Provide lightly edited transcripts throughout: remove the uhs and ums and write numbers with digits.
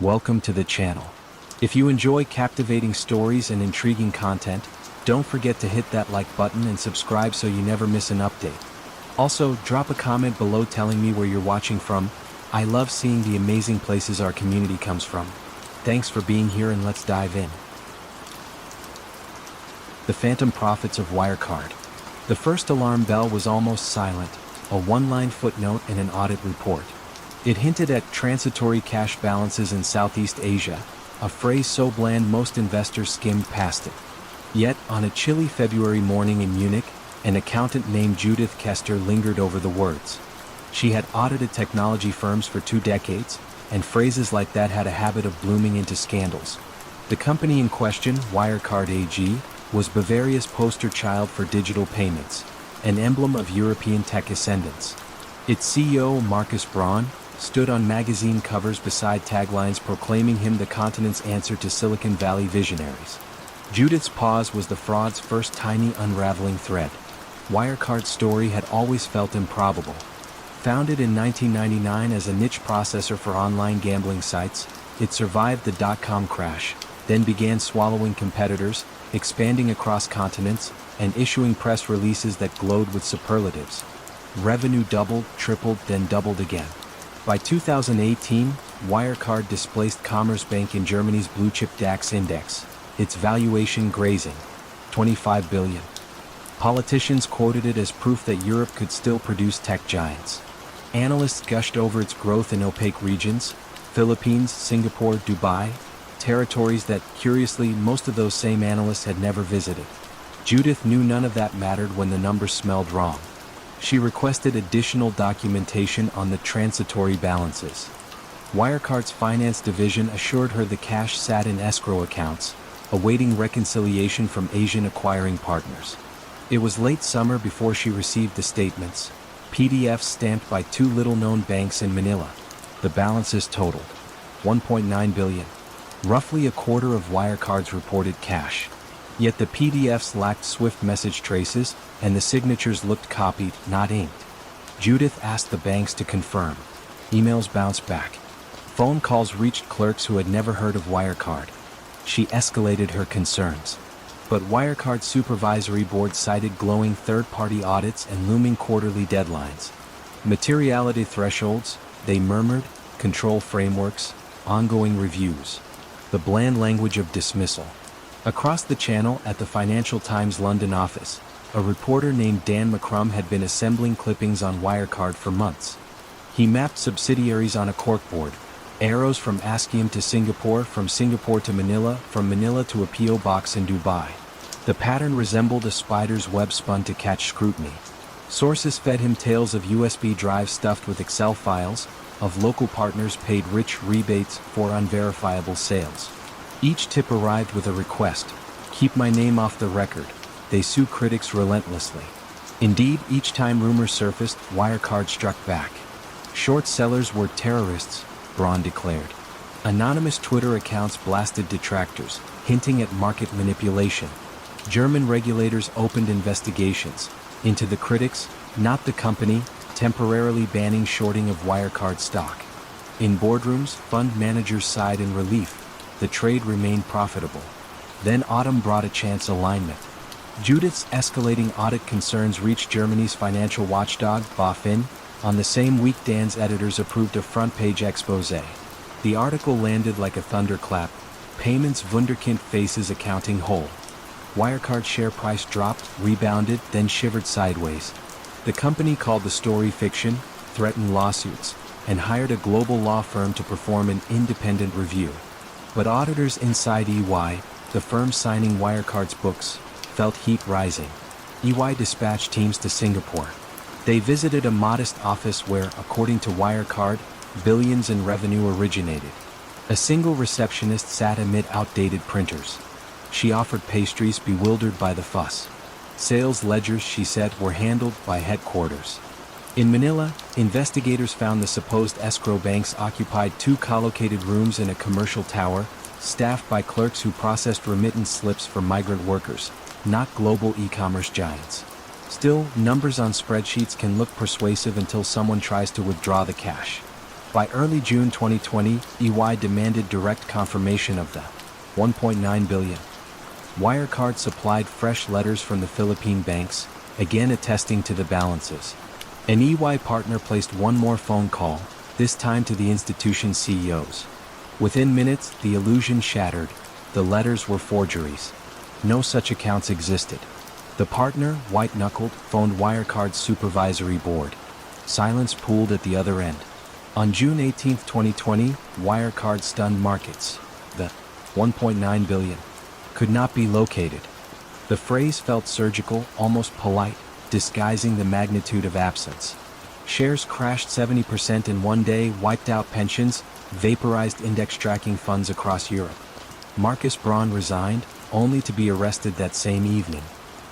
Welcome to the channel. If you enjoy captivating stories and intriguing content, don't forget to hit that like button and subscribe so you never miss an update. Also, drop a comment below telling me where you're watching from. I love seeing the amazing places our community comes from. Thanks for being here, and let's dive in. The phantom profits of Wirecard. The first alarm bell was almost silent, a one-line footnote in an audit report. It hinted at transitory cash balances in Southeast Asia, a phrase so bland most investors skimmed past it. Yet, on a chilly February morning in Munich, an accountant named Judith Kester lingered over the words. She had audited technology firms for 2 decades, and phrases like that had a habit of blooming into scandals. The company in question, Wirecard AG, was Bavaria's poster child for digital payments, an emblem of European tech ascendance. Its CEO, Markus Braun, stood on magazine covers beside taglines proclaiming him the continent's answer to Silicon Valley visionaries. Judith's pause was the fraud's first tiny unraveling thread. Wirecard's story had always felt improbable. Founded in 1999 as a niche processor for online gambling sites, it survived the dot-com crash, then began swallowing competitors, expanding across continents, and issuing press releases that glowed with superlatives. Revenue doubled, tripled, then doubled again. By 2018, Wirecard displaced Commerzbank in Germany's blue-chip DAX index, its valuation grazing $25 billion. Politicians quoted it as proof that Europe could still produce tech giants. Analysts gushed over its growth in opaque regions, Philippines, Singapore, Dubai, territories that, curiously, most of those same analysts had never visited. Judith knew none of that mattered when the numbers smelled wrong. She requested additional documentation on the transitory balances. Wirecard's finance division assured her the cash sat in escrow accounts, awaiting reconciliation from Asian acquiring partners. It was late summer before she received the statements, PDFs stamped by 2 little-known banks in Manila. The balances totaled $1.9 billion, roughly a quarter of Wirecard's reported cash. Yet the PDFs lacked Swift message traces, and the signatures looked copied, not inked. Judith asked the banks to confirm. Emails bounced back. Phone calls reached clerks who had never heard of Wirecard. She escalated her concerns. But Wirecard's supervisory board cited glowing third-party audits and looming quarterly deadlines. Materiality thresholds, they murmured, control frameworks, ongoing reviews. The bland language of dismissal. Across the channel at the Financial Times London office, a reporter named Dan McCrum had been assembling clippings on Wirecard for months. He mapped subsidiaries on a corkboard, arrows from Ascium to Singapore, from Singapore to Manila, from Manila to a P.O. box in Dubai. The pattern resembled a spider's web spun to catch scrutiny. Sources fed him tales of USB drives stuffed with Excel files, of local partners paid rich rebates for unverifiable sales. Each tip arrived with a request: keep my name off the record. They sue critics relentlessly. Indeed, each time rumors surfaced, Wirecard struck back. Short sellers were terrorists, Braun declared. Anonymous Twitter accounts blasted detractors, hinting at market manipulation. German regulators opened investigations into the critics, not the company, temporarily banning shorting of Wirecard stock. In boardrooms, fund managers sighed in relief. The trade remained profitable. Then autumn brought a chance alignment. Judith's escalating audit concerns reached Germany's financial watchdog, BaFin. On the same week, Dan's editors approved a front-page exposé. The article landed like a thunderclap. Payments Wunderkind faces accounting hole. Wirecard share price dropped, rebounded, then shivered sideways. The company called the story fiction, threatened lawsuits, and hired a global law firm to perform an independent review. But auditors inside EY, the firm signing Wirecard's books, felt heat rising. EY dispatched teams to Singapore. They visited a modest office where, according to Wirecard, billions in revenue originated. A single receptionist sat amid outdated printers. She offered pastries, bewildered by the fuss. Sales ledgers, she said, were handled by headquarters. In Manila, investigators found the supposed escrow banks occupied 2 collocated rooms in a commercial tower, staffed by clerks who processed remittance slips for migrant workers, not global e-commerce giants. Still, numbers on spreadsheets can look persuasive until someone tries to withdraw the cash. By early June 2020, EY demanded direct confirmation of the $1.9 billion. Wirecard supplied fresh letters from the Philippine banks, again attesting to the balances. An EY partner placed one more phone call, this time to the institution's CEOs. Within minutes, the illusion shattered. The letters were forgeries. No such accounts existed. The partner, white-knuckled, phoned Wirecard's supervisory board. Silence pooled at the other end. On June 18, 2020, Wirecard stunned markets. The $1.9 billion could not be located. The phrase felt surgical, almost polite, disguising the magnitude of absence. Shares crashed 70% in one day, wiped out pensions, vaporized index-tracking funds across Europe. Marcus Braun resigned, only to be arrested that same evening.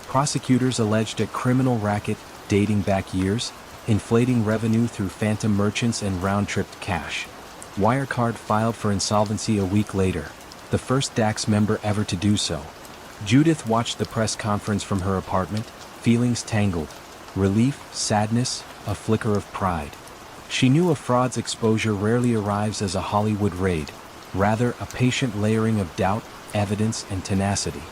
Prosecutors alleged a criminal racket dating back years, inflating revenue through phantom merchants and round-tripped cash. Wirecard filed for insolvency a week later, the first DAX member ever to do so. Judith watched the press conference from her apartment, feelings tangled. Relief, sadness, a flicker of pride. She knew a fraud's exposure rarely arrives as a Hollywood raid, rather a patient layering of doubt, evidence, and tenacity.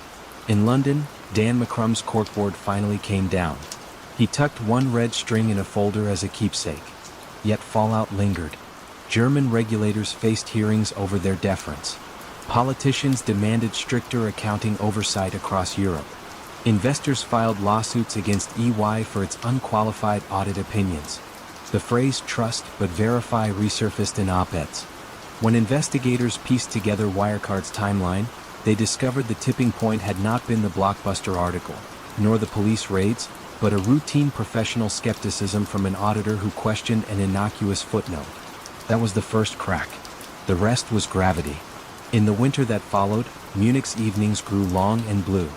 In London, Dan McCrum's corkboard finally came down. He tucked one red string in a folder as a keepsake. Yet fallout lingered. German regulators faced hearings over their deference. Politicians demanded stricter accounting oversight across Europe. Investors filed lawsuits against EY for its unqualified audit opinions. The phrase trust but verify resurfaced in op-eds. When investigators pieced together Wirecard's timeline, they discovered the tipping point had not been the blockbuster article, nor the police raids, but a routine professional skepticism from an auditor who questioned an innocuous footnote. That was the first crack. The rest was gravity. In the winter that followed, Munich's evenings grew long and blue.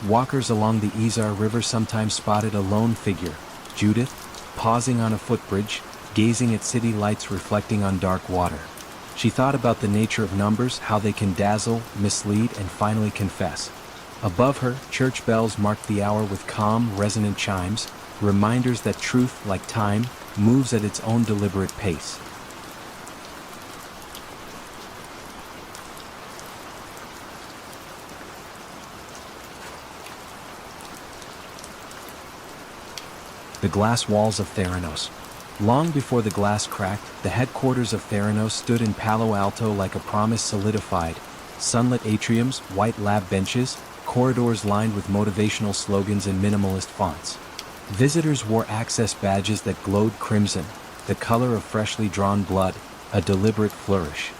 Walkers along the Isar River sometimes spotted a lone figure, Judith, pausing on a footbridge, gazing at city lights reflecting on dark water. She thought about the nature of numbers, how they can dazzle, mislead, and finally confess. Above her, church bells marked the hour with calm, resonant chimes, reminders that truth, like time, moves at its own deliberate pace. The glass walls of Theranos. Long before the glass cracked, the headquarters of Theranos stood in Palo Alto like a promise solidified. Sunlit atriums, white lab benches, corridors lined with motivational slogans in minimalist fonts. Visitors wore access badges that glowed crimson, the color of freshly drawn blood, a deliberate flourish.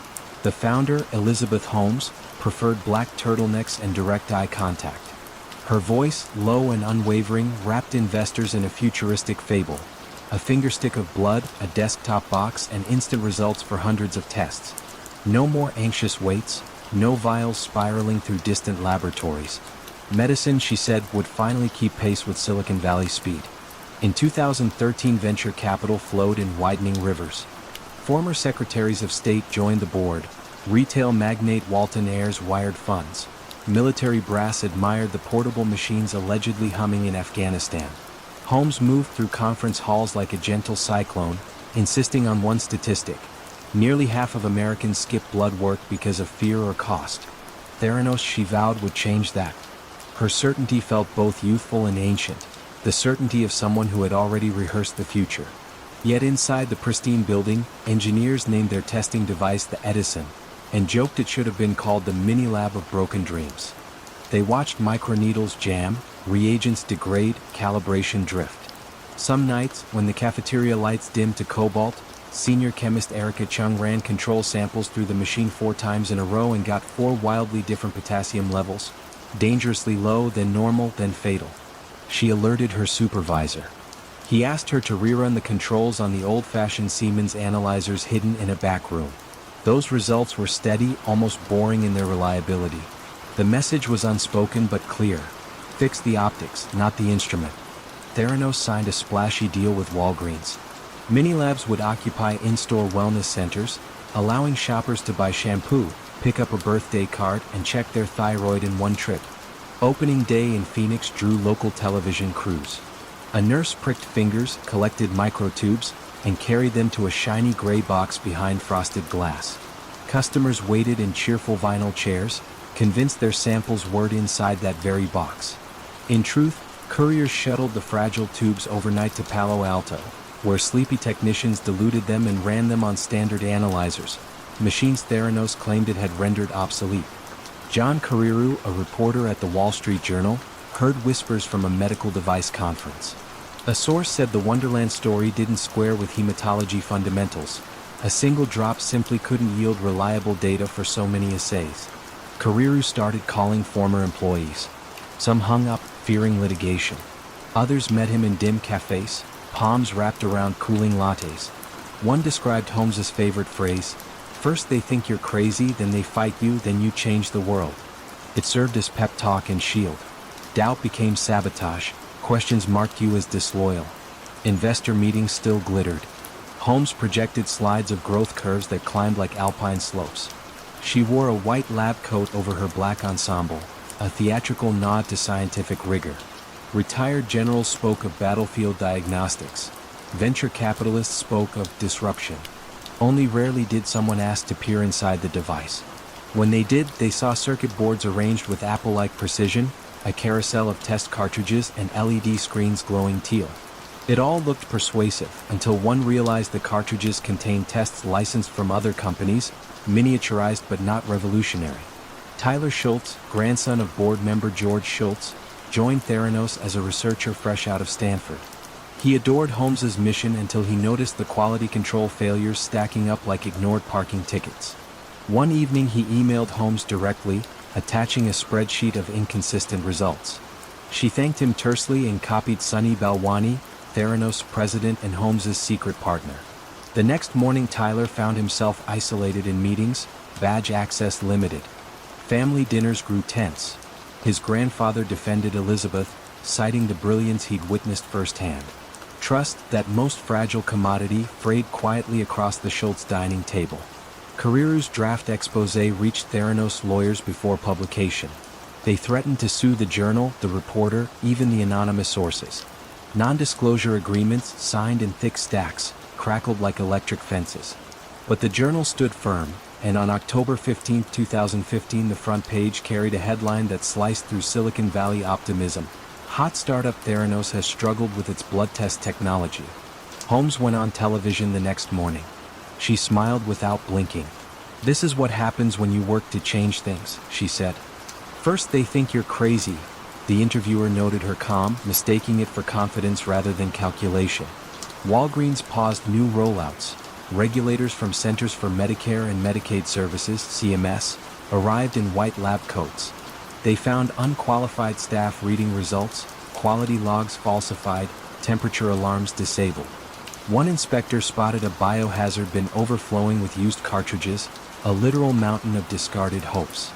The founder, Elizabeth Holmes, preferred black turtlenecks and direct eye contact. Her voice, low and unwavering, wrapped investors in a futuristic fable. A fingerstick of blood, a desktop box, and instant results for hundreds of tests. No more anxious waits, no vials spiraling through distant laboratories. Medicine, she said, would finally keep pace with Silicon Valley speed. In 2013, venture capital flowed in widening rivers. Former secretaries of state joined the board. Retail magnate Walton Ayers wired funds. Military brass admired the portable machines allegedly humming in Afghanistan. Holmes moved through conference halls like a gentle cyclone, insisting on one statistic. Nearly half of Americans skip blood work because of fear or cost. Theranos, she vowed, would change that. Her certainty felt both youthful and ancient, the certainty of someone who had already rehearsed the future. Yet inside the pristine building, engineers named their testing device the Edison, and joked it should have been called the mini-lab of broken dreams. They watched microneedles jam, reagents degrade, calibration drift. Some nights, when the cafeteria lights dimmed to cobalt, senior chemist Erica Chung ran control samples through the machine 4 times in a row and got 4 wildly different potassium levels, dangerously low, then normal, then fatal. She alerted her supervisor. He asked her to rerun the controls on the old-fashioned Siemens analyzers hidden in a back room. Those results were steady, almost boring in their reliability. The message was unspoken but clear. Fix the optics, not the instrument. Theranos signed a splashy deal with Walgreens. Mini-labs would occupy in-store wellness centers, allowing shoppers to buy shampoo, pick up a birthday card, and check their thyroid in one trip. Opening day in Phoenix drew local television crews. A nurse pricked fingers, collected microtubes, and carried them to a shiny gray box behind frosted glass. Customers waited in cheerful vinyl chairs, convinced their samples weren't inside that very box. In truth, couriers shuttled the fragile tubes overnight to Palo Alto, where sleepy technicians diluted them and ran them on standard analyzers, machines Theranos claimed it had rendered obsolete. John Carreyrou, a reporter at the Wall Street Journal, heard whispers from a medical device conference. A source said the Wonderland story didn't square with hematology fundamentals. A single drop simply couldn't yield reliable data for so many assays. Carreyrou started calling former employees. Some hung up, fearing litigation. Others met him in dim cafes, palms wrapped around cooling lattes. One described Holmes's favorite phrase, "First they think you're crazy, then they fight you, then you change the world." It served as pep talk and shield. Doubt became sabotage, questions marked you as disloyal. Investor meetings still glittered. Holmes projected slides of growth curves that climbed like alpine slopes. She wore a white lab coat over her black ensemble, a theatrical nod to scientific rigor. Retired generals spoke of battlefield diagnostics. Venture capitalists spoke of disruption. Only rarely did someone ask to peer inside the device. When they did, they saw circuit boards arranged with Apple-like precision, a carousel of test cartridges and LED screens glowing teal. It all looked persuasive until one realized the cartridges contained tests licensed from other companies, miniaturized but not revolutionary. Tyler Schultz, grandson of board member George Schultz, joined Theranos as a researcher fresh out of Stanford. He adored Holmes's mission until he noticed the quality control failures stacking up like ignored parking tickets. One evening he emailed Holmes directly, attaching a spreadsheet of inconsistent results. She thanked him tersely and copied Sunny Balwani, Theranos president and Holmes's secret partner. The next morning Tyler found himself isolated in meetings, badge access limited. Family dinners grew tense. His grandfather defended Elizabeth, citing the brilliance he'd witnessed firsthand. Trust, that most fragile commodity, frayed quietly across the Schultz dining table. Carreyrou's draft exposé reached Theranos lawyers before publication. They threatened to sue the journal, the reporter, even the anonymous sources. Non-disclosure agreements, signed in thick stacks, crackled like electric fences. But the journal stood firm, and on October 15, 2015 the front page carried a headline that sliced through Silicon Valley optimism. Hot startup Theranos has struggled with its blood test technology. Holmes went on television the next morning. She smiled without blinking. "This is what happens when you work to change things," she said. "First they think you're crazy." The interviewer noted her calm, mistaking it for confidence rather than calculation. Walgreens paused new rollouts. Regulators from Centers for Medicare and Medicaid Services, CMS, arrived in white lab coats. They found unqualified staff reading results, quality logs falsified, temperature alarms disabled. One inspector spotted a biohazard bin overflowing with used cartridges, a literal mountain of discarded hopes.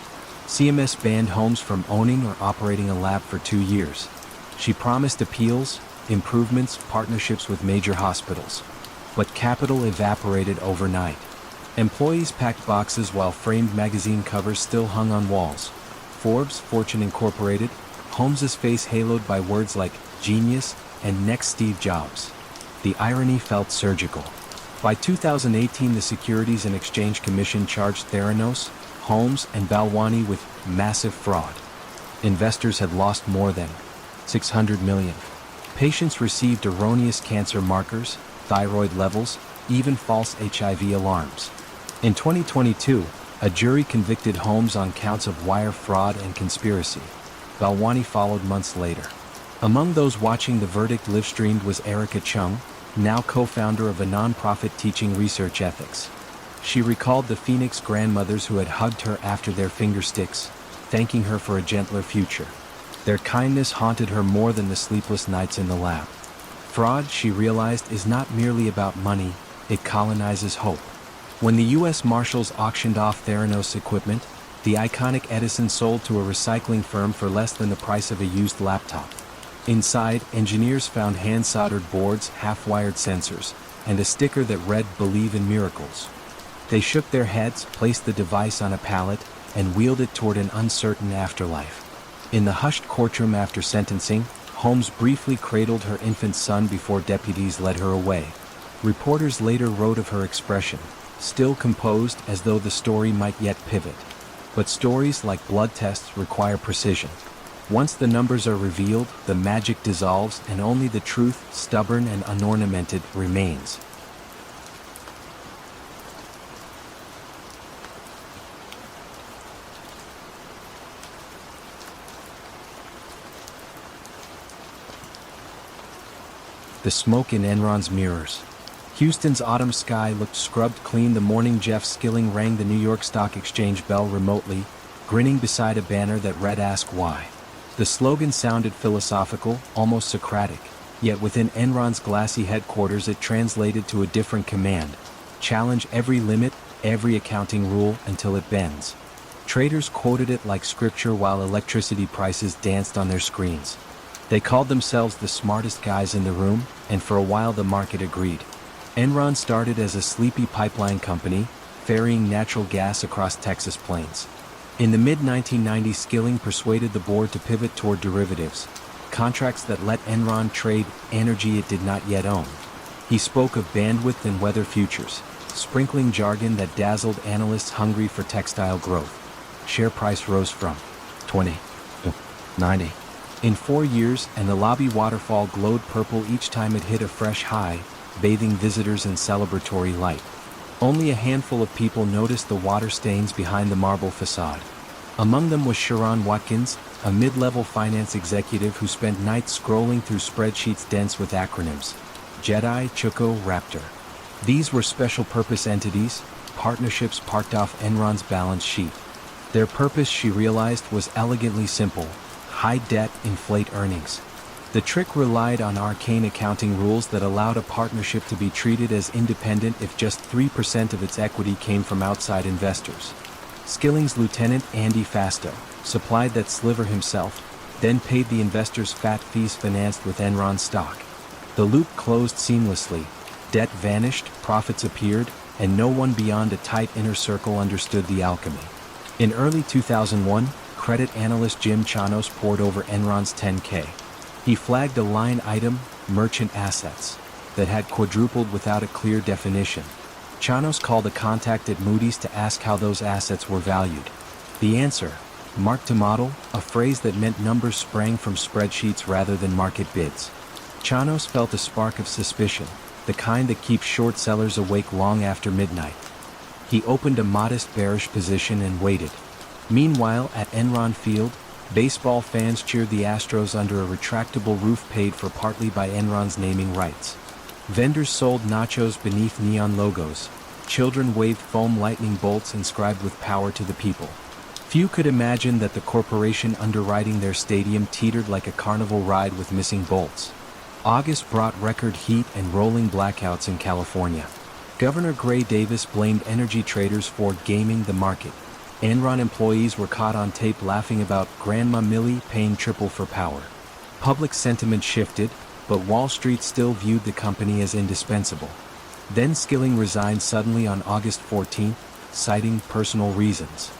CMS banned Holmes from owning or operating a lab for 2 years. She promised appeals, improvements, partnerships with major hospitals. But capital evaporated overnight. Employees packed boxes while framed magazine covers still hung on walls. Forbes, Fortune Incorporated, Holmes's face haloed by words like genius and next Steve Jobs. The irony felt surgical. By 2018 the Securities and Exchange Commission charged Theranos, Holmes and Balwani with massive fraud. Investors had lost more than $600 million. Patients received erroneous cancer markers, thyroid levels, even false HIV alarms. In 2022, a jury convicted Holmes on counts of wire fraud and conspiracy. Balwani followed months later. Among those watching the verdict live-streamed was Erica Chung, now co-founder of a non-profit teaching research ethics. She recalled the Phoenix grandmothers who had hugged her after their fingersticks, thanking her for a gentler future. Their kindness haunted her more than the sleepless nights in the lab. Fraud, she realized, is not merely about money, it colonizes hope. When the U.S. Marshals auctioned off Theranos equipment, the iconic Edison sold to a recycling firm for less than the price of a used laptop. Inside, engineers found hand-soldered boards, half-wired sensors, and a sticker that read "Believe in Miracles." They shook their heads, placed the device on a pallet, and wheeled it toward an uncertain afterlife. In the hushed courtroom after sentencing, Holmes briefly cradled her infant son before deputies led her away. Reporters later wrote of her expression, still composed as though the story might yet pivot. But stories like blood tests require precision. Once the numbers are revealed, the magic dissolves and only the truth, stubborn and unornamented, remains. The smoke in Enron's mirrors. Houston's autumn sky looked scrubbed clean the morning Jeff Skilling rang the New York Stock Exchange bell remotely, grinning beside a banner that read "Ask Why." The slogan sounded philosophical, almost Socratic, yet within Enron's glassy headquarters it translated to a different command: challenge every limit, every accounting rule until it bends. Traders quoted it like scripture while electricity prices danced on their screens. They called themselves the smartest guys in the room, and for a while the market agreed. Enron started as a sleepy pipeline company, ferrying natural gas across Texas plains. In the mid-1990s, Skilling persuaded the board to pivot toward derivatives, contracts that let Enron trade energy it did not yet own. He spoke of bandwidth and weather futures, sprinkling jargon that dazzled analysts hungry for textile growth. Share price rose from 20 to 90 in 4 years, and the lobby waterfall glowed purple each time it hit a fresh high, bathing visitors in celebratory light. Only a handful of people noticed the water stains behind the marble facade. Among them was Sharon Watkins, a mid-level finance executive who spent nights scrolling through spreadsheets dense with acronyms: Jedi, Chuko, Raptor. These were special-purpose entities, partnerships parked off Enron's balance sheet. Their purpose, she realized, was elegantly simple: hide debt, inflate earnings. The trick relied on arcane accounting rules that allowed a partnership to be treated as independent if just 3% of its equity came from outside investors. Skilling's lieutenant, Andy Fasto, supplied that sliver himself, then paid the investors fat fees financed with Enron stock. The loop closed seamlessly, debt vanished, profits appeared, and no one beyond a tight inner circle understood the alchemy. In early 2001, credit analyst Jim Chanos pored over Enron's 10K. He flagged a line item, merchant assets, that had quadrupled without a clear definition. Chanos called a contact at Moody's to ask how those assets were valued. The answer: mark to model, a phrase that meant numbers sprang from spreadsheets rather than market bids. Chanos felt a spark of suspicion, the kind that keeps short sellers awake long after midnight. He opened a modest bearish position and waited. Meanwhile, at Enron Field, baseball fans cheered the Astros under a retractable roof paid for partly by Enron's naming rights. Vendors sold nachos beneath neon logos. Children waved foam lightning bolts inscribed with "Power to the People." Few could imagine that the corporation underwriting their stadium teetered like a carnival ride with missing bolts. August brought record heat and rolling blackouts in California. Governor Gray Davis blamed energy traders for gaming the market. Enron employees were caught on tape laughing about Grandma Millie paying triple for power. Public sentiment shifted, but Wall Street still viewed the company as indispensable. Then Skilling resigned suddenly on August 14, citing personal reasons.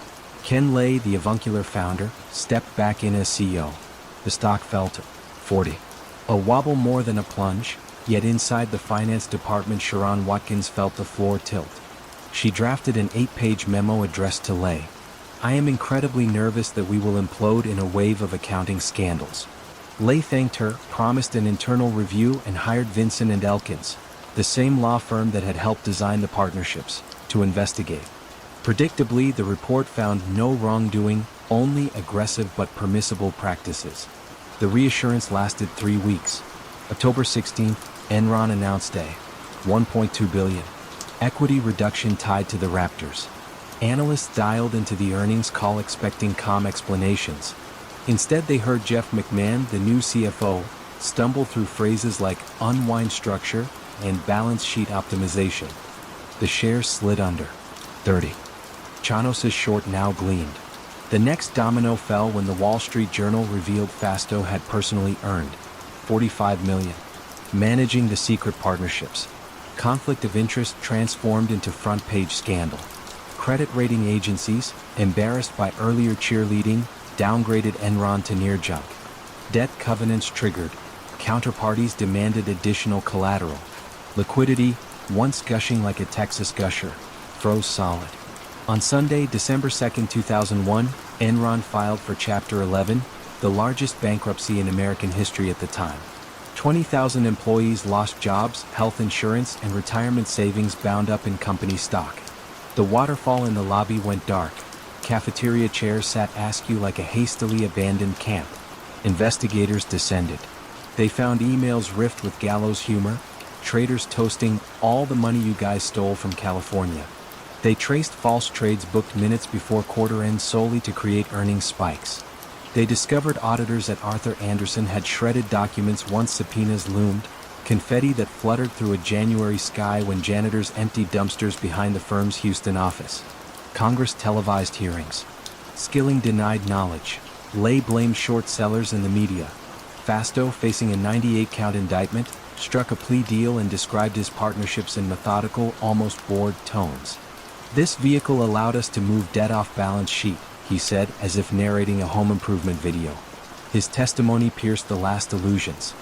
Ken Lay, the avuncular founder, stepped back in as CEO. The stock fell to 40. A wobble more than a plunge, yet inside the finance department Sharon Watkins felt the floor tilt. She drafted an 8-page memo addressed to Lay. "I am incredibly nervous that we will implode in a wave of accounting scandals." Lay thanked her, promised an internal review, and hired Vinson and Elkins, the same law firm that had helped design the partnerships, to investigate. Predictably, the report found no wrongdoing, only aggressive but permissible practices. The reassurance lasted 3 weeks. October 16, Enron announced a $1.2 billion equity reduction tied to the Raptors. Analysts dialed into the earnings call expecting calm explanations. Instead, they heard Jeff McMahon, the new CFO, stumble through phrases like unwind structure and balance sheet optimization. The shares slid under 30. Chanos' short now gleamed. The next domino fell when the Wall Street Journal revealed Fasto had personally earned $45 million managing the secret partnerships. Conflict of interest transformed into front-page scandal. Credit rating agencies, embarrassed by earlier cheerleading, downgraded Enron to near junk. Debt covenants triggered. Counterparties demanded additional collateral. Liquidity, once gushing like a Texas gusher, froze solid. On Sunday, December 2, 2001, Enron filed for Chapter 11, the largest bankruptcy in American history at the time. 20,000 employees lost jobs, health insurance, and retirement savings bound up in company stock. The waterfall in the lobby went dark. Cafeteria chairs sat askew like a hastily abandoned camp. Investigators descended. They found emails riffed with gallows humor, traders toasting, "All the money you guys stole from California." They traced false trades booked minutes before quarter end solely to create earnings spikes. They discovered auditors at Arthur Andersen had shredded documents once subpoenas loomed, confetti that fluttered through a January sky when janitors emptied dumpsters behind the firm's Houston office. Congress televised hearings. Skilling denied knowledge. Lay blamed short sellers in the media. Fasto, facing a 98-count indictment, struck a plea deal and described his partnerships in methodical, almost bored tones. "This vehicle allowed us to move debt off balance sheet," he said, as if narrating a home improvement video. His testimony pierced the last illusions.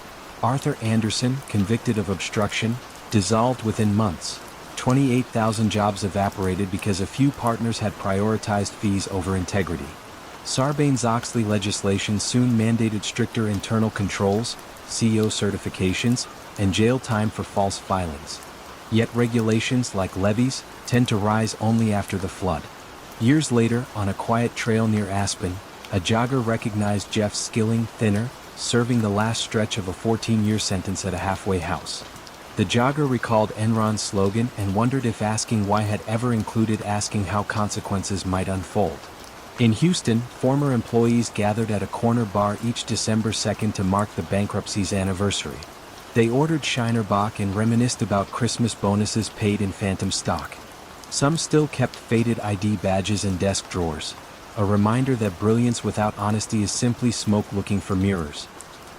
Arthur Andersen, convicted of obstruction, dissolved within months. 28,000 jobs evaporated because a few partners had prioritized fees over integrity. Sarbanes-Oxley legislation soon mandated stricter internal controls, CEO certifications, and jail time for false filings. Yet regulations, like levies, tend to rise only after the flood. Years later, on a quiet trail near Aspen, a jogger recognized Jeff Skilling, thinner, serving the last stretch of a 14-year sentence at a halfway house. The jogger recalled Enron's slogan and wondered if asking why had ever included asking how consequences might unfold. In Houston, former employees gathered at a corner bar each December 2 to mark the bankruptcy's anniversary. They ordered Shiner Bock and reminisced about Christmas bonuses paid in phantom stock. Some still kept faded ID badges in desk drawers, a reminder that brilliance without honesty is simply smoke looking for mirrors.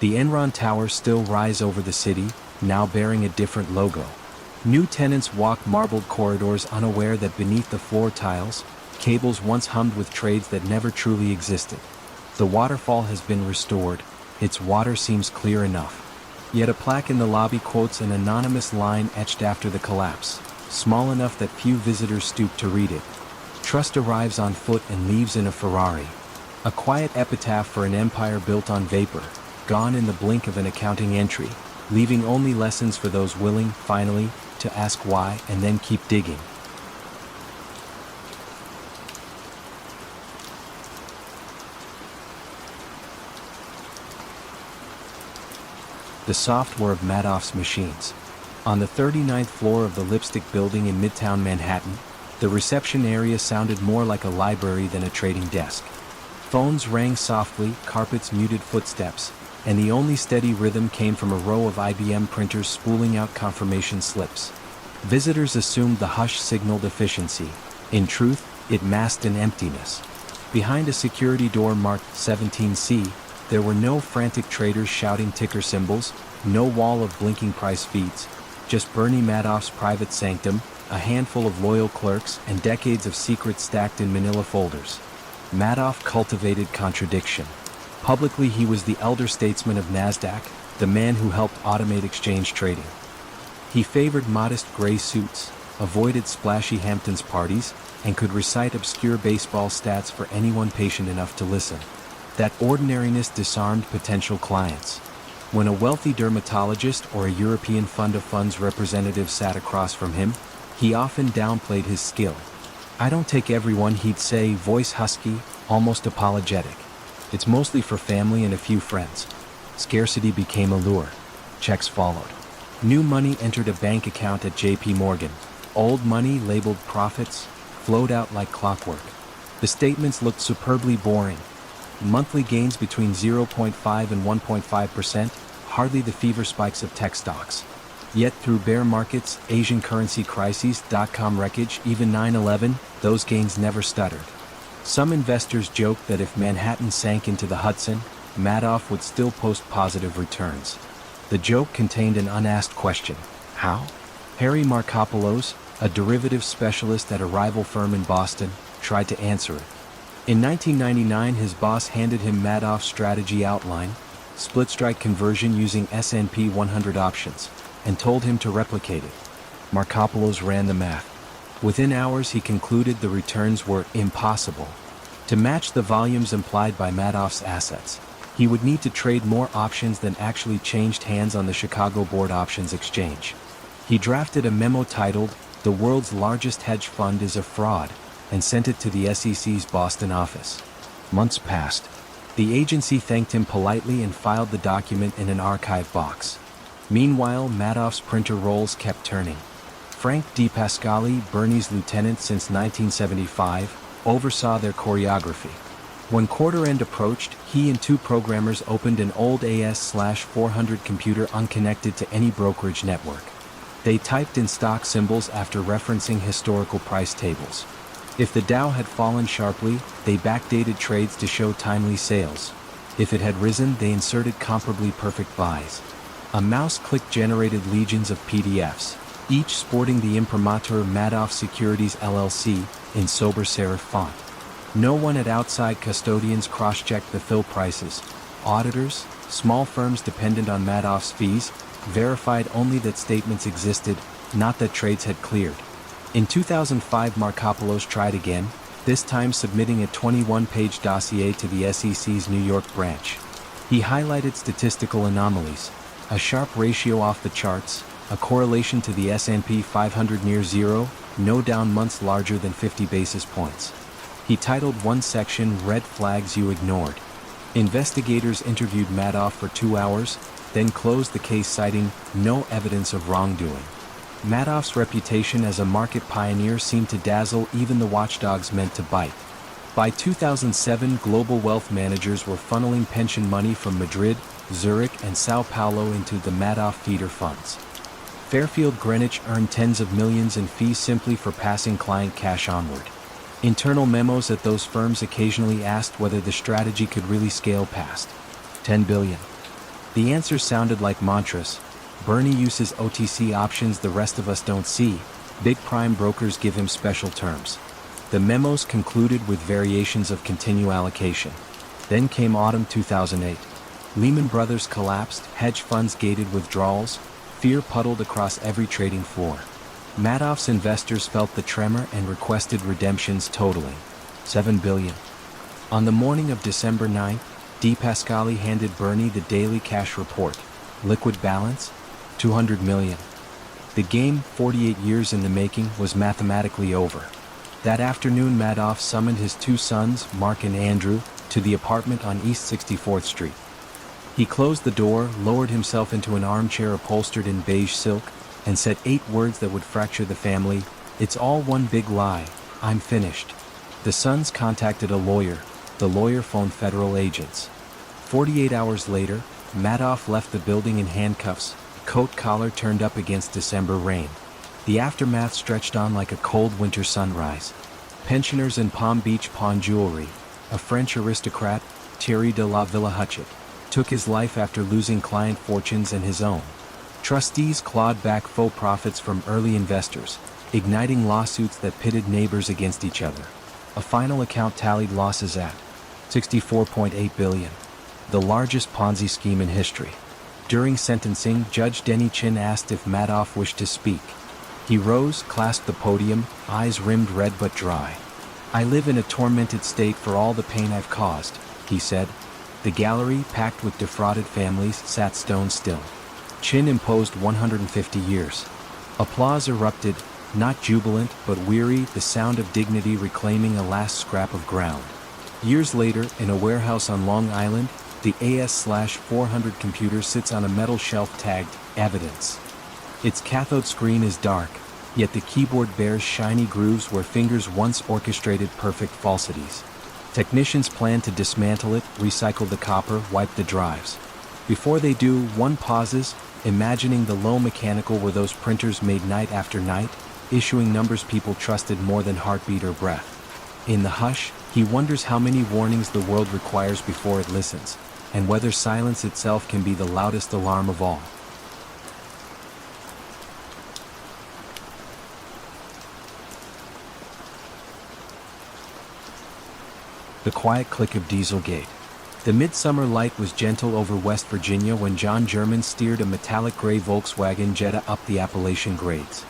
The Enron towers still rise over the city, now bearing a different logo. New tenants walk marbled corridors unaware that beneath the floor tiles, cables once hummed with trades that never truly existed. The waterfall has been restored, its water seems clear enough. Yet a plaque in the lobby quotes an anonymous line etched after the collapse, small enough that few visitors stoop to read it. Trust arrives on foot and leaves in a Ferrari. A quiet epitaph for an empire built on vapor, gone in the blink of an accounting entry, leaving only lessons for those willing, finally, to ask why and then keep digging. The software of Madoff's machines. On the 39th floor of the Lipstick Building in Midtown Manhattan, the reception area sounded more like a library than a trading desk. Phones rang softly, carpets muted footsteps, and the only steady rhythm came from a row of IBM printers spooling out confirmation slips. Visitors assumed the hush signaled efficiency. In truth, it masked an emptiness. Behind a security door marked 17C, there were no frantic traders shouting ticker symbols, no wall of blinking price feeds, just Bernie Madoff's private sanctum, a handful of loyal clerks, and decades of secrets stacked in manila folders. Madoff cultivated contradiction. Publicly, he was the elder statesman of NASDAQ, the man who helped automate exchange trading. He favored modest gray suits, avoided splashy Hamptons parties, and could recite obscure baseball stats for anyone patient enough to listen. That ordinariness disarmed potential clients. When a wealthy dermatologist or a European fund of funds representative sat across from him, he often downplayed his skill. "I don't take everyone," he'd say, voice husky, almost apologetic. "It's mostly for family and a few friends." Scarcity became a lure. Checks followed. New money entered a bank account at JP Morgan. Old money, labeled profits, flowed out like clockwork. The statements looked superbly boring. Monthly gains between 0.5 and 1.5%, hardly the fever spikes of tech stocks. Yet through bear markets, Asian currency crises, dot-com wreckage, even 9/11, those gains never stuttered. Some investors joked that if Manhattan sank into the Hudson, Madoff would still post positive returns. The joke contained an unasked question: how? Harry Markopoulos, a derivative specialist at a rival firm in Boston, tried to answer it. In 1999, his boss handed him Madoff's strategy outline, split strike conversion using S&P 100 options, and told him to replicate it. Markopoulos ran the math. Within hours he concluded the returns were impossible. To match the volumes implied by Madoff's assets, he would need to trade more options than actually changed hands on the Chicago Board Options Exchange. He drafted a memo titled, "The World's Largest Hedge Fund is a Fraud," and sent it to the SEC's Boston office. Months passed. The agency thanked him politely and filed the document in an archive box. Meanwhile, Madoff's printer rolls kept turning. Frank DePascali, Bernie's lieutenant since 1975, oversaw their choreography. When quarter end approached, he and two programmers opened an old AS/400 computer unconnected to any brokerage network. They typed in stock symbols after referencing historical price tables. If the Dow had fallen sharply, they backdated trades to show timely sales. If it had risen, they inserted comparably perfect buys. A mouse click generated legions of PDFs, each sporting the imprimatur Madoff Securities LLC in sober serif font. No one at outside custodians cross-checked the fill prices. Auditors, small firms dependent on Madoff's fees, verified only that statements existed, not that trades had cleared. In 2005, Markopoulos tried again, this time submitting a 21-page dossier to the SEC's New York branch. He highlighted statistical anomalies, a sharp ratio off the charts, a correlation to the S&P 500 near zero, no down months larger than 50 basis points. He titled one section, "Red Flags You Ignored." Investigators interviewed Madoff for 2 hours, then closed the case citing no evidence of wrongdoing. Madoff's reputation as a market pioneer seemed to dazzle even the watchdogs meant to bite. By 2007, global wealth managers were funneling pension money from Madrid, Zurich, and Sao Paulo into the Madoff feeder funds. Fairfield Greenwich earned tens of millions in fees simply for passing client cash onward. Internal memos at those firms occasionally asked whether the strategy could really scale past 10 billion. The answers sounded like mantras. Bernie uses OTC options the rest of us don't see. Big prime brokers give him special terms. The memos concluded with variations of continue allocation. Then came autumn 2008. Lehman Brothers collapsed, hedge funds gated withdrawals, fear puddled across every trading floor. Madoff's investors felt the tremor and requested redemptions totaling $7 billion. On the morning of December 9, DePascali handed Bernie the daily cash report. Liquid balance? $200 million. The game, 48 years in the making, was mathematically over. That afternoon, Madoff summoned his two sons, Mark and Andrew, to the apartment on East 64th Street. He closed the door, lowered himself into an armchair upholstered in beige silk, and said 8 words that would fracture the family. "It's all one big lie. I'm finished." The sons contacted a lawyer. The lawyer phoned federal agents. 48 hours later, Madoff left the building in handcuffs, coat collar turned up against December rain. The aftermath stretched on like a cold winter sunrise. Pensioners in Palm Beach pawned jewelry. A French aristocrat, Thierry de la Villa-Huchet, took his life after losing client fortunes and his own. Trustees clawed back faux profits from early investors, igniting lawsuits that pitted neighbors against each other. A final account tallied losses at $64.8 billion, the largest Ponzi scheme in history. During sentencing, Judge Denny Chin asked if Madoff wished to speak. He rose, clasped the podium, eyes rimmed red but dry. "I live in a tormented state for all the pain I've caused," he said. The gallery, packed with defrauded families, sat stone still. Chin imposed 150 years. Applause erupted, not jubilant but weary, the sound of dignity reclaiming a last scrap of ground. Years later, in a warehouse on Long Island, the AS/400 computer sits on a metal shelf tagged "Evidence." Its cathode screen is dark, yet the keyboard bears shiny grooves where fingers once orchestrated perfect falsities. Technicians plan to dismantle it, recycle the copper, wipe the drives. Before they do, one pauses, imagining the low mechanical where those printers made night after night, issuing numbers people trusted more than heartbeat or breath. In the hush, he wonders how many warnings the world requires before it listens, and whether silence itself can be the loudest alarm of all. The quiet click of Dieselgate. The midsummer light was gentle over West Virginia when John German steered a metallic gray Volkswagen Jetta up the Appalachian grades.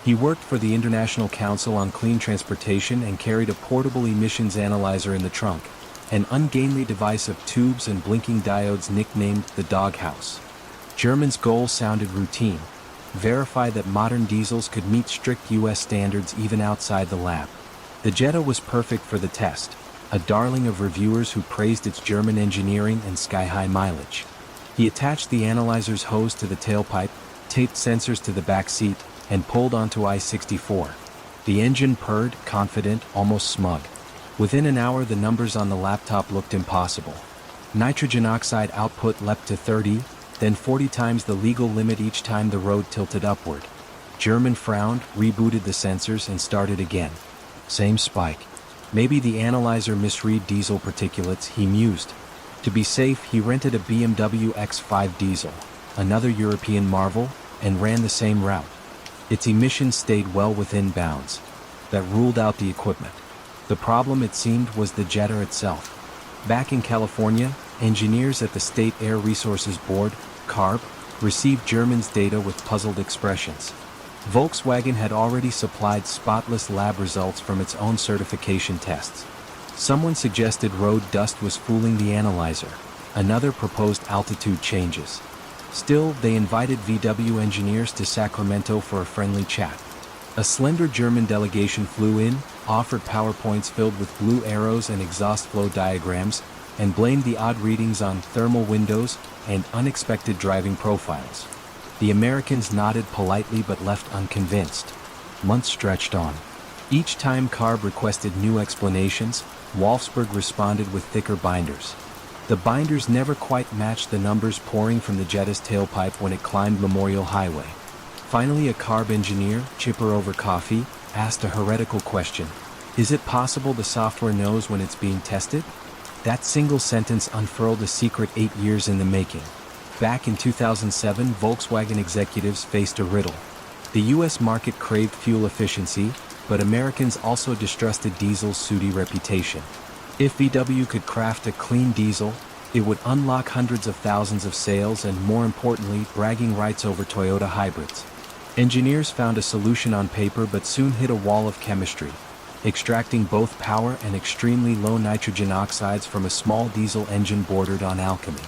He worked for the International Council on Clean Transportation and carried a portable emissions analyzer in the trunk, an ungainly device of tubes and blinking diodes nicknamed the doghouse. German's goal sounded routine: verify that modern diesels could meet strict U.S. standards even outside the lab. The Jetta was perfect for the test, a darling of reviewers who praised its German engineering and sky-high mileage. He attached the analyzer's hose to the tailpipe, taped sensors to the back seat, and pulled onto I-64. The engine purred, confident, almost smug. Within an hour, the numbers on the laptop looked impossible. Nitrogen oxide output leapt to 30, then 40 times the legal limit each time the road tilted upward. German frowned, rebooted the sensors, and started again. Same spike. Maybe the analyzer misread diesel particulates, he mused. To be safe, he rented a BMW X5 diesel, another European marvel, and ran the same route. Its emissions stayed well within bounds. That ruled out the equipment. The problem, it seemed, was the Jetta itself. Back in California, engineers at the State Air Resources Board, CARB, received German's data with puzzled expressions. Volkswagen had already supplied spotless lab results from its own certification tests. Someone suggested road dust was fooling the analyzer. Another proposed altitude changes. Still, they invited VW engineers to Sacramento for a friendly chat. A slender German delegation flew in, offered PowerPoints filled with blue arrows and exhaust flow diagrams, and blamed the odd readings on thermal windows and unexpected driving profiles. The Americans nodded politely but left unconvinced. Months stretched on. Each time CARB requested new explanations, Wolfsburg responded with thicker binders. The binders never quite matched the numbers pouring from the Jetta's tailpipe when it climbed Memorial Highway. Finally, a CARB engineer, chipper over coffee, asked a heretical question. Is it possible the software knows when it's being tested? That single sentence unfurled a secret 8 years in the making. Back in 2007, Volkswagen executives faced a riddle. The U.S. market craved fuel efficiency, but Americans also distrusted diesel's sooty reputation. If VW could craft a clean diesel, it would unlock hundreds of thousands of sales and, more importantly, bragging rights over Toyota hybrids. Engineers found a solution on paper but soon hit a wall of chemistry, extracting both power and extremely low nitrogen oxides from a small diesel engine bordered on alchemy.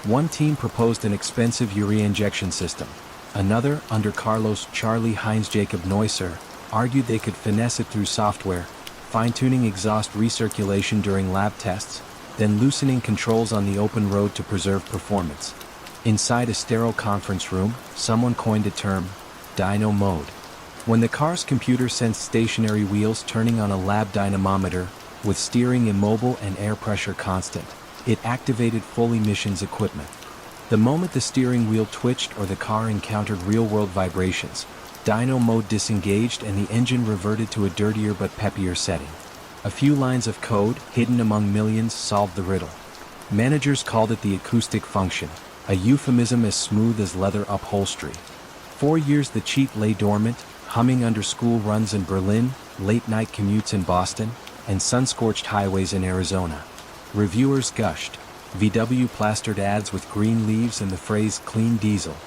One team proposed an expensive urea injection system. Another, under Carlos Charlie Heinz Jacob Neusser, argued they could finesse it through software, fine-tuning exhaust recirculation during lab tests, then loosening controls on the open road to preserve performance. Inside a sterile conference room, someone coined a term, dyno mode. When the car's computer sensed stationary wheels turning on a lab dynamometer, with steering immobile and air pressure constant, it activated full emissions equipment. The moment the steering wheel twitched or the car encountered real-world vibrations, dyno mode disengaged and the engine reverted to a dirtier but peppier setting. A few lines of code, hidden among millions, solved the riddle. Managers called it the acoustic function, a euphemism as smooth as leather upholstery. 4 years the cheat lay dormant, humming under school runs in Berlin, late-night commutes in Boston, and sun-scorched highways in Arizona. Reviewers gushed. VW plastered ads with green leaves and the phrase "clean diesel."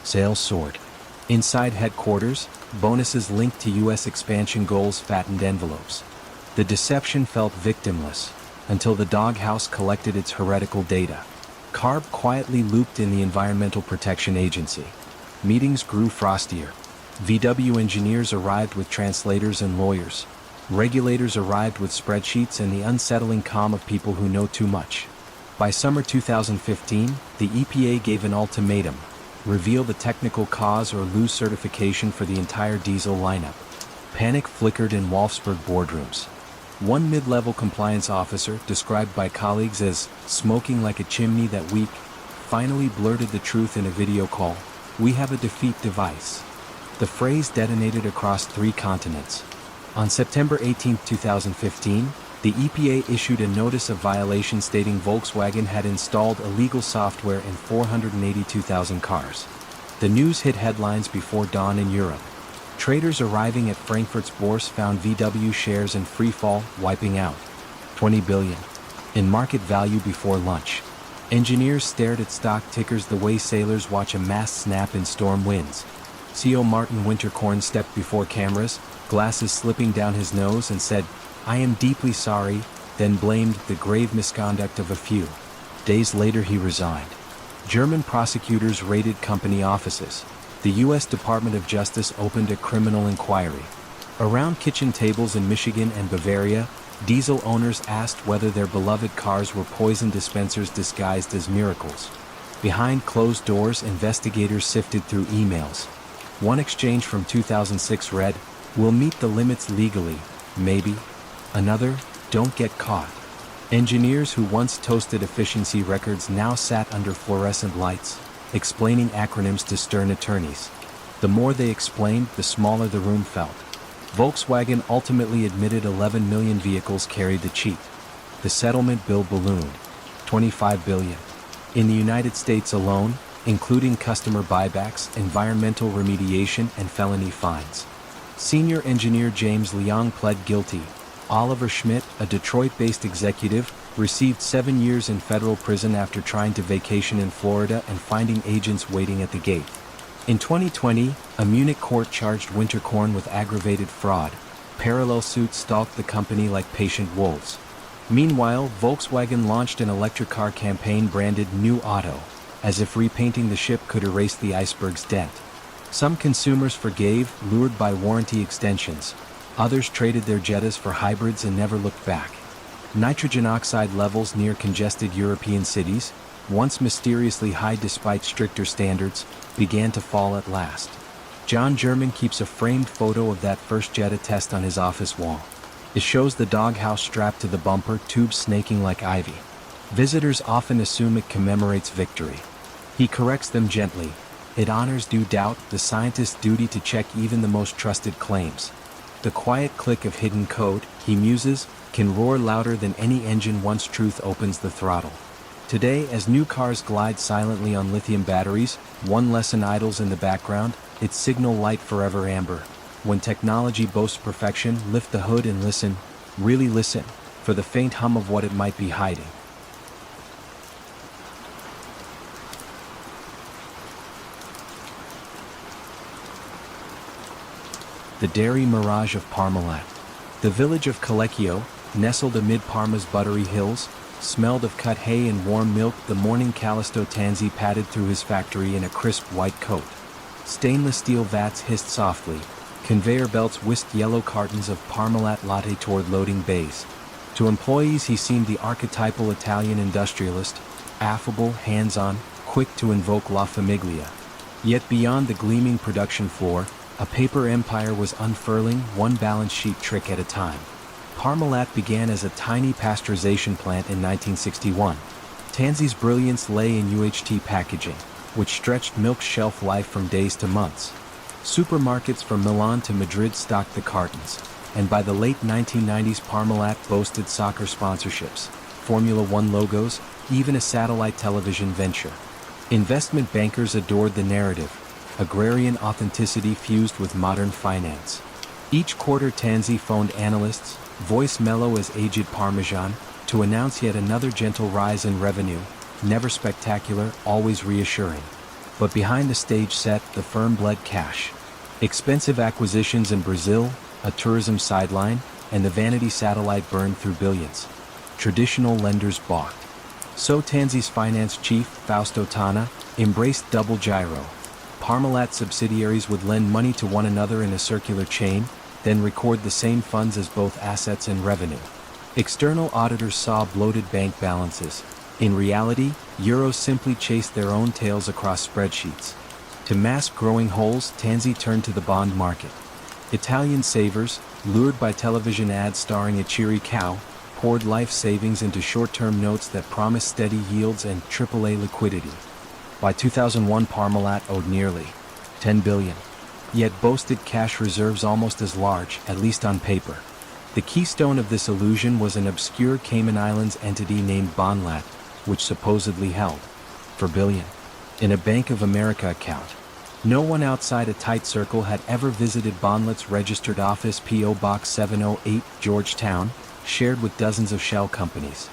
Sales soared. Inside headquarters, bonuses linked to U.S. expansion goals fattened envelopes. The deception felt victimless, until the doghouse collected its heretical data. CARB quietly looped in the Environmental Protection Agency. Meetings grew frostier. VW engineers arrived with translators and lawyers. Regulators arrived with spreadsheets and the unsettling calm of people who know too much. By summer 2015, the EPA gave an ultimatum: reveal the technical cause or lose certification for the entire diesel lineup. Panic flickered in Wolfsburg boardrooms. One mid-level compliance officer, described by colleagues as smoking like a chimney that week, finally blurted the truth in a video call: "We have a defeat device." The phrase detonated across 3 continents. On September 18, 2015, the EPA issued a notice of violation stating Volkswagen had installed illegal software in 482,000 cars. The news hit headlines before dawn in Europe. Traders arriving at Frankfurt's Bourse found VW shares in free fall, wiping out $20 billion. in market value before lunch. Engineers stared at stock tickers the way sailors watch a mast snap in storm winds. CEO Martin Winterkorn stepped before cameras, glasses slipping down his nose, and said, "I am deeply sorry," then blamed the grave misconduct of a few. Days later he resigned. German prosecutors raided company offices. The U.S. Department of Justice opened a criminal inquiry. Around kitchen tables in Michigan and Bavaria, diesel owners asked whether their beloved cars were poison dispensers disguised as miracles. Behind closed doors, investigators sifted through emails. One exchange from 2006 read, "We'll meet the limits legally, maybe." Another, "Don't get caught." Engineers who once toasted efficiency records now sat under fluorescent lights, explaining acronyms to stern attorneys. The more they explained, the smaller the room felt. Volkswagen ultimately admitted 11 million vehicles carried the cheat. The settlement bill ballooned, $25 billion. In the United States alone, including customer buybacks, environmental remediation, and felony fines. Senior engineer James Leong pled guilty. Oliver Schmidt, a Detroit-based executive, received 7 years in federal prison after trying to vacation in Florida and finding agents waiting at the gate. In 2020, a Munich court charged Winterkorn with aggravated fraud. Parallel suits stalked the company like patient wolves. Meanwhile, Volkswagen launched an electric car campaign branded New Auto, as if repainting the ship could erase the iceberg's dent. Some consumers forgave, lured by warranty extensions. Others traded their Jettas for hybrids and never looked back. Nitrogen oxide levels near congested European cities, once mysteriously high despite stricter standards, began to fall at last. John German keeps a framed photo of that first Jetta test on his office wall. It shows the doghouse strapped to the bumper, tubes snaking like ivy. Visitors often assume it commemorates victory. He corrects them gently. It honors due doubt, the scientist's duty to check even the most trusted claims. The quiet click of hidden code, he muses, can roar louder than any engine once truth opens the throttle. Today, as new cars glide silently on lithium batteries, one lesson idles in the background, its signal light forever amber. When technology boasts perfection, lift the hood and listen, really listen, for the faint hum of what it might be hiding. The dairy mirage of Parmalat. The village of Collecchio, nestled amid Parma's buttery hills, smelled of cut hay and warm milk the morning Callisto Tanzi padded through his factory in a crisp white coat. Stainless steel vats hissed softly. Conveyor belts whisked yellow cartons of Parmalat latte toward loading bays. To employees he seemed the archetypal Italian industrialist, affable, hands-on, quick to invoke La Famiglia. Yet beyond the gleaming production floor, a paper empire was unfurling, one balance sheet trick at a time. Parmalat began as a tiny pasteurization plant in 1961. Tanzi's brilliance lay in UHT packaging, which stretched milk's shelf life from days to months. Supermarkets from Milan to Madrid stocked the cartons, and by the late 1990s Parmalat boasted soccer sponsorships, Formula One logos, even a satellite television venture. Investment bankers adored the narrative, agrarian authenticity fused with modern finance. Each quarter Tanzi phoned analysts, voice mellow as aged Parmesan, to announce yet another gentle rise in revenue, never spectacular, always reassuring. But behind the stage set, the firm bled cash. Expensive acquisitions in Brazil, a tourism sideline, and the vanity satellite burned through billions. Traditional lenders balked. So Tanzi's finance chief, Fausto Tana, embraced double gyro. Parmalat subsidiaries would lend money to one another in a circular chain, then record the same funds as both assets and revenue. External auditors saw bloated bank balances. In reality, euros simply chased their own tails across spreadsheets. To mask growing holes, Tanzi turned to the bond market. Italian savers, lured by television ads starring a cheery cow, poured life savings into short-term notes that promised steady yields and AAA liquidity. By 2001, Parmalat owed nearly $10 billion, yet boasted cash reserves almost as large, at least on paper. The keystone of this illusion was an obscure Cayman Islands entity named Bonlat, which supposedly held $4 billion in a Bank of America account. No one outside a tight circle had ever visited Bonlat's registered office, P.O. Box 708, Georgetown, shared with dozens of shell companies.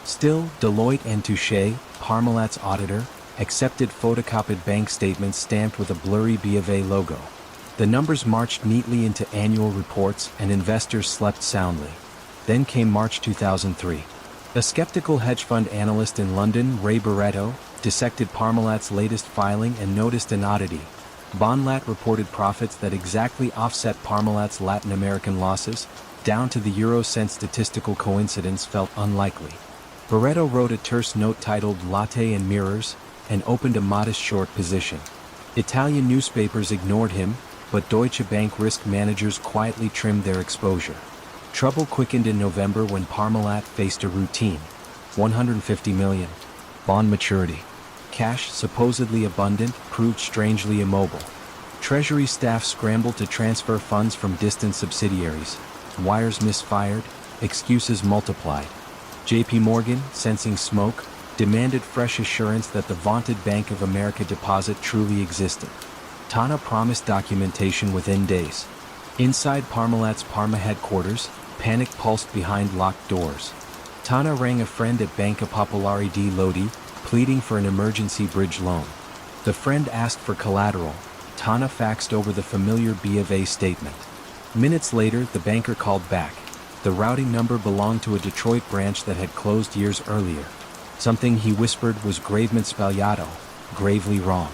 Still, Deloitte and Touche, Parmalat's auditor, accepted photocopied bank statements stamped with a blurry B of A logo. The numbers marched neatly into annual reports and investors slept soundly. Then came March 2003. A skeptical hedge fund analyst in London, Ray Barretto, dissected Parmalat's latest filing and noticed an oddity. Bonlat reported profits that exactly offset Parmalat's Latin American losses, down to the euro-cent. Statistical coincidence felt unlikely. Barretto wrote a terse note titled Latte and Mirrors, and opened a modest short position. Italian newspapers ignored him, but Deutsche Bank risk managers quietly trimmed their exposure. Trouble quickened in November when Parmalat faced a routine $150 million bond maturity. Cash, supposedly abundant, proved strangely immobile. Treasury staff scrambled to transfer funds from distant subsidiaries. Wires misfired, excuses multiplied. J.P. Morgan, sensing smoke, demanded fresh assurance that the vaunted Bank of America deposit truly existed. Tana promised documentation within days. Inside Parmalat's Parma headquarters, panic pulsed behind locked doors. Tana rang a friend at Banca Popolare di Lodi, pleading for an emergency bridge loan. The friend asked for collateral. Tana faxed over the familiar B of A statement. Minutes later, the banker called back. The routing number belonged to a Detroit branch that had closed years earlier. Something he whispered was gravement sbagliato, gravely wrong.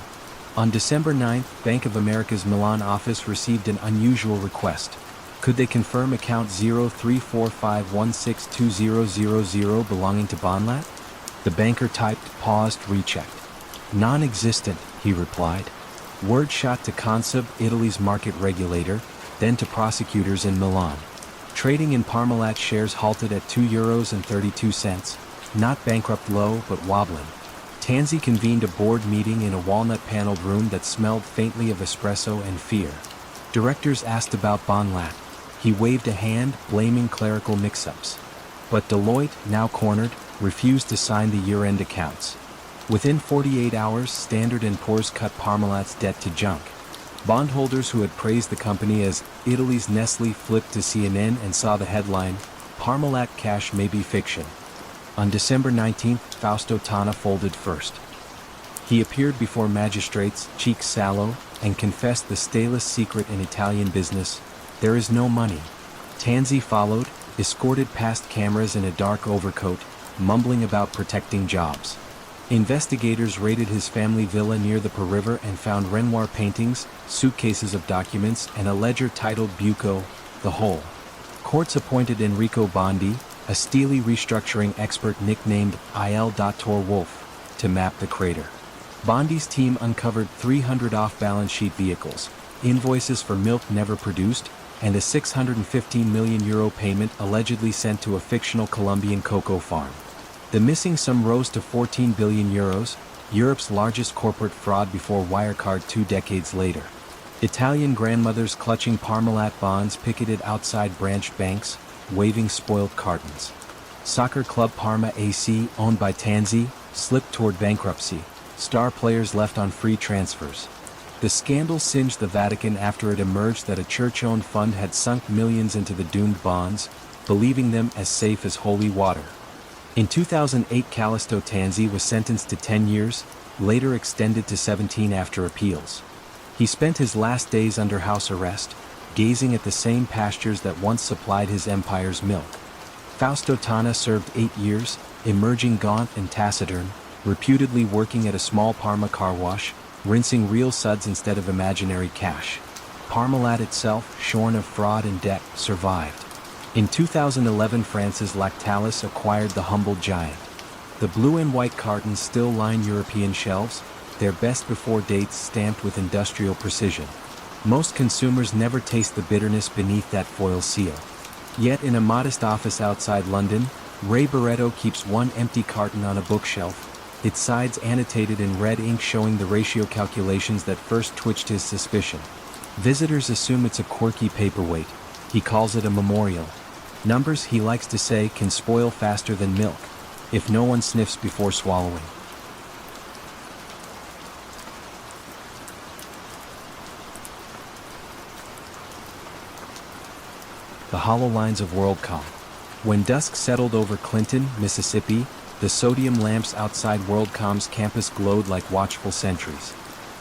On December 9, Bank of America's Milan office received an unusual request. Could they confirm account 0345162000 belonging to Bonlat? The banker typed, paused, rechecked. Non-existent, he replied. Word shot to Consub, Italy's market regulator, then to prosecutors in Milan. Trading in Parmalat shares halted at €2.32, not bankrupt low but wobbling. Tanzi convened a board meeting in a walnut-paneled room that smelled faintly of espresso and fear. Directors asked about Bonlat. He waved a hand, blaming clerical mix-ups. But Deloitte, now cornered, refused to sign the year-end accounts. Within 48 hours, Standard & Poor's cut Parmalat's debt to junk. Bondholders who had praised the company as Italy's Nestlé flipped to CNN and saw the headline, Parmalat cash may be fiction. On December 19, Fausto Tana folded first. He appeared before magistrates, cheeks sallow, and confessed the stalest secret in Italian business: there is no money. Tanzi followed, escorted past cameras in a dark overcoat, mumbling about protecting jobs. Investigators raided his family villa near the Po River and found Renoir paintings, suitcases of documents, and a ledger titled Buco, The Whole. Courts appointed Enrico Bondi, a steely restructuring expert nicknamed Il Dottor Wolf, to map the crater. Bondi's team uncovered 300 off-balance sheet vehicles, invoices for milk never produced, and a €615 million payment allegedly sent to a fictional Colombian cocoa farm. The missing sum rose to €14 billion, Europe's largest corporate fraud before Wirecard 2 decades later. Italian grandmothers clutching Parmalat bonds picketed outside branched banks, waving spoiled cartons. Soccer club Parma AC, owned by Tanzi, slipped toward bankruptcy. Star players left on free transfers. The scandal singed the Vatican after it emerged that a church-owned fund had sunk millions into the doomed bonds, believing them as safe as holy water. In 2008, Callisto Tanzi was sentenced to 10 years, later extended to 17 after appeals. He spent his last days under house arrest, gazing at the same pastures that once supplied his empire's milk. Fausto Tana served 8 years, emerging gaunt and taciturn, reputedly working at a small Parma car wash, rinsing real suds instead of imaginary cash. Parmalat itself, shorn of fraud and debt, survived. In 2011, France's Lactalis acquired the humble giant. The blue and white cartons still line European shelves, their best before dates stamped with industrial precision. Most consumers never taste the bitterness beneath that foil seal. Yet in a modest office outside London, Ray Barretto keeps one empty carton on a bookshelf, its sides annotated in red ink showing the ratio calculations that first twitched his suspicion. Visitors assume it's a quirky paperweight. He calls it a memorial. Numbers, he likes to say, can spoil faster than milk, if no one sniffs before swallowing. The hollow lines of WorldCom. When dusk settled over Clinton, Mississippi, The sodium lamps outside WorldCom's campus glowed like watchful sentries.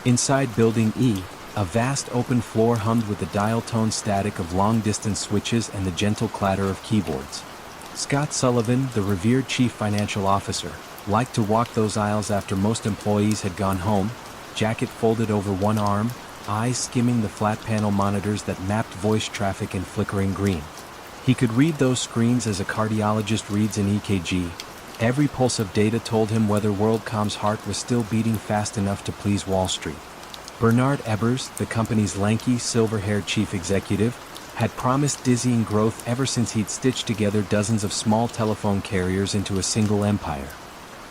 Inside Building E, a vast open floor hummed with the dial-tone static of long-distance switches and the gentle clatter of keyboards. Scott Sullivan, the revered chief financial officer, liked to walk those aisles after most employees had gone home, jacket folded over one arm, eyes skimming the flat panel monitors that mapped voice traffic in flickering green. He could read those screens as a cardiologist reads an EKG. Every pulse of data told him whether WorldCom's heart was still beating fast enough to please Wall Street. Bernard Ebbers, the company's lanky, silver-haired chief executive, had promised dizzying growth ever since he'd stitched together dozens of small telephone carriers into a single empire.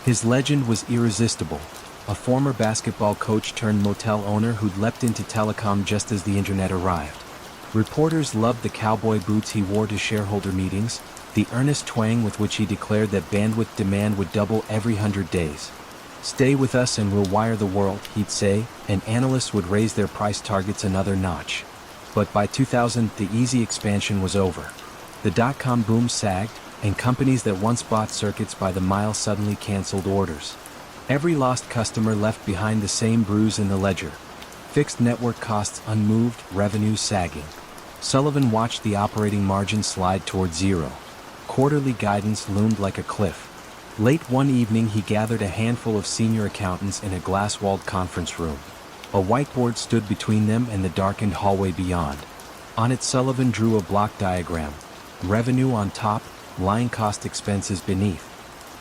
His legend was irresistible, a former basketball coach turned motel owner who'd leapt into telecom just as the internet arrived. Reporters loved the cowboy boots he wore to shareholder meetings, the earnest twang with which he declared that bandwidth demand would double every 100 days. "Stay with us and we'll wire the world," he'd say, and analysts would raise their price targets another notch. But by 2000, the easy expansion was over. The dot-com boom sagged, and companies that once bought circuits by the mile suddenly canceled orders. Every lost customer left behind the same bruise in the ledger. Fixed network costs unmoved, revenue sagging. Sullivan watched the operating margin slide toward zero. Quarterly guidance loomed like a cliff. Late one evening he gathered a handful of senior accountants in a glass-walled conference room. A whiteboard stood between them and the darkened hallway beyond. On it Sullivan drew a block diagram. Revenue on top, line cost expenses beneath.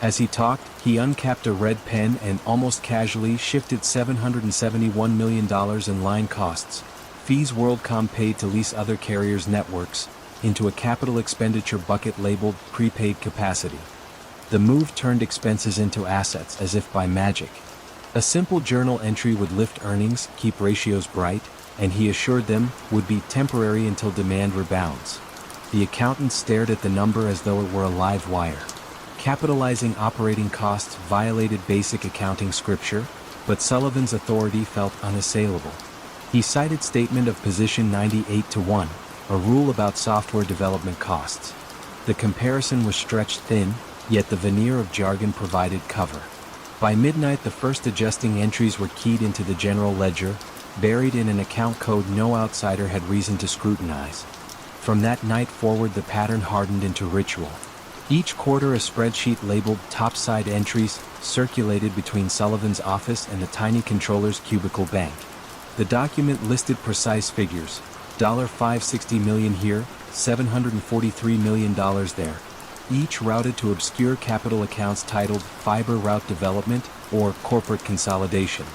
As he talked, he uncapped a red pen and almost casually shifted $771 million in line costs, fees WorldCom paid to lease other carriers' networks, into a capital expenditure bucket labeled prepaid capacity. The move turned expenses into assets as if by magic. A simple journal entry would lift earnings, keep ratios bright, and he assured them, would be temporary until demand rebounds. The accountant stared at the number as though it were a live wire. Capitalizing operating costs violated basic accounting scripture, but Sullivan's authority felt unassailable. He cited statement of position 98-1, a rule about software development costs. The comparison was stretched thin, yet the veneer of jargon provided cover. By midnight the first adjusting entries were keyed into the general ledger, buried in an account code no outsider had reason to scrutinize. From that night forward the pattern hardened into ritual. Each quarter a spreadsheet labeled topside entries circulated between Sullivan's office and the tiny controller's cubicle bank. The document listed precise figures, $560 million here, $743 million there, each routed to obscure capital accounts titled Fiber Route Development or Corporate Consolidation.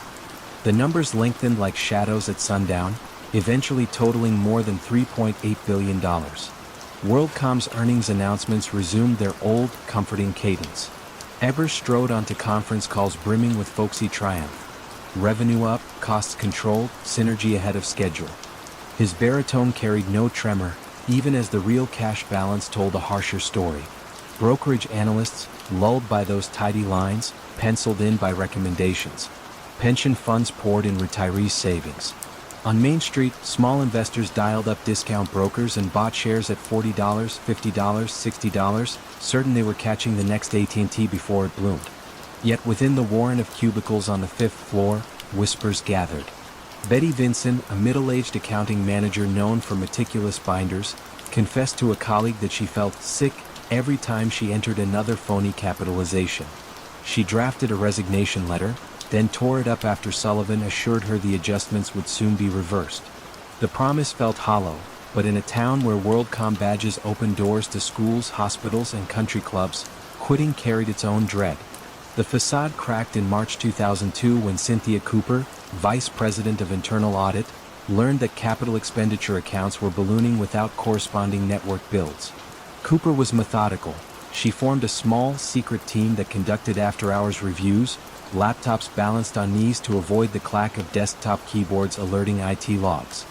The numbers lengthened like shadows at sundown, eventually totaling more than $3.8 billion. WorldCom's earnings announcements resumed their old, comforting cadence. Ebbers strode onto conference calls brimming with folksy triumph. Revenue up, costs controlled, synergy ahead of schedule. His baritone carried no tremor, even as the real cash balance told a harsher story. Brokerage analysts, lulled by those tidy lines, penciled in by recommendations. Pension funds poured in retirees' savings. On Main Street, small investors dialed up discount brokers and bought shares at $40, $50, $60, certain they were catching the next AT&T before it bloomed. Yet within the warren of cubicles on the 5th floor, whispers gathered. Betty Vinson, a middle-aged accounting manager known for meticulous binders, confessed to a colleague that she felt sick every time she entered another phony capitalization. She drafted a resignation letter, then tore it up after Sullivan assured her the adjustments would soon be reversed. The promise felt hollow, but in a town where WorldCom badges opened doors to schools, hospitals, and country clubs, quitting carried its own dread. The facade cracked in March 2002 when Cynthia Cooper, Vice President of Internal Audit, learned that capital expenditure accounts were ballooning without corresponding network builds. Cooper was methodical. She formed a small, secret team that conducted after-hours reviews, laptops balanced on knees to avoid the clack of desktop keyboards alerting IT logs.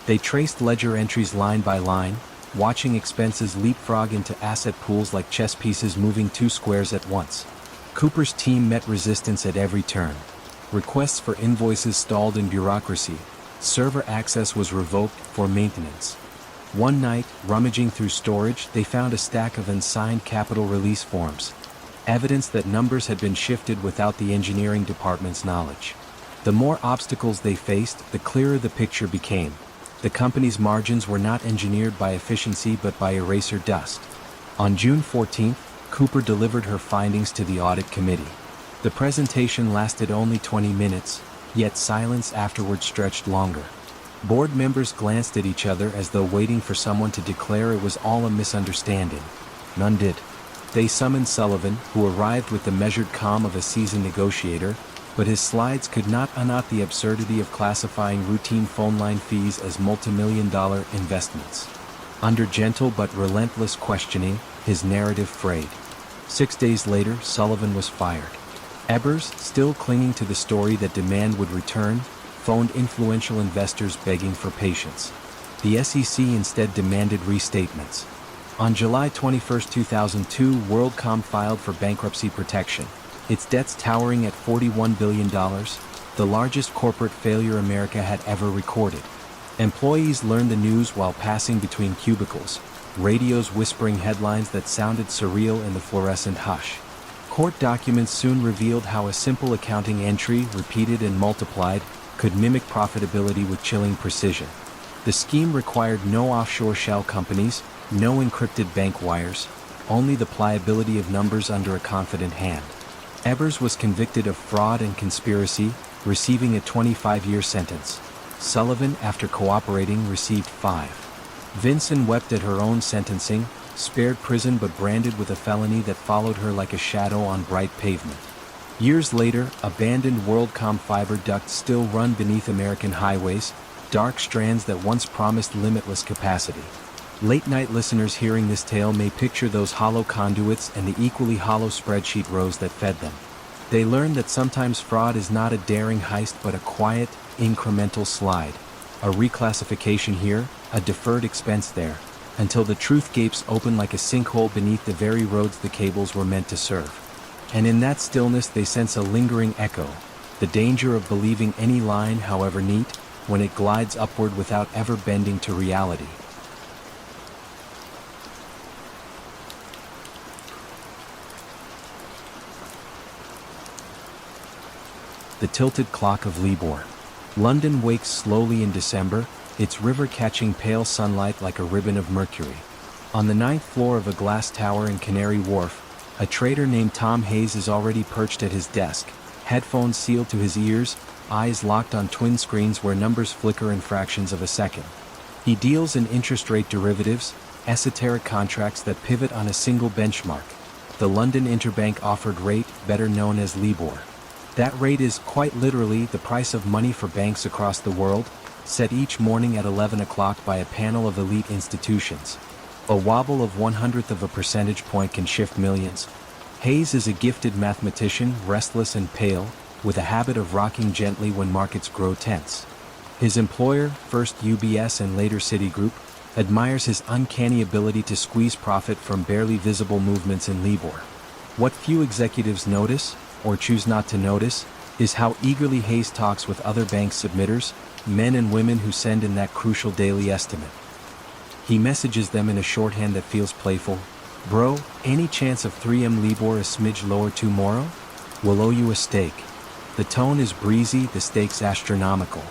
They traced ledger entries line by line, watching expenses leapfrog into asset pools like chess pieces moving 2 squares at once. Cooper's team met resistance at every turn. Requests for invoices stalled in bureaucracy. Server access was revoked for maintenance. One night, rummaging through storage, they found a stack of unsigned capital release forms. evidence that numbers had been shifted without the engineering department's knowledge. The more obstacles they faced, the clearer the picture became. The company's margins were not engineered by efficiency but by eraser dust. On June 14th, Cooper delivered her findings to the audit committee. The presentation lasted only 20 minutes, yet silence afterward stretched longer. Board members glanced at each other as though waiting for someone to declare it was all a misunderstanding. None did. They summoned Sullivan, who arrived with the measured calm of a seasoned negotiator, but his slides could not unknot the absurdity of classifying routine phone line fees as multimillion-dollar investments. Under gentle but relentless questioning, his narrative frayed. 6 days later, Sullivan was fired. Ebers, still clinging to the story that demand would return, phoned influential investors begging for patience. The SEC instead demanded restatements. On July 21, 2002, WorldCom filed for bankruptcy protection, its debts towering at $41 billion, the largest corporate failure America had ever recorded. Employees learned the news while passing between cubicles, radios whispering headlines that sounded surreal in the fluorescent hush. Court documents soon revealed how a simple accounting entry, repeated and multiplied, could mimic profitability with chilling precision. The scheme required no offshore shell companies, no encrypted bank wires, only the pliability of numbers under a confident hand. Ebers was convicted of fraud and conspiracy, receiving a 25-year sentence. Sullivan, after cooperating, received 5. Vinson wept at her own sentencing, spared prison but branded with a felony that followed her like a shadow on bright pavement. Years later, abandoned WorldCom fiber ducts still run beneath American highways, dark strands that once promised limitless capacity. Late-night listeners hearing this tale may picture those hollow conduits and the equally hollow spreadsheet rows that fed them. They learned that sometimes fraud is not a daring heist but a quiet, incremental slide. A reclassification here, a deferred expense there, until the truth gapes open like a sinkhole beneath the very roads the cables were meant to serve. And in that stillness they sense a lingering echo, the danger of believing any line, however neat, when it glides upward without ever bending to reality. The tilted clock of Libor. London wakes slowly in December, its river catching pale sunlight like a ribbon of mercury. On the 9th floor of a glass tower in Canary Wharf, a trader named Tom Hayes is already perched at his desk, headphones sealed to his ears, eyes locked on twin screens where numbers flicker in fractions of a second. He deals in interest rate derivatives, esoteric contracts that pivot on a single benchmark, the London Interbank Offered Rate, better known as Libor. That rate is, quite literally, the price of money for banks across the world, set each morning at 11 o'clock by a panel of elite institutions. A wobble of 1/100th of a percentage point can shift millions. Hayes is a gifted mathematician, restless and pale, with a habit of rocking gently when markets grow tense. His employer, first UBS and later Citigroup, admires his uncanny ability to squeeze profit from barely visible movements in Libor. What few executives notice, or choose not to notice, is how eagerly Hayes talks with other bank submitters, men and women who send in that crucial daily estimate. He messages them in a shorthand that feels playful. Bro, any chance of 3M Libor a smidge lower tomorrow? We'll owe you a steak. The tone is breezy, the stakes astronomical.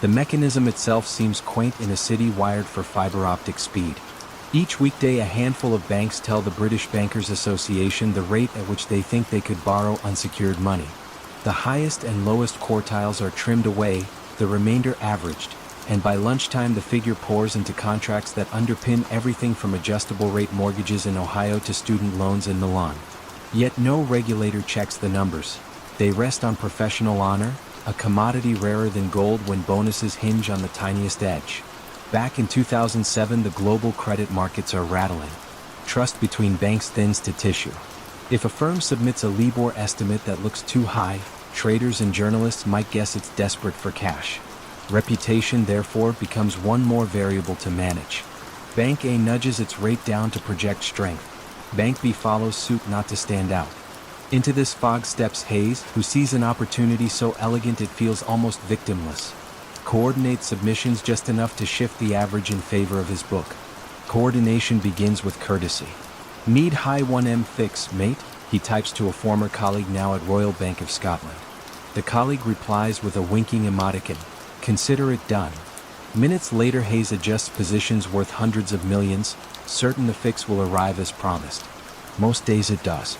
The mechanism itself seems quaint in a city wired for fiber optic speed. Each weekday a handful of banks tell the British Bankers Association the rate at which they think they could borrow unsecured money. The highest and lowest quartiles are trimmed away, the remainder averaged, and by lunchtime the figure pours into contracts that underpin everything from adjustable rate mortgages in Ohio to student loans in Milan. Yet no regulator checks the numbers. They rest on professional honor, a commodity rarer than gold when bonuses hinge on the tiniest edge. Back in 2007, the global credit markets are rattling. Trust between banks thins to tissue. If a firm submits a Libor estimate that looks too high, traders and journalists might guess it's desperate for cash. Reputation, therefore, becomes one more variable to manage. Bank A nudges its rate down to project strength. Bank B follows suit not to stand out. Into this fog steps Hayes, who sees an opportunity so elegant it feels almost victimless. Coordinates submissions just enough to shift the average in favor of his book. Coordination begins with courtesy. Need high 1M fix, mate? he types to a former colleague now at Royal Bank of Scotland. The colleague replies with a winking emoticon. Consider it done. Minutes later, Hayes adjusts positions worth hundreds of millions, certain the fix will arrive as promised. Most days it does.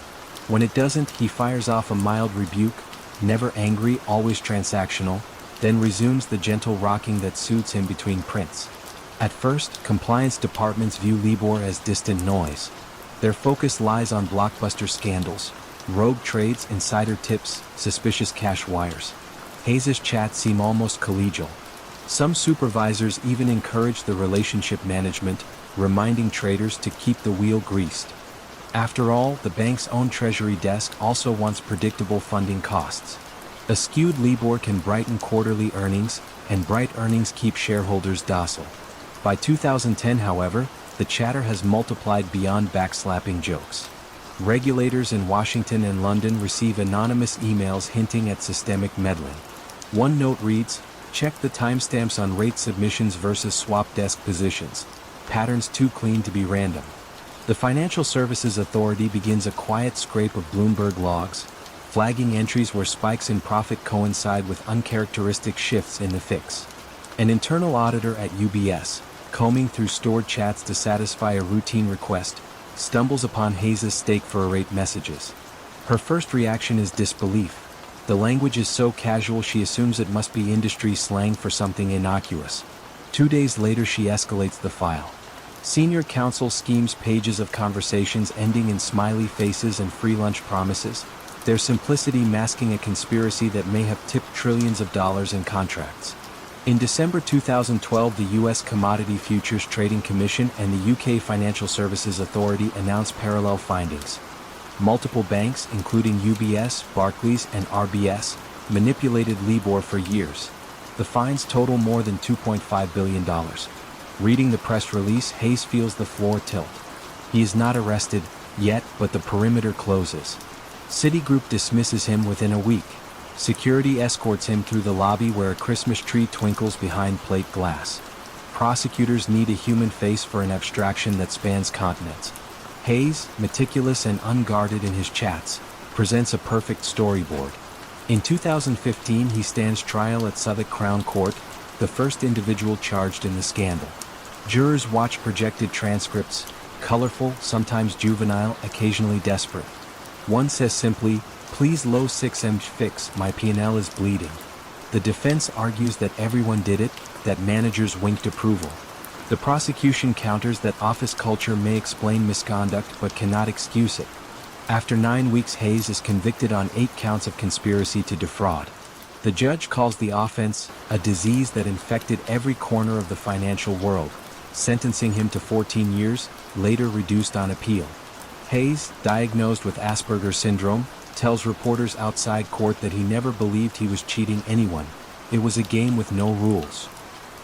When it doesn't, he fires off a mild rebuke, never angry, always transactional, then resumes the gentle rocking that suits him between prints. At first, compliance departments view LIBOR as distant noise. Their focus lies on blockbuster scandals, rogue trades, insider tips, suspicious cash wires. Hayes's chats seem almost collegial. Some supervisors even encourage the relationship management, reminding traders to keep the wheel greased. After all, the bank's own treasury desk also wants predictable funding costs. A skewed LIBOR can brighten quarterly earnings, and bright earnings keep shareholders docile. By 2010, however, the chatter has multiplied beyond backslapping jokes. Regulators in Washington and London receive anonymous emails hinting at systemic meddling. One note reads, "Check the timestamps on rate submissions versus swap desk positions. Patterns too clean to be random." The Financial Services Authority begins a quiet scrape of Bloomberg logs, flagging entries where spikes in profit coincide with uncharacteristic shifts in the fix. An internal auditor at UBS, combing through stored chats to satisfy a routine request, stumbles upon Hayes's stake for a rate messages. Her first reaction is disbelief. The language is so casual she assumes it must be industry slang for something innocuous. 2 days later she escalates the file. Senior counsel schemes pages of conversations ending in smiley faces and free lunch promises, their simplicity masking a conspiracy that may have tipped trillions of dollars in contracts. In December 2012, the U.S. Commodity Futures Trading Commission and the UK Financial Services Authority announced parallel findings. Multiple banks, including UBS, Barclays, and RBS, manipulated LIBOR for years. The fines total more than $2.5 billion. Reading the press release, Hayes feels the floor tilt. He is not arrested yet, but the perimeter closes. Citigroup dismisses him within a week. Security escorts him through the lobby where a Christmas tree twinkles behind plate glass. Prosecutors need a human face for an abstraction that spans continents. Hayes, meticulous and unguarded in his chats, presents a perfect storyboard. In 2015, he stands trial at Southwark Crown Court, the first individual charged in the scandal. Jurors watch projected transcripts, colorful, sometimes juvenile, occasionally desperate. One says simply, "Please low 6M fix, my P&L is bleeding." The defense argues that everyone did it, that managers winked approval. The prosecution counters that office culture may explain misconduct but cannot excuse it. After 9 weeks, Hayes is convicted on 8 counts of conspiracy to defraud. The judge calls the offense a disease that infected every corner of the financial world, sentencing him to 14 years, later reduced on appeal. Hayes, diagnosed with Asperger's syndrome, tells reporters outside court that he never believed he was cheating anyone. It was a game with no rules.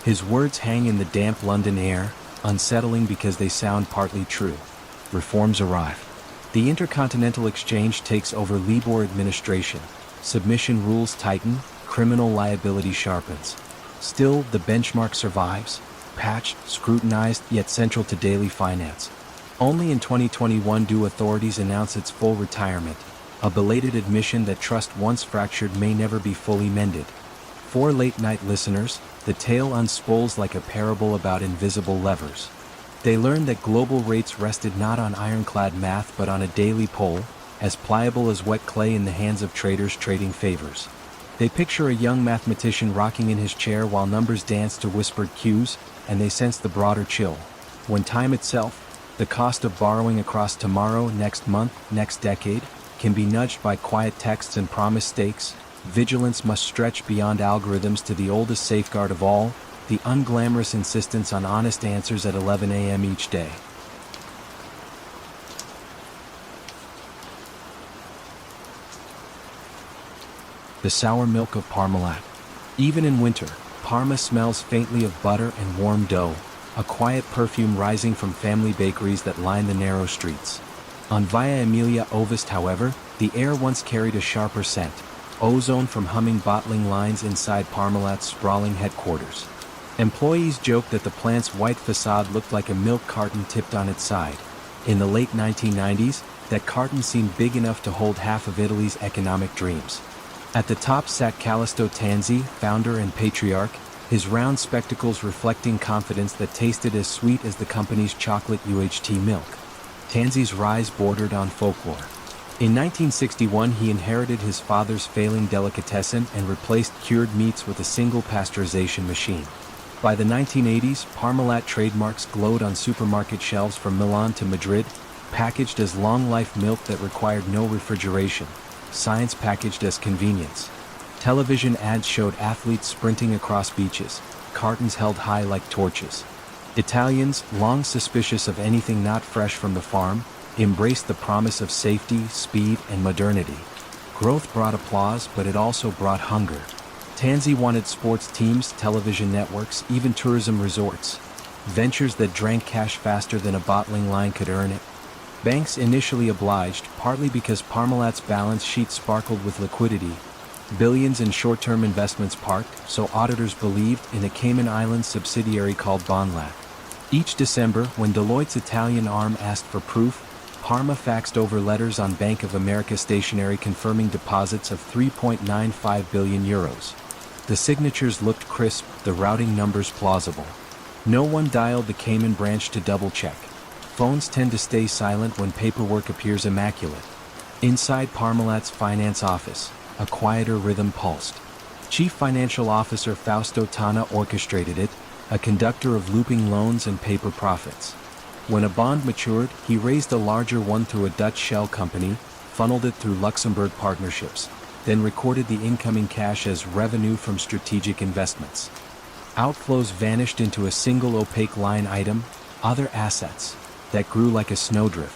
His words hang in the damp London air, unsettling because they sound partly true. Reforms arrive. The Intercontinental Exchange takes over LIBOR administration. Submission rules tighten, criminal liability sharpens. Still, the benchmark survives, patched, scrutinized, yet central to daily finance. Only in 2021 do authorities announce its full retirement, a belated admission that trust once fractured may never be fully mended. For late-night listeners, the tale unspools like a parable about invisible levers. They learn that global rates rested not on ironclad math but on a daily pole, as pliable as wet clay in the hands of traders trading favors. They picture a young mathematician rocking in his chair while numbers dance to whispered cues, and they sense the broader chill. When time itself, the cost of borrowing across tomorrow, next month, next decade, can be nudged by quiet texts and promised stakes, vigilance must stretch beyond algorithms to the oldest safeguard of all, the unglamorous insistence on honest answers at 11 a.m. each day. The sour milk of Parmalat. Even in winter, Parma smells faintly of butter and warm dough, a quiet perfume rising from family bakeries that line the narrow streets. On Via Emilia Ovest, however, the air once carried a sharper scent, ozone from humming bottling lines inside Parmalat's sprawling headquarters. Employees joked that the plant's white facade looked like a milk carton tipped on its side. In the late 1990s, that carton seemed big enough to hold half of Italy's economic dreams. At the top sat Callisto Tanzi, founder and patriarch, his round spectacles reflecting confidence that tasted as sweet as the company's chocolate UHT milk. Tanzi's rise bordered on folklore. In 1961 he inherited his father's failing delicatessen and replaced cured meats with a single pasteurization machine. By the 1980s, Parmalat trademarks glowed on supermarket shelves from Milan to Madrid, packaged as long-life milk that required no refrigeration, science packaged as convenience. Television ads showed athletes sprinting across beaches, cartons held high like torches. Italians, long suspicious of anything not fresh from the farm, embraced the promise of safety, speed, and modernity. Growth brought applause, but it also brought hunger. Tanzi wanted sports teams, television networks, even tourism resorts. Ventures that drank cash faster than a bottling line could earn it. Banks initially obliged, partly because Parmalat's balance sheet sparkled with liquidity. Billions in short-term investments parked, so auditors believed, in a Cayman Islands subsidiary called Bonlat. Each December, when Deloitte's Italian arm asked for proof, Parma faxed over letters on Bank of America stationery confirming deposits of €3.95 billion. The signatures looked crisp, the routing numbers plausible. No one dialed the Cayman branch to double-check. Phones tend to stay silent when paperwork appears immaculate. Inside Parmalat's finance office, a quieter rhythm pulsed. Chief Financial Officer Fausto Tana orchestrated it, a conductor of looping loans and paper profits. When a bond matured, he raised a larger one through a Dutch shell company, funneled it through Luxembourg partnerships, then recorded the incoming cash as revenue from strategic investments. Outflows vanished into a single opaque line item, other assets, that grew like a snowdrift.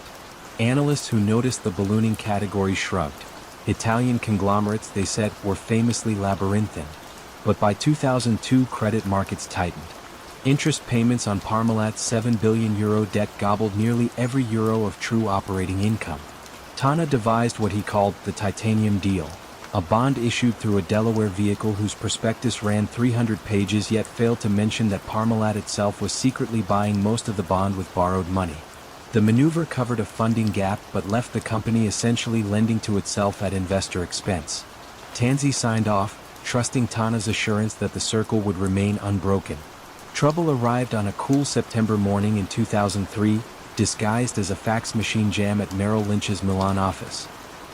Analysts who noticed the ballooning category shrugged. Italian conglomerates, they said, were famously labyrinthine. But by 2002 credit markets tightened. Interest payments on Parmalat's €7 billion debt gobbled nearly every euro of true operating income. Tana devised what he called the titanium deal, a bond issued through a Delaware vehicle whose prospectus ran 300 pages yet failed to mention that Parmalat itself was secretly buying most of the bond with borrowed money. The maneuver covered a funding gap but left the company essentially lending to itself at investor expense. Tanzi signed off, trusting Tana's assurance that the circle would remain unbroken. Trouble arrived on a cool September morning in 2003, disguised as a fax machine jam at Merrill Lynch's Milan office.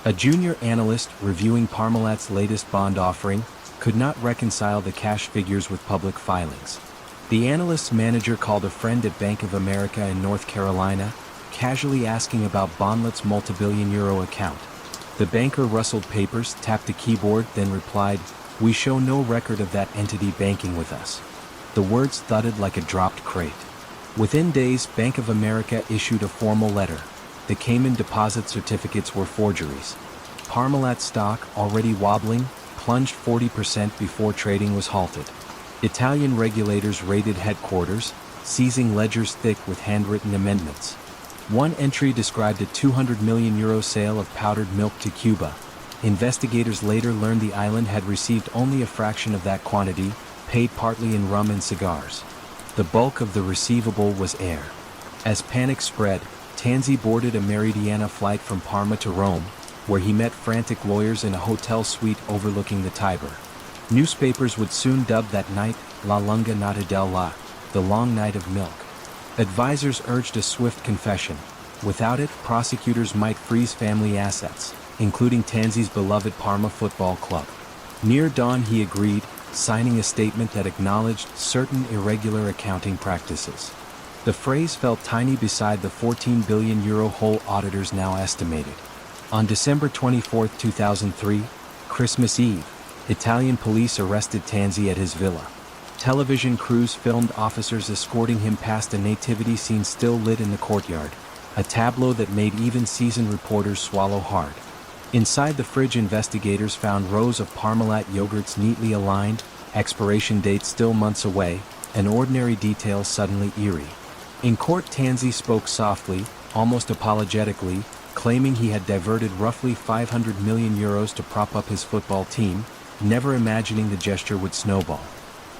A junior analyst, reviewing Parmalat's latest bond offering, could not reconcile the cash figures with public filings. The analyst's manager called a friend at Bank of America in North Carolina, casually asking about Bonlat's multi-billion-euro account. The banker rustled papers, tapped a keyboard, then replied, "We show no record of that entity banking with us." The words thudded like a dropped crate. Within days, Bank of America issued a formal letter. The Cayman deposit certificates were forgeries. Parmalat stock, already wobbling, plunged 40% before trading was halted. Italian regulators raided headquarters, seizing ledgers thick with handwritten amendments. One entry described a €200 million sale of powdered milk to Cuba. Investigators later learned the island had received only a fraction of that quantity, paid partly in rum and cigars. The bulk of the receivable was air. As panic spread, Tanzi boarded a Meridiana flight from Parma to Rome, where he met frantic lawyers in a hotel suite overlooking the Tiber. Newspapers would soon dub that night La Lunga Notte del La, the long night of milk. Advisors urged a swift confession. Without it, prosecutors might freeze family assets, including Tanzi's beloved Parma Football Club. Near dawn he agreed, signing a statement that acknowledged certain irregular accounting practices. The phrase felt tiny beside the €14 billion hole auditors now estimated. On December 24, 2003, Christmas Eve, Italian police arrested Tanzi at his villa. Television crews filmed officers escorting him past a nativity scene still lit in the courtyard, a tableau that made even seasoned reporters swallow hard. Inside the fridge, investigators found rows of Parmalat yogurts neatly aligned, expiration dates still months away, and ordinary details suddenly eerie. In court, Tanzi spoke softly, almost apologetically, claiming he had diverted roughly €500 million to prop up his football team, never imagining the gesture would snowball.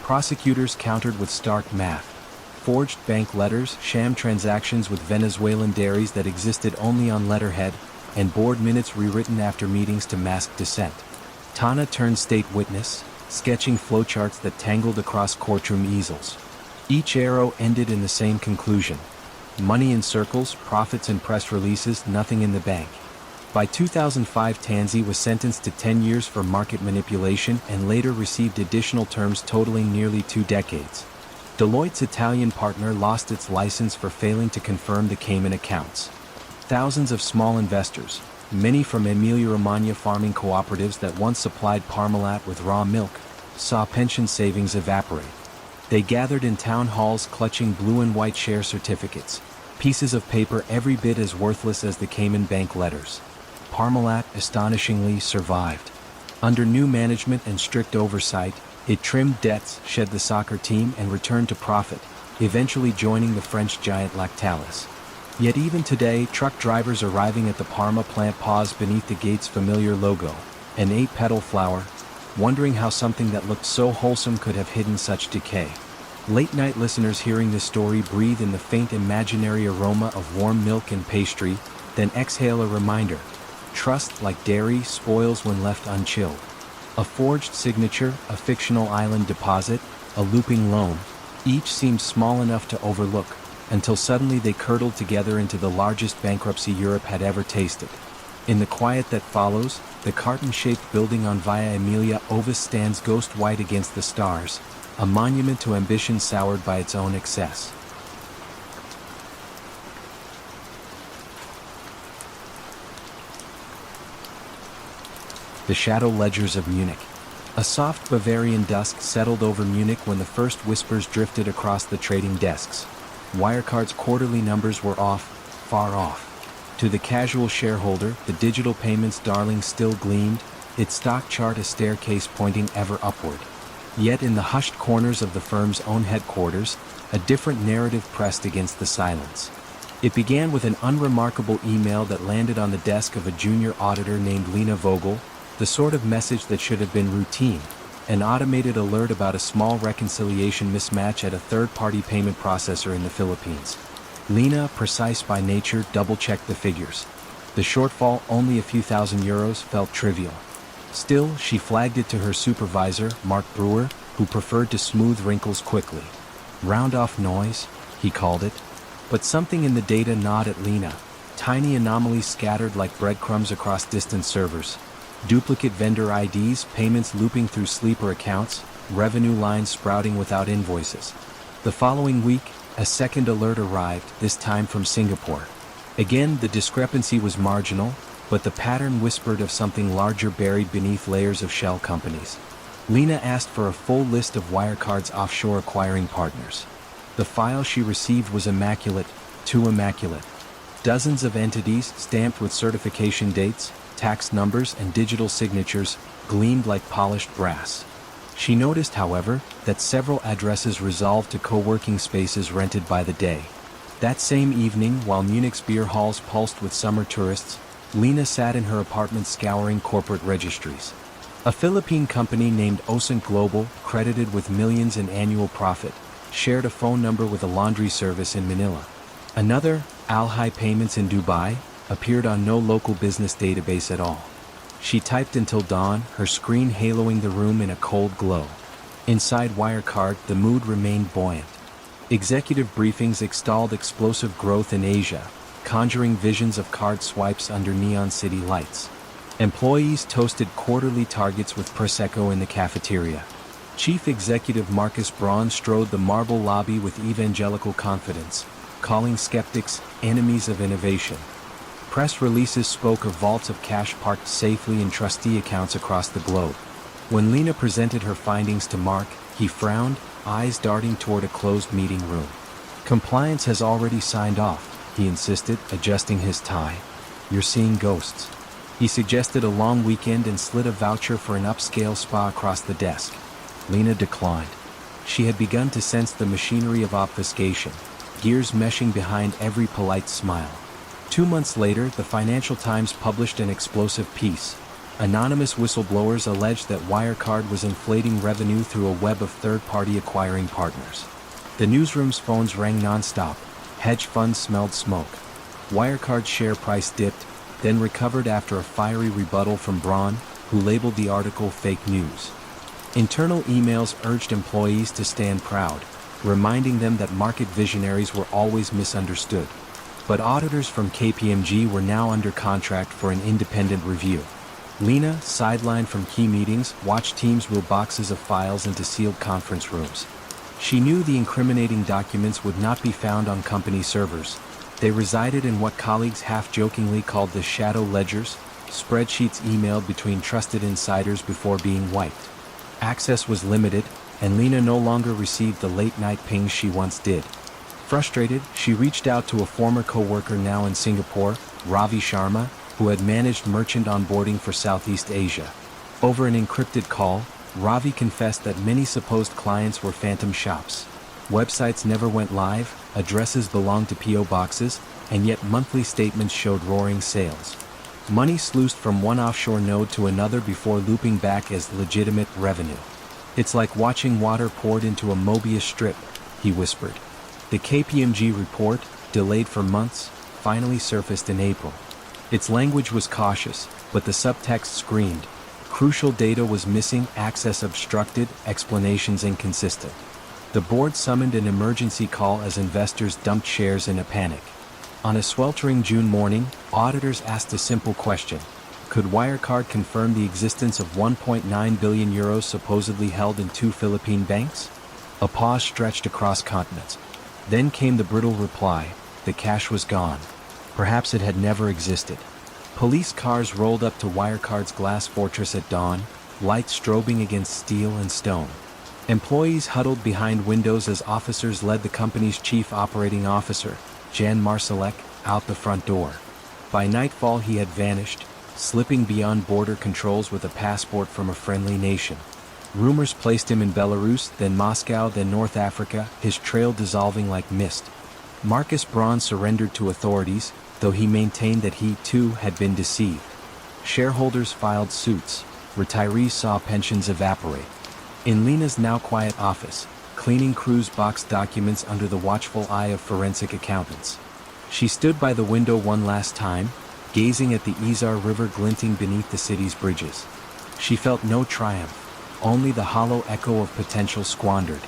Prosecutors countered with stark math. forged bank letters, sham transactions with Venezuelan dairies that existed only on letterhead, and board minutes rewritten after meetings to mask dissent. Tana turned state witness, sketching flowcharts that tangled across courtroom easels. Each arrow ended in the same conclusion. Money in circles, profits in press releases, nothing in the bank. By 2005, Tanzi was sentenced to 10 years for market manipulation and later received additional terms totaling nearly 2 decades. Deloitte's Italian partner lost its license for failing to confirm the Cayman accounts. Thousands of small investors, many from Emilia-Romagna farming cooperatives that once supplied Parmalat with raw milk, saw pension savings evaporate. They gathered in town halls clutching blue and white share certificates, pieces of paper every bit as worthless as the Cayman bank letters. Parmalat astonishingly survived. Under new management and strict oversight, it trimmed debts, shed the soccer team, and returned to profit, eventually joining the French giant Lactalis. Yet even today, truck drivers arriving at the Parma plant pause beneath the gate's familiar logo, an 8-petal flower, wondering how something that looked so wholesome could have hidden such decay. Late-night listeners hearing this story breathe in the faint imaginary aroma of warm milk and pastry, then exhale a reminder. Trust, like dairy, spoils when left unchilled. A forged signature, a fictional island deposit, a looping loan, each seemed small enough to overlook, until suddenly they curdled together into the largest bankruptcy Europe had ever tasted. In the quiet that follows, the carton-shaped building on Via Emilia Ovis stands ghost-white against the stars, a monument to ambition soured by its own excess. The shadow ledgers of Munich. A soft Bavarian dusk settled over Munich when the first whispers drifted across the trading desks. Wirecard's quarterly numbers were off, far off. To the casual shareholder, the digital payments darling still gleamed, its stock chart a staircase pointing ever upward. Yet in the hushed corners of the firm's own headquarters, a different narrative pressed against the silence. It began with an unremarkable email that landed on the desk of a junior auditor named Lena Vogel, the sort of message that should have been routine, an automated alert about a small reconciliation mismatch at a third-party payment processor in the Philippines. Lena, precise by nature, double-checked the figures. The shortfall, only a few thousand euros, felt trivial. Still, she flagged it to her supervisor, Mark Brewer, who preferred to smooth wrinkles quickly. Round-off noise, he called it. But something in the data gnawed at Lena, tiny anomalies scattered like breadcrumbs across distant servers. Duplicate vendor IDs, payments looping through sleeper accounts, revenue lines sprouting without invoices. The following week, a second alert arrived, this time from Singapore. Again, the discrepancy was marginal, but the pattern whispered of something larger buried beneath layers of shell companies. Lena asked for a full list of Wirecard's offshore acquiring partners. The file she received was immaculate, too immaculate. Dozens of entities, stamped with certification dates, tax numbers, and digital signatures, gleamed like polished brass. She noticed, however, that several addresses resolved to co-working spaces rented by the day. That same evening, while Munich's beer halls pulsed with summer tourists, Lena sat in her apartment scouring corporate registries. A Philippine company named Osint Global, credited with millions in annual profit, shared a phone number with a laundry service in Manila. Another, Alhai Payments in Dubai, appeared on no local business database at all. She typed until dawn, her screen haloing the room in a cold glow. Inside Wirecard, the mood remained buoyant. Executive briefings extolled explosive growth in Asia, conjuring visions of card swipes under neon city lights. Employees toasted quarterly targets with Prosecco in the cafeteria. Chief Executive Marcus Braun strode the marble lobby with evangelical confidence, calling skeptics enemies of innovation. Press releases spoke of vaults of cash parked safely in trustee accounts across the globe. When Lena presented her findings to Mark, he frowned, eyes darting toward a closed meeting room. Compliance has already signed off, he insisted, adjusting his tie. You're seeing ghosts. He suggested a long weekend and slid a voucher for an upscale spa across the desk. Lena declined. She had begun to sense the machinery of obfuscation, gears meshing behind every polite smile. 2 months later, the Financial Times published an explosive piece. Anonymous whistleblowers alleged that Wirecard was inflating revenue through a web of third-party acquiring partners. The newsroom's phones rang non-stop. Hedge funds smelled smoke. Wirecard's share price dipped, then recovered after a fiery rebuttal from Braun, who labeled the article fake news. Internal emails urged employees to stand proud, reminding them that market visionaries were always misunderstood. But auditors from KPMG were now under contract for an independent review. Lena, sidelined from key meetings, watched teams wheel boxes of files into sealed conference rooms. She knew the incriminating documents would not be found on company servers. They resided in what colleagues half-jokingly called the shadow ledgers, spreadsheets emailed between trusted insiders before being wiped. Access was limited, and Lena no longer received the late-night pings she once did. Frustrated, she reached out to a former co-worker now in Singapore, Ravi Sharma, who had managed merchant onboarding for Southeast Asia. Over an encrypted call, Ravi confessed that many supposed clients were phantom shops. Websites never went live, addresses belonged to P.O. boxes, and yet monthly statements showed roaring sales. Money sluiced from one offshore node to another before looping back as legitimate revenue. "It's like watching water poured into a Mobius strip," he whispered. The KPMG report, delayed for months, finally surfaced in April. Its language was cautious, but the subtext screamed. Crucial data was missing, access obstructed, explanations inconsistent. The board summoned an emergency call as investors dumped shares in a panic. On a sweltering June morning, auditors asked a simple question. Could Wirecard confirm the existence of €1.9 billion supposedly held in 2 Philippine banks? A pause stretched across continents. Then came the brittle reply: the cash was gone. Perhaps it had never existed. Police cars rolled up to Wirecard's glass fortress at dawn, lights strobing against steel and stone. Employees huddled behind windows as officers led the company's chief operating officer, Jan Marsalek, out the front door. By nightfall he had vanished, slipping beyond border controls with a passport from a friendly nation. Rumors placed him in Belarus, then Moscow, then North Africa, his trail dissolving like mist. Marcus Braun surrendered to authorities, though he maintained that he, too, had been deceived. Shareholders filed suits. Retirees saw pensions evaporate. In Lena's now quiet office, cleaning crews boxed documents under the watchful eye of forensic accountants. She stood by the window one last time, gazing at the Izar River glinting beneath the city's bridges. She felt no triumph, only the hollow echo of potential squandered.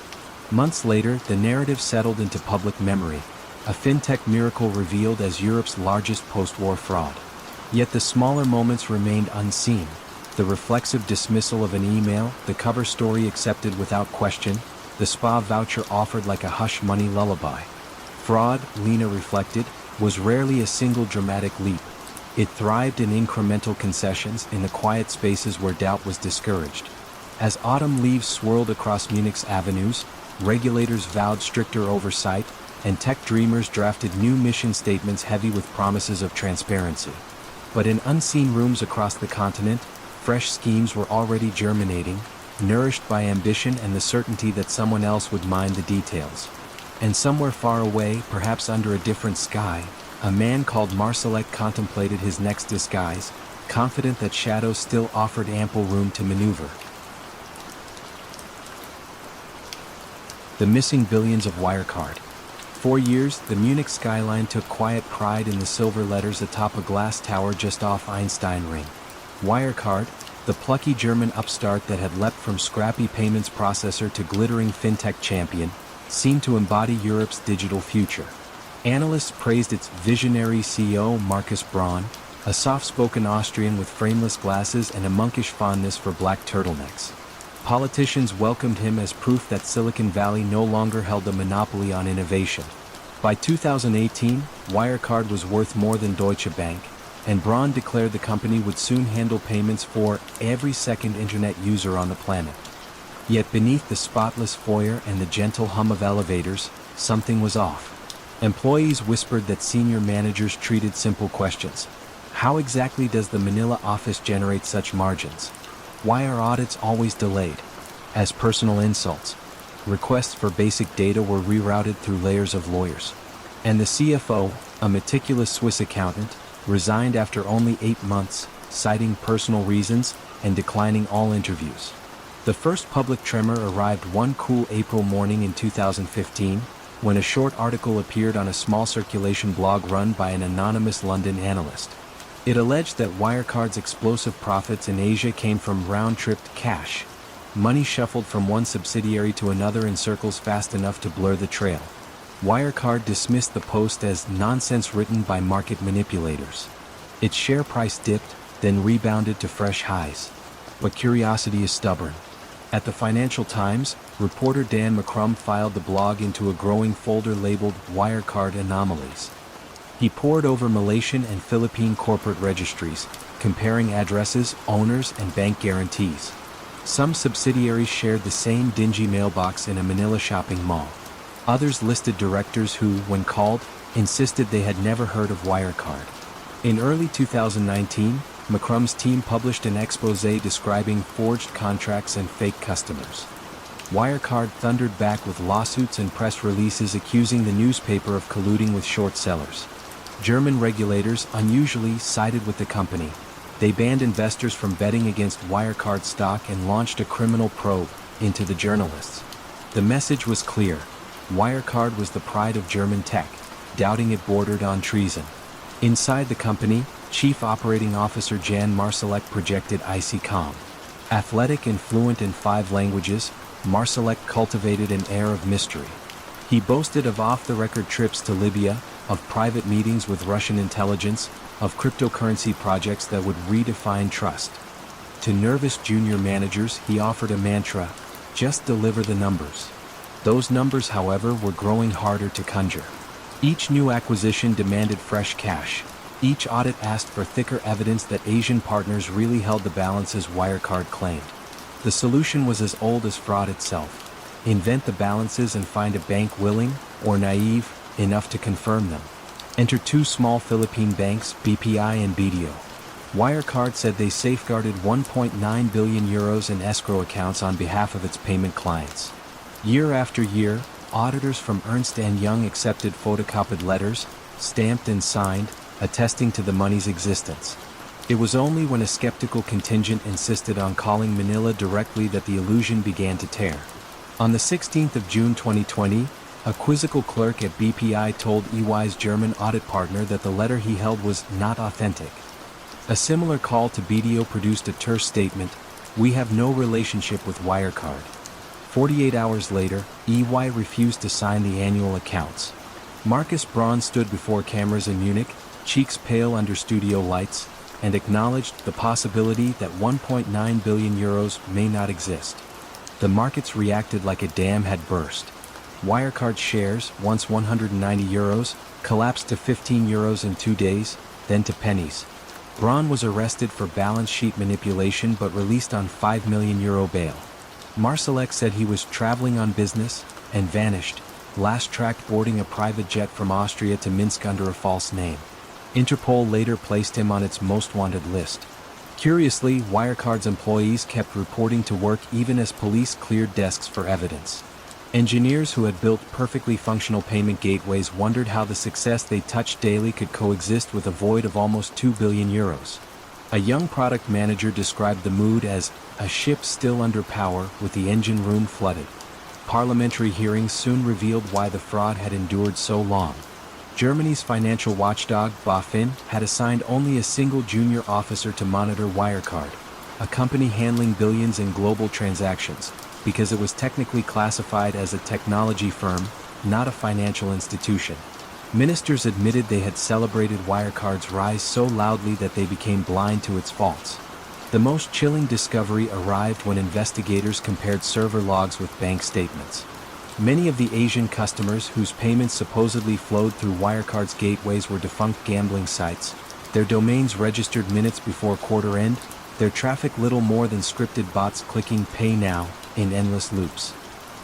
Months later, the narrative settled into public memory, a fintech miracle revealed as Europe's largest post-war fraud. Yet the smaller moments remained unseen. The reflexive dismissal of an email, the cover story accepted without question, the spa voucher offered like a hush-money lullaby. Fraud, Lena reflected, was rarely a single dramatic leap. It thrived in incremental concessions in the quiet spaces where doubt was discouraged. As autumn leaves swirled across Munich's avenues, regulators vowed stricter oversight, and tech dreamers drafted new mission statements heavy with promises of transparency. But in unseen rooms across the continent, fresh schemes were already germinating, nourished by ambition and the certainty that someone else would mind the details. And somewhere far away, perhaps under a different sky, a man called Marsalek contemplated his next disguise, confident that shadows still offered ample room to maneuver. The missing billions of Wirecard. For years, the Munich skyline took quiet pride in the silver letters atop a glass tower just off Einstein Ring. Wirecard, the plucky German upstart that had leapt from scrappy payments processor to glittering fintech champion, seemed to embody Europe's digital future. Analysts praised its visionary CEO Marcus Braun, a soft-spoken Austrian with frameless glasses and a monkish fondness for black turtlenecks. Politicians welcomed him as proof that Silicon Valley no longer held a monopoly on innovation. By 2018, Wirecard was worth more than Deutsche Bank, and Braun declared the company would soon handle payments for every second internet user on the planet. Yet beneath the spotless foyer and the gentle hum of elevators, something was off. Employees whispered that senior managers treated simple questions. How exactly does the Manila office generate such margins? Why are audits always delayed? As personal insults, requests for basic data were rerouted through layers of lawyers. And the CFO, a meticulous Swiss accountant, resigned after only 8 months, citing personal reasons and declining all interviews. The first public tremor arrived one cool April morning in 2015, when a short article appeared on a small circulation blog run by an anonymous London analyst. It alleged that Wirecard's explosive profits in Asia came from round-tripped cash, money shuffled from one subsidiary to another in circles fast enough to blur the trail. Wirecard dismissed the post as nonsense written by market manipulators. Its share price dipped, then rebounded to fresh highs. But curiosity is stubborn. At the Financial Times, reporter Dan McCrum filed the blog into a growing folder labeled Wirecard Anomalies. He pored over Malaysian and Philippine corporate registries, comparing addresses, owners, and bank guarantees. Some subsidiaries shared the same dingy mailbox in a Manila shopping mall. Others listed directors who, when called, insisted they had never heard of Wirecard. In early 2019, McCrum's team published an exposé describing forged contracts and fake customers. Wirecard thundered back with lawsuits and press releases accusing the newspaper of colluding with short sellers. German regulators unusually sided with the company. They banned investors from betting against Wirecard stock and launched a criminal probe into the journalists. The message was clear. Wirecard was the pride of German tech. Doubting it bordered on treason. Inside the company, Chief Operating Officer Jan Marsalek projected icy calm. Athletic and fluent in 5 languages, Marsalek cultivated an air of mystery. He boasted of off-the-record trips to Libya, of private meetings with Russian intelligence, of cryptocurrency projects that would redefine trust. To nervous junior managers, he offered a mantra: just deliver the numbers. Those numbers, however, were growing harder to conjure. Each new acquisition demanded fresh cash. Each audit asked for thicker evidence that Asian partners really held the balances Wirecard claimed. The solution was as old as fraud itself. Invent the balances and find a bank willing, or naive, enough to confirm them. Enter 2 small Philippine banks, BPI and BDO. Wirecard said they safeguarded 1.9 billion euros in escrow accounts on behalf of its payment clients. Year after year, auditors from Ernst & Young accepted photocopied letters, stamped and signed, attesting to the money's existence. It was only when a skeptical contingent insisted on calling Manila directly that the illusion began to tear. On the 16th of June 2020, a quizzical clerk at BPI told EY's German audit partner that the letter he held was not authentic. A similar call to BDO produced a terse statement: "We have no relationship with Wirecard." 48 hours later, EY refused to sign the annual accounts. Marcus Braun stood before cameras in Munich, cheeks pale under studio lights, and acknowledged the possibility that 1.9 billion euros may not exist. The markets reacted like a dam had burst. Wirecard shares, once 190 euros, collapsed to 15 euros in 2 days, then to pennies. Braun was arrested for balance sheet manipulation but released on €5 million bail. Marsalek said he was traveling on business and vanished, last tracked boarding a private jet from Austria to Minsk under a false name. Interpol later placed him on its most wanted list. Curiously, Wirecard's employees kept reporting to work even as police cleared desks for evidence. Engineers who had built perfectly functional payment gateways wondered how the success they touched daily could coexist with a void of almost 2 billion euros. A young product manager described the mood as a ship still under power with the engine room flooded. Parliamentary hearings soon revealed why the fraud had endured so long. Germany's financial watchdog, BaFin, had assigned only a single junior officer to monitor Wirecard, a company handling billions in global transactions, because it was technically classified as a technology firm, not a financial institution. Ministers admitted they had celebrated Wirecard's rise so loudly that they became blind to its faults. The most chilling discovery arrived when investigators compared server logs with bank statements. Many of the Asian customers whose payments supposedly flowed through Wirecard's gateways were defunct gambling sites, their domains registered minutes before quarter end, their traffic little more than scripted bots clicking pay now in endless loops.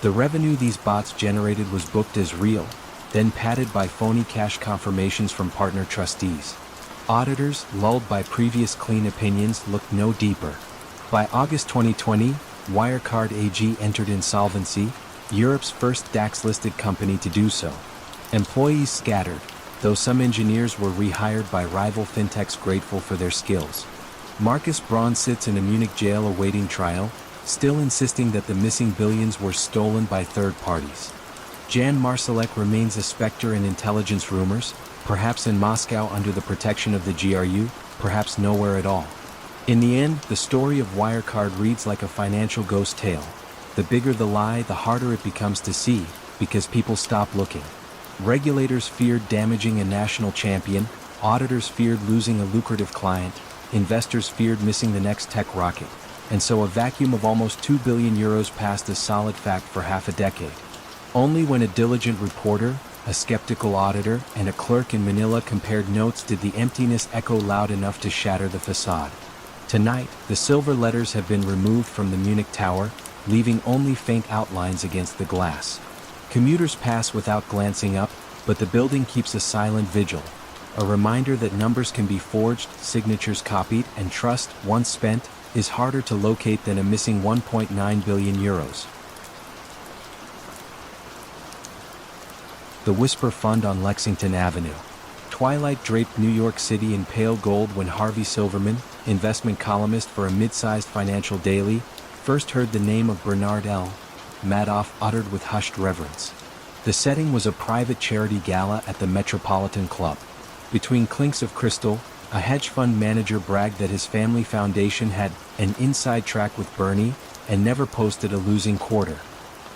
The revenue these bots generated was booked as real, then padded by phony cash confirmations from partner trustees. Auditors, lulled by previous clean opinions, looked no deeper. By August 2020, Wirecard AG entered insolvency, Europe's first DAX-listed company to do so. Employees scattered, though some engineers were rehired by rival fintechs grateful for their skills. Marcus Braun sits in a Munich jail awaiting trial, still insisting that the missing billions were stolen by third parties. Jan Marsalek remains a specter in intelligence rumors, perhaps in Moscow under the protection of the GRU, perhaps nowhere at all. In the end, the story of Wirecard reads like a financial ghost tale. The bigger the lie, the harder it becomes to see, because people stop looking. Regulators feared damaging a national champion, auditors feared losing a lucrative client, investors feared missing the next tech rocket, and so a vacuum of almost €2 billion passed as solid fact for half a decade. Only when a diligent reporter, a skeptical auditor, and a clerk in Manila compared notes did the emptiness echo loud enough to shatter the facade. Tonight, the silver letters have been removed from the Munich Tower, leaving only faint outlines against the glass. Commuters pass without glancing up, but the building keeps a silent vigil, a reminder that numbers can be forged, signatures copied, and trust, once spent, is harder to locate than a missing €1.9 billion. The Whisper Fund on Lexington Avenue. Twilight draped New York City in pale gold when Harvey Silverman, investment columnist for a mid-sized financial daily, first heard the name of Bernard L. Madoff uttered with hushed reverence. The setting was a private charity gala at the Metropolitan Club. Between clinks of crystal, a hedge fund manager bragged that his family foundation had an inside track with Bernie and never posted a losing quarter.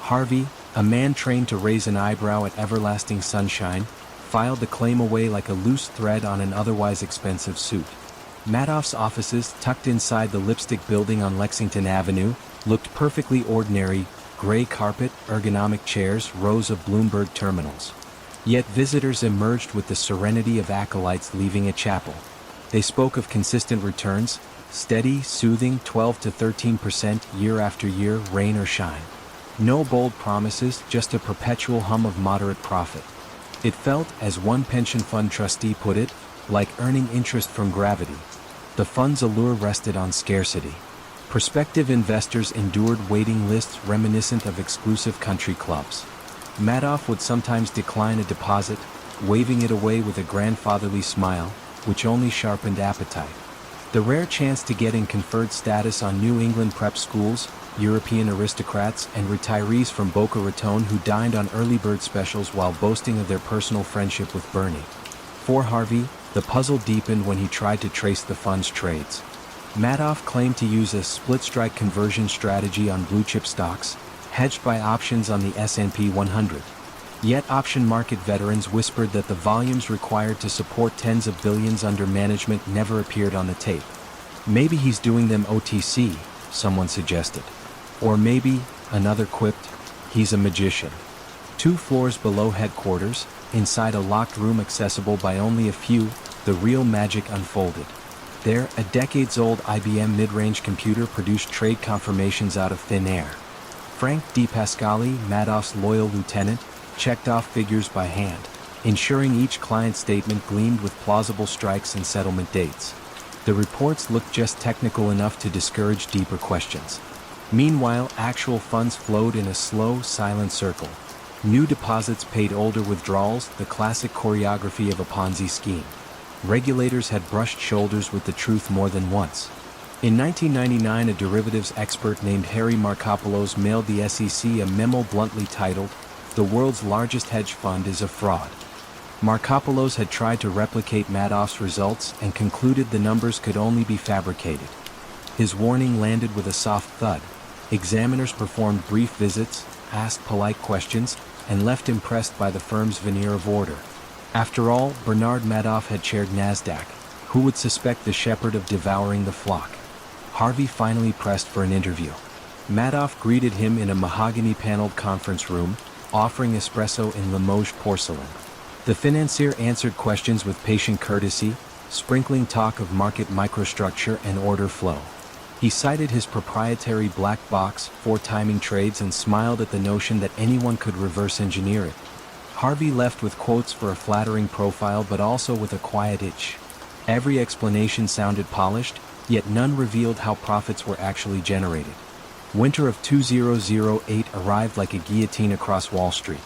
Harvey, a man trained to raise an eyebrow at everlasting sunshine, filed the claim away like a loose thread on an otherwise expensive suit. Madoff's offices, tucked inside the Lipstick Building on Lexington Avenue, looked perfectly ordinary: gray carpet, ergonomic chairs, rows of Bloomberg terminals. Yet visitors emerged with the serenity of acolytes leaving a chapel. They spoke of consistent returns, steady, soothing 12 to 13% year after year, rain or shine. No bold promises, just a perpetual hum of moderate profit. It felt, as one pension fund trustee put it, like earning interest from gravity. The fund's allure rested on scarcity. Prospective investors endured waiting lists reminiscent of exclusive country clubs. Madoff would sometimes decline a deposit, waving it away with a grandfatherly smile, which only sharpened appetite. The rare chance to get in conferred status on New England prep schools, European aristocrats, and retirees from Boca Raton who dined on early bird specials while boasting of their personal friendship with Bernie. For Harvey, the puzzle deepened when he tried to trace the fund's trades. Madoff claimed to use a split-strike conversion strategy on blue-chip stocks, hedged by options on the S&P 100. Yet option market veterans whispered that the volumes required to support tens of billions under management never appeared on the tape. Maybe he's doing them OTC, someone suggested. Or maybe, another quipped, he's a magician. 2 floors below headquarters, inside a locked room accessible by only a few, the real magic unfolded. There, a decades-old IBM mid-range computer produced trade confirmations out of thin air. Frank D. Pascali, Madoff's loyal lieutenant, checked off figures by hand, ensuring each client statement gleamed with plausible strikes and settlement dates. The reports looked just technical enough to discourage deeper questions. Meanwhile, actual funds flowed in a slow, silent circle. New deposits paid older withdrawals, the classic choreography of a Ponzi scheme. Regulators had brushed shoulders with the truth more than once. In 1999, a derivatives expert named Harry Markopoulos mailed the SEC a memo bluntly titled, "The world's largest hedge fund is a fraud." Markopoulos had tried to replicate Madoff's results and concluded the numbers could only be fabricated. His warning landed with a soft thud. Examiners performed brief visits, asked polite questions, and left impressed by the firm's veneer of order. After all, Bernard Madoff had chaired NASDAQ. Who would suspect the shepherd of devouring the flock? Harvey finally pressed for an interview. Madoff greeted him in a mahogany-paneled conference room, offering espresso in Limoges porcelain. The financier answered questions with patient courtesy, sprinkling talk of market microstructure and order flow. He cited his proprietary black box for timing trades and smiled at the notion that anyone could reverse engineer it. Harvey left with quotes for a flattering profile but also with a quiet itch. Every explanation sounded polished, yet none revealed how profits were actually generated. Winter of 2008 arrived like a guillotine across Wall Street.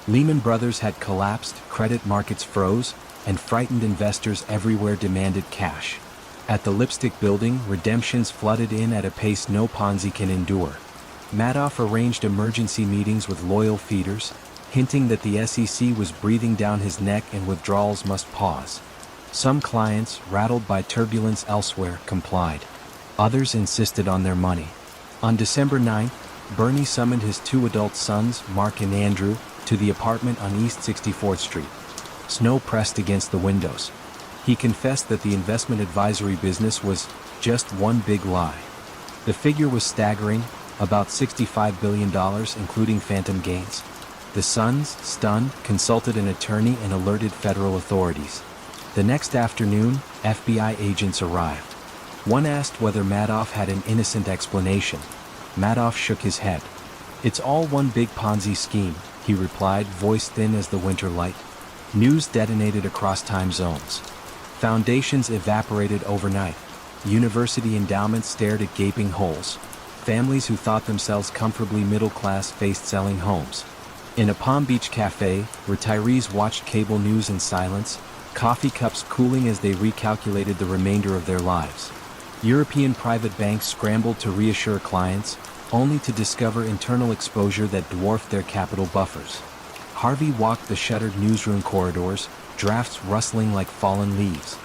Lehman Brothers had collapsed, credit markets froze, and frightened investors everywhere demanded cash. At the Lipstick Building, redemptions flooded in at a pace no Ponzi can endure. Madoff arranged emergency meetings with loyal feeders, hinting that the SEC was breathing down his neck and withdrawals must pause. Some clients, rattled by turbulence elsewhere, complied. Others insisted on their money. On December 9th, Bernie summoned his two adult sons, Mark and Andrew, to the apartment on East 64th Street. Snow pressed against the windows. He confessed that the investment advisory business was just one big lie. The figure was staggering, about $65 billion, including phantom gains. The sons, stunned, consulted an attorney and alerted federal authorities. The next afternoon, FBI agents arrived. One asked whether Madoff had an innocent explanation. Madoff shook his head. "It's all one big Ponzi scheme," he replied, voice thin as the winter light. News detonated across time zones. Foundations evaporated overnight. University endowments stared at gaping holes. Families who thought themselves comfortably middle class faced selling homes. In a Palm Beach cafe, retirees watched cable news in silence, coffee cups cooling as they recalculated the remainder of their lives. European private banks scrambled to reassure clients, only to discover internal exposure that dwarfed their capital buffers. Harvey walked the shuttered newsroom corridors, drafts rustling like fallen leaves.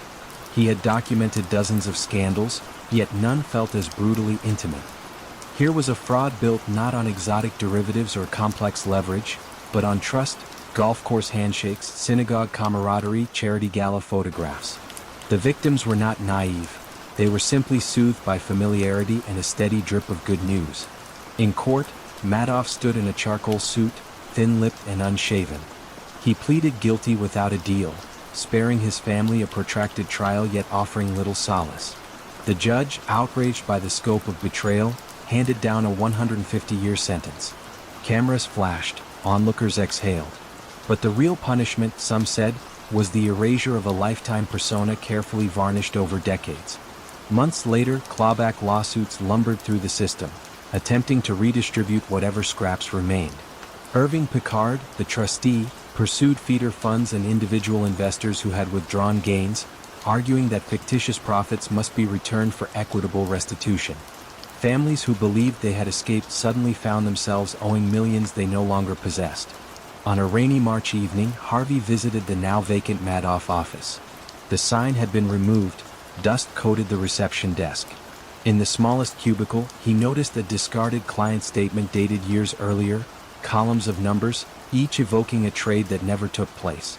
He had documented dozens of scandals, yet none felt as brutally intimate. Here was a fraud built not on exotic derivatives or complex leverage, but on trust, golf course handshakes, synagogue camaraderie, charity gala photographs. The victims were not naive. They were simply soothed by familiarity and a steady drip of good news. In court, Madoff stood in a charcoal suit, thin-lipped and unshaven. He pleaded guilty without a deal, sparing his family a protracted trial yet offering little solace. The judge, outraged by the scope of betrayal, handed down a 150-year sentence. Cameras flashed, onlookers exhaled. But the real punishment, some said, was the erasure of a lifetime persona carefully varnished over decades. Months later, clawback lawsuits lumbered through the system, attempting to redistribute whatever scraps remained. Irving Picard, the trustee, pursued feeder funds and individual investors who had withdrawn gains, arguing that fictitious profits must be returned for equitable restitution. Families who believed they had escaped suddenly found themselves owing millions they no longer possessed. On a rainy March evening, Harvey visited the now vacant Madoff office. The sign had been removed, dust coated the reception desk. In the smallest cubicle, he noticed a discarded client statement dated years earlier, columns of numbers, each evoking a trade that never took place.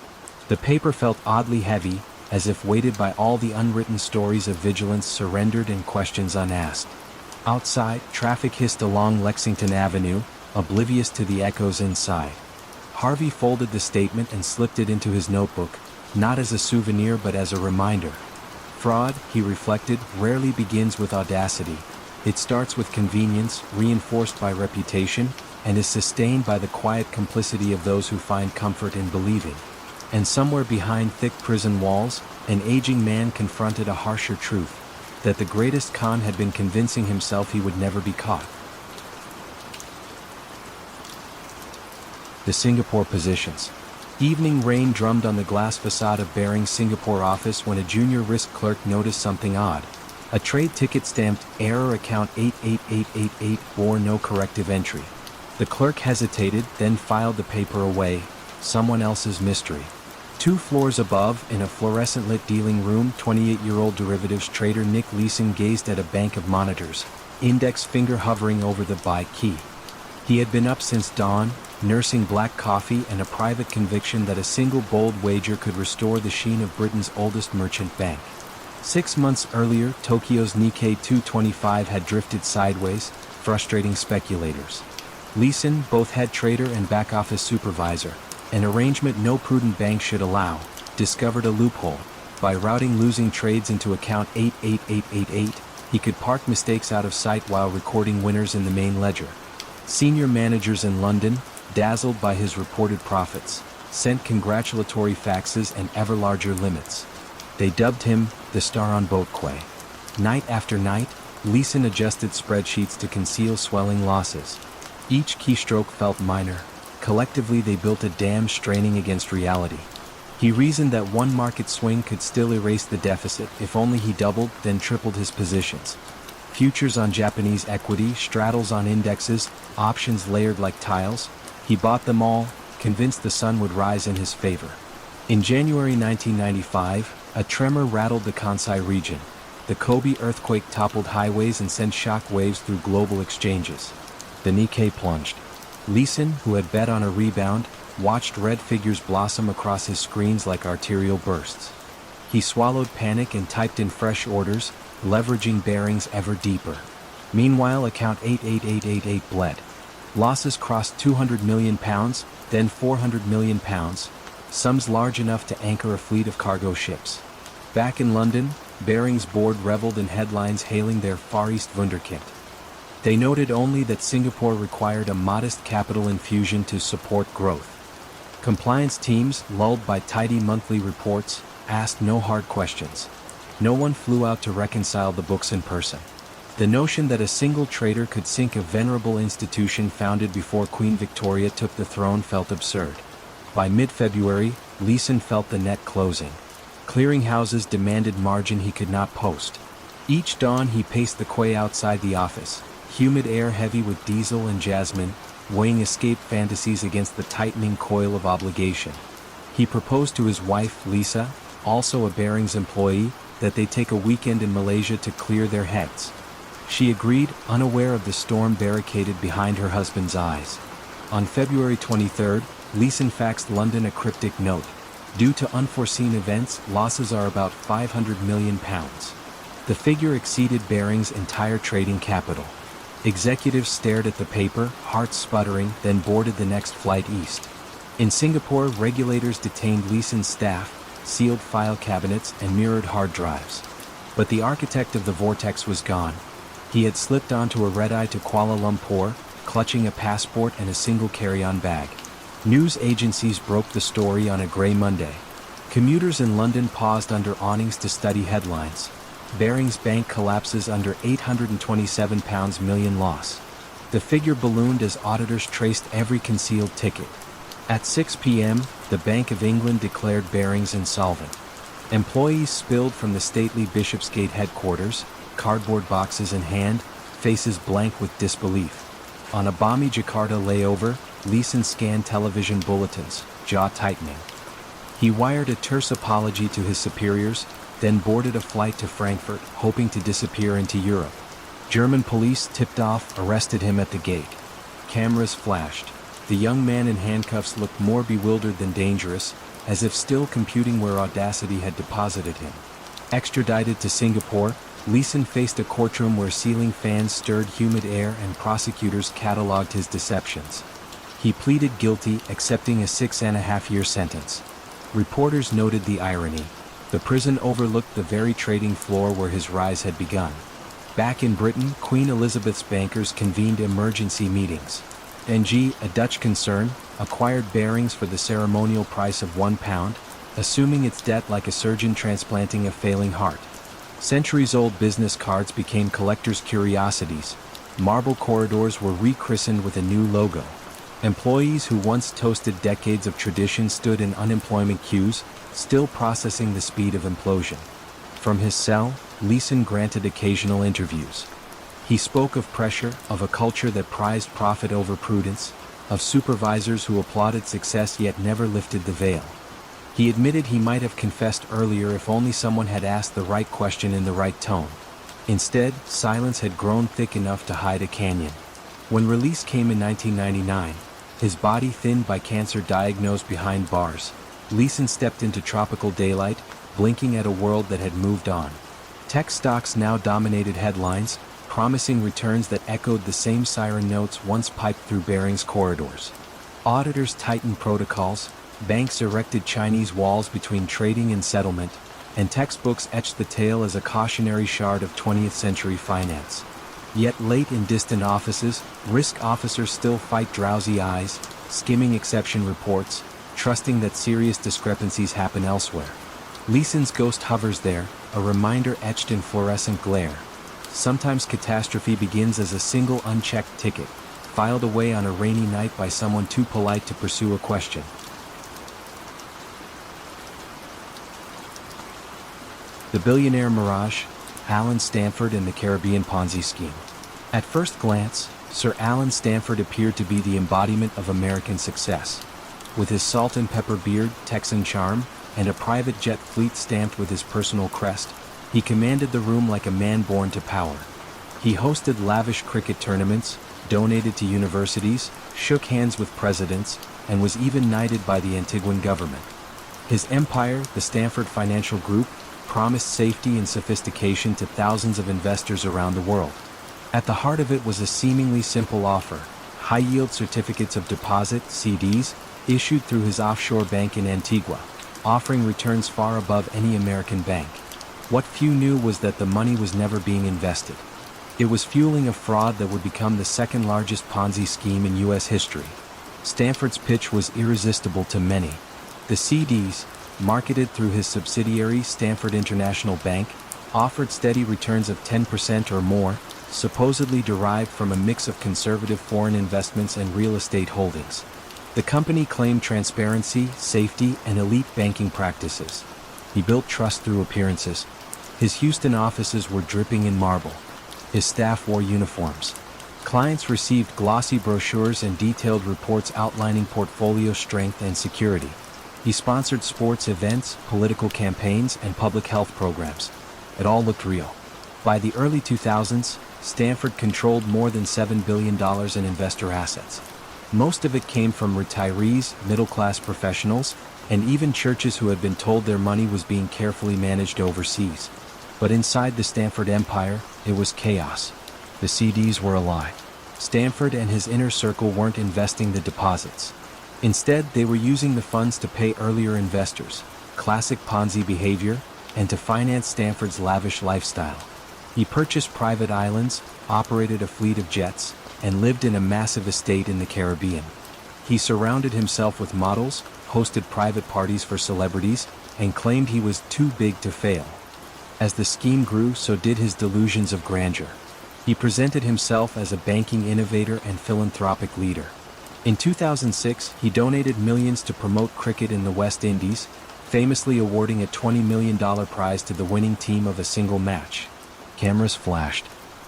The paper felt oddly heavy, as if weighted by all the unwritten stories of vigilance surrendered and questions unasked. Outside, traffic hissed along Lexington Avenue, oblivious to the echoes inside. Harvey folded the statement and slipped it into his notebook, not as a souvenir but as a reminder. Fraud, he reflected, rarely begins with audacity. It starts with convenience, reinforced by reputation, and is sustained by the quiet complicity of those who find comfort in believing. And somewhere behind thick prison walls, an aging man confronted a harsher truth, that the greatest con had been convincing himself he would never be caught. The Singapore positions. Evening rain drummed on the glass facade of Baring's Singapore office when a junior risk clerk noticed something odd. A trade ticket stamped "Error Account 88888" bore no corrective entry. The clerk hesitated, then filed the paper away. Someone else's mystery. 2 floors above, in a fluorescent-lit dealing room, 28-year-old derivatives trader Nick Leeson gazed at a bank of monitors, index finger hovering over the buy key. He had been up since dawn, nursing black coffee and a private conviction that a single bold wager could restore the sheen of Britain's oldest merchant bank. 6 months earlier, Tokyo's Nikkei 225 had drifted sideways, frustrating speculators. Leeson, both head trader and back-office supervisor, an arrangement no prudent bank should allow, discovered a loophole. By routing losing trades into account 88888, he could park mistakes out of sight while recording winners in the main ledger. Senior managers in London, dazzled by his reported profits, sent congratulatory faxes and ever larger limits. They dubbed him the star on boat quay. Night after night, Leeson adjusted spreadsheets to conceal swelling losses. Each keystroke felt minor. Collectively they built a dam straining against reality. He reasoned that one market swing could still erase the deficit if only he doubled, then tripled his positions. Futures on Japanese equity, straddles on indexes, options layered like tiles. He bought them all, convinced the sun would rise in his favor. In January 1995, a tremor rattled the Kansai region. The Kobe earthquake toppled highways and sent shock waves through global exchanges. The Nikkei plunged. Leeson, who had bet on a rebound, watched red figures blossom across his screens like arterial bursts. He swallowed panic and typed in fresh orders, leveraging bearings ever deeper. Meanwhile, account 88888 bled. Losses crossed £200 million, then £400 million, sums large enough to anchor a fleet of cargo ships. Back in London, Barings board reveled in headlines hailing their Far East wunderkind. They noted only that Singapore required a modest capital infusion to support growth. Compliance teams, lulled by tidy monthly reports, asked no hard questions. No one flew out to reconcile the books in person. The notion that a single trader could sink a venerable institution founded before Queen Victoria took the throne felt absurd. By mid-February, Leeson felt the net closing. Clearinghouses demanded margin he could not post. Each dawn he paced the quay outside the office, humid air heavy with diesel and jasmine, weighing escape fantasies against the tightening coil of obligation. He proposed to his wife, Lisa, also a Barings employee, that they take a weekend in Malaysia to clear their heads. She agreed, unaware of the storm barricaded behind her husband's eyes. On February 23, Leeson faxed London a cryptic note. Due to unforeseen events, losses are about £500 million. The figure exceeded Barings' entire trading capital. Executives stared at the paper, hearts sputtering, then boarded the next flight east. In Singapore, regulators detained Leeson's staff, sealed file cabinets, and mirrored hard drives. But the architect of the vortex was gone. He had slipped onto a red-eye to Kuala Lumpur, clutching a passport and a single carry-on bag. News agencies broke the story on a grey Monday. Commuters in London paused under awnings to study headlines. Barings Bank collapses under £827 million loss. The figure ballooned as auditors traced every concealed ticket. At 6 p.m., the Bank of England declared Barings insolvent. Employees spilled from the stately Bishopsgate headquarters, cardboard boxes in hand, faces blank with disbelief. On a balmy Jakarta layover, Leeson scanned television bulletins, jaw tightening. He wired a terse apology to his superiors, then boarded a flight to Frankfurt, hoping to disappear into Europe. German police, tipped off, arrested him at the gate. Cameras flashed. The young man in handcuffs looked more bewildered than dangerous, as if still computing where audacity had deposited him. Extradited to Singapore, Leeson faced a courtroom where ceiling fans stirred humid air and prosecutors catalogued his deceptions. He pleaded guilty, accepting a 6.5-year sentence. Reporters noted the irony. The prison overlooked the very trading floor where his rise had begun. Back in Britain, Queen Elizabeth's bankers convened emergency meetings. NG, a Dutch concern, acquired Barings for the ceremonial price of £1, assuming its debt like a surgeon transplanting a failing heart. Centuries-old business cards became collectors' curiosities. Marble corridors were rechristened with a new logo. Employees who once toasted decades of tradition stood in unemployment queues, still processing the speed of implosion. From his cell, Leeson granted occasional interviews. He spoke of pressure, of a culture that prized profit over prudence, of supervisors who applauded success yet never lifted the veil. He admitted he might have confessed earlier if only someone had asked the right question in the right tone. Instead, silence had grown thick enough to hide a canyon. When release came in 1999, his body thinned by cancer diagnosed behind bars, Leeson stepped into tropical daylight, blinking at a world that had moved on. Tech stocks now dominated headlines, promising returns that echoed the same siren notes once piped through Barings corridors. Auditors tightened protocols, banks erected Chinese walls between trading and settlement, and textbooks etched the tale as a cautionary shard of 20th century finance. Yet late in distant offices, risk officers still fight drowsy eyes, skimming exception reports, trusting that serious discrepancies happen elsewhere. Leeson's ghost hovers there, a reminder etched in fluorescent glare. Sometimes catastrophe begins as a single unchecked ticket, filed away on a rainy night by someone too polite to pursue a question. The Billionaire Mirage, Alan Stanford and the Caribbean Ponzi Scheme. At first glance, Sir Alan Stanford appeared to be the embodiment of American success. With his salt and pepper beard, Texan charm, and a private jet fleet stamped with his personal crest, he commanded the room like a man born to power. He hosted lavish cricket tournaments, donated to universities, shook hands with presidents, and was even knighted by the Antiguan government. His empire, the Stanford Financial Group, promised safety and sophistication to thousands of investors around the world. At the heart of it was a seemingly simple offer: high-yield certificates of deposit, CDs, issued through his offshore bank in Antigua, offering returns far above any American bank. What few knew was that the money was never being invested. It was fueling a fraud that would become the second largest Ponzi scheme in U.S. history. Stanford's pitch was irresistible to many. The CDs, marketed through his subsidiary Stanford International Bank, offered steady returns of 10% or more, supposedly derived from a mix of conservative foreign investments and real estate holdings. The company claimed transparency, safety, and elite banking practices. He built trust through appearances. His Houston offices were dripping in marble. His staff wore uniforms. Clients received glossy brochures and detailed reports outlining portfolio strength and security. He sponsored sports events, political campaigns, and public health programs. It all looked real. By the early 2000s, Stanford controlled more than $7 billion in investor assets. Most of it came from retirees, middle-class professionals, and even churches who had been told their money was being carefully managed overseas. But inside the Stanford empire, it was chaos. The CDs were a lie. Stanford and his inner circle weren't investing the deposits. Instead, they were using the funds to pay earlier investors, classic Ponzi behavior, and to finance Stanford's lavish lifestyle. He purchased private islands, operated a fleet of jets, and lived in a massive estate in the Caribbean. He surrounded himself with models, hosted private parties for celebrities, and claimed he was too big to fail. As the scheme grew, so did his delusions of grandeur. He presented himself as a banking innovator and philanthropic leader. In 2006, he donated millions to promote cricket in the West Indies, famously awarding a $20 million prize to the winning team of a single match. Cameras flashed.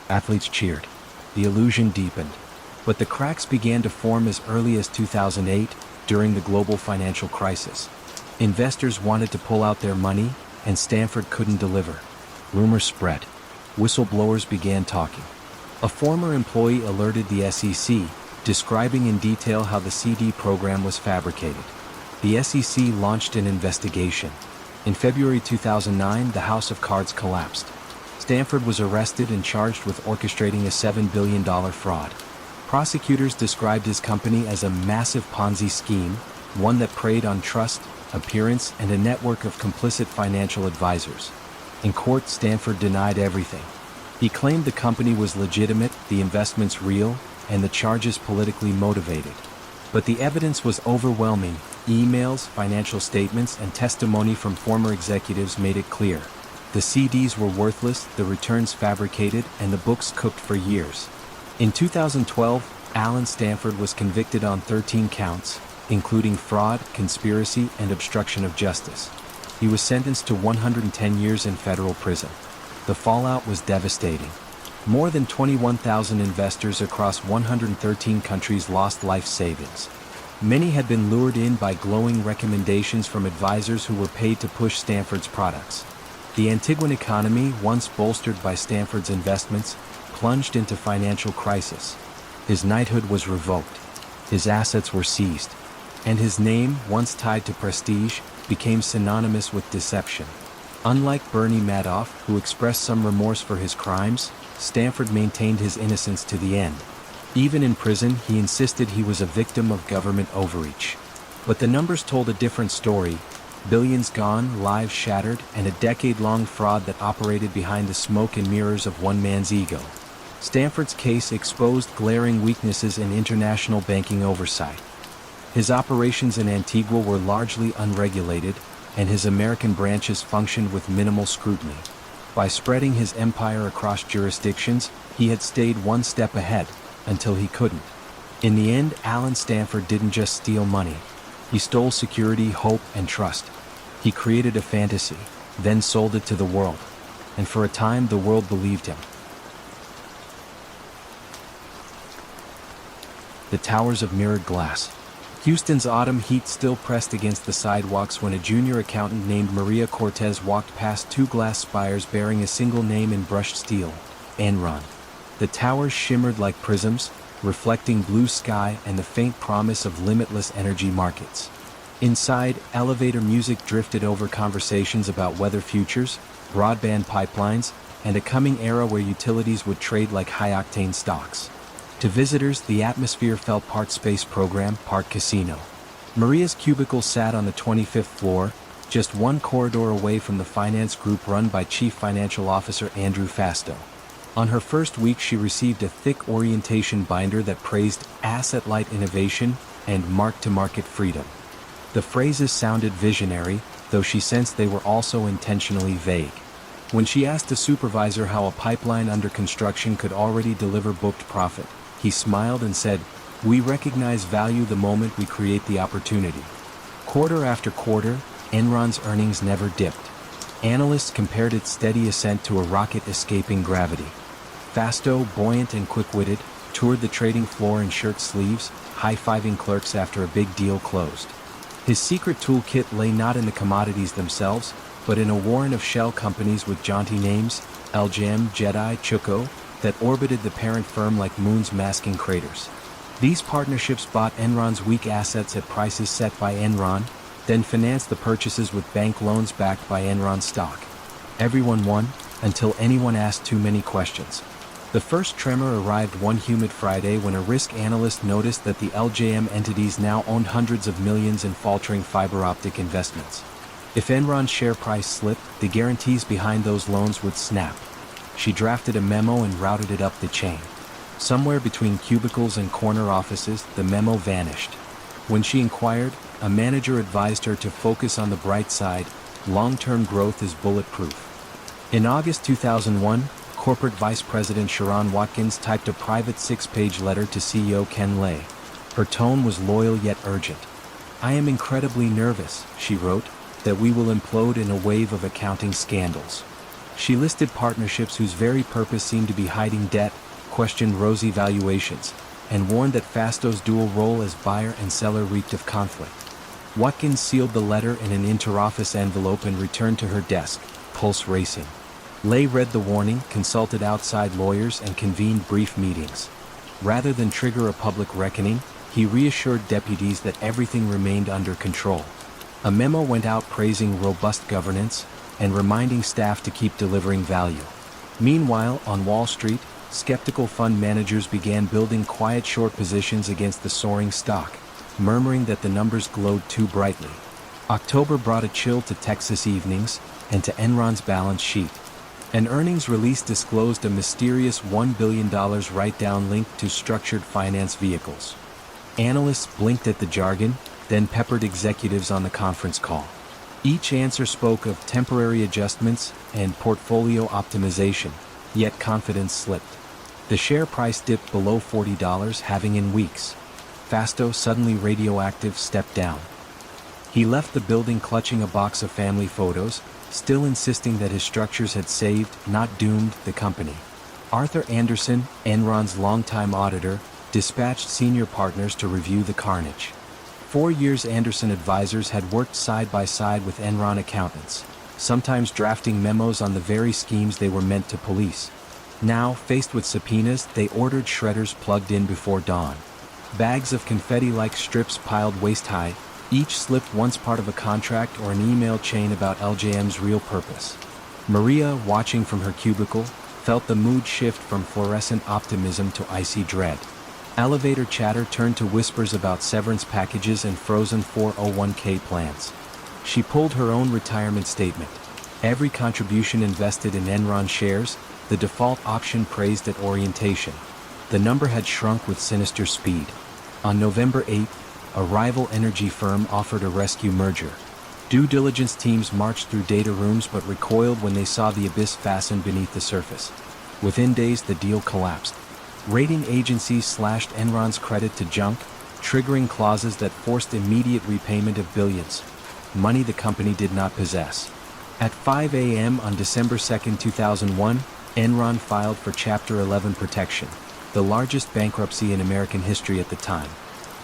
Athletes cheered. The illusion deepened. But the cracks began to form as early as 2008, during the global financial crisis. Investors wanted to pull out their money, and Stanford couldn't deliver. Rumors spread. Whistleblowers began talking. A former employee alerted the SEC, describing in detail how the CD program was fabricated. The SEC launched an investigation. In February 2009, the House of Cards collapsed. Stanford was arrested and charged with orchestrating a $7 billion fraud. Prosecutors described his company as a massive Ponzi scheme, one that preyed on trust, appearance, and a network of complicit financial advisors. In court, Stanford denied everything. He claimed the company was legitimate, the investments real, and the charges politically motivated. But the evidence was overwhelming. Emails, financial statements, and testimony from former executives made it clear. The CDs were worthless, the returns fabricated, and the books cooked for years. In 2012, Alan Stanford was convicted on 13 counts, including fraud, conspiracy, and obstruction of justice. He was sentenced to 110 years in federal prison. The fallout was devastating. More than 21,000 investors across 113 countries lost life savings. Many had been lured in by glowing recommendations from advisors who were paid to push Stanford's products. The Antiguan economy, once bolstered by Stanford's investments, plunged into financial crisis. His knighthood was revoked. His assets were seized. And his name, once tied to prestige, became synonymous with deception. Unlike Bernie Madoff, who expressed some remorse for his crimes, Stanford maintained his innocence to the end. Even in prison, he insisted he was a victim of government overreach. But the numbers told a different story: billions gone, lives shattered, and a decade-long fraud that operated behind the smoke and mirrors of one man's ego. Stanford's case exposed glaring weaknesses in international banking oversight. His operations in Antigua were largely unregulated, and his American branches functioned with minimal scrutiny. By spreading his empire across jurisdictions, he had stayed one step ahead, until he couldn't. In the end, Alan Stanford didn't just steal money. He stole security, hope, and trust. He created a fantasy, then sold it to the world. And for a time the world believed him. The towers of mirrored glass. Houston's autumn heat still pressed against the sidewalks when a junior accountant named Maria Cortez walked past two glass spires bearing a single name in brushed steel: Enron. The towers shimmered like prisms, reflecting blue sky and the faint promise of limitless energy markets. Inside, elevator music drifted over conversations about weather futures, broadband pipelines, and a coming era where utilities would trade like high-octane stocks. To visitors, the atmosphere felt part space program, part casino. Maria's cubicle sat on the 25th floor, just one corridor away from the finance group run by Chief Financial Officer Andrew Fastow. On her first week, she received a thick orientation binder that praised asset-light innovation and mark-to-market freedom. The phrases sounded visionary, though she sensed they were also intentionally vague. When she asked a supervisor how a pipeline under construction could already deliver booked profit, he smiled and said, "We recognize value the moment we create the opportunity." Quarter after quarter, Enron's earnings never dipped. Analysts compared its steady ascent to a rocket escaping gravity. Fastow, buoyant and quick-witted, toured the trading floor in shirt sleeves, high-fiving clerks after a big deal closed. His secret toolkit lay not in the commodities themselves, but in a warren of shell companies with jaunty names, LGM, Jedi, Chuko, that orbited the parent firm like moons masking craters. These partnerships bought Enron's weak assets at prices set by Enron, then financed the purchases with bank loans backed by Enron stock. Everyone won, until anyone asked too many questions. The first tremor arrived one humid Friday when a risk analyst noticed that the LJM entities now owned hundreds of millions in faltering fiber optic investments. If Enron's share price slipped, the guarantees behind those loans would snap. She drafted a memo and routed it up the chain. Somewhere between cubicles and corner offices, the memo vanished. When she inquired, a manager advised her to focus on the bright side. Long-term growth is bulletproof. In August 2001, Corporate Vice President Sharon Watkins typed a private 6-page letter to CEO Ken Lay. Her tone was loyal yet urgent. "I am incredibly nervous," she wrote, "that we will implode in a wave of accounting scandals." She listed partnerships whose very purpose seemed to be hiding debt, questioned rosy valuations, and warned that Fastow's dual role as buyer and seller reeked of conflict. Watkins sealed the letter in an interoffice envelope and returned to her desk, pulse racing. Lay read the warning, consulted outside lawyers, and convened brief meetings. Rather than trigger a public reckoning, he reassured deputies that everything remained under control. A memo went out praising robust governance and reminding staff to keep delivering value. Meanwhile, on Wall Street, skeptical fund managers began building quiet short positions against the soaring stock, murmuring that the numbers glowed too brightly. October brought a chill to Texas evenings and to Enron's balance sheet. An earnings release disclosed a mysterious $1 billion write-down linked to structured finance vehicles. Analysts blinked at the jargon, then peppered executives on the conference call. Each answer spoke of temporary adjustments and portfolio optimization, yet confidence slipped. The share price dipped below $40, having in weeks. Fastow, suddenly radioactive, stepped down. He left the building clutching a box of family photos, still insisting that his structures had saved, not doomed, the company. Arthur Anderson, Enron's longtime auditor, dispatched senior partners to review the carnage. 4 years Anderson advisors had worked side by side with Enron accountants, sometimes drafting memos on the very schemes they were meant to police. Now, faced with subpoenas, they ordered shredders plugged in before dawn. Bags of confetti-like strips piled waist-high, each slipped once part of a contract or an email chain about LJM's real purpose. Maria, watching from her cubicle, felt the mood shift from fluorescent optimism to icy dread. Elevator chatter turned to whispers about severance packages and frozen 401k plans. She pulled her own retirement statement. Every contribution invested in Enron shares, the default option praised at orientation. The number had shrunk with sinister speed. On November 8, a rival energy firm offered a rescue merger. Due diligence teams marched through data rooms but recoiled when they saw the abyss fastened beneath the surface. Within days, the deal collapsed. Rating agencies slashed Enron's credit to junk, triggering clauses that forced immediate repayment of billions, money the company did not possess. At 5 a.m. on December 2, 2001, Enron filed for Chapter 11 protection, the largest bankruptcy in American history at the time.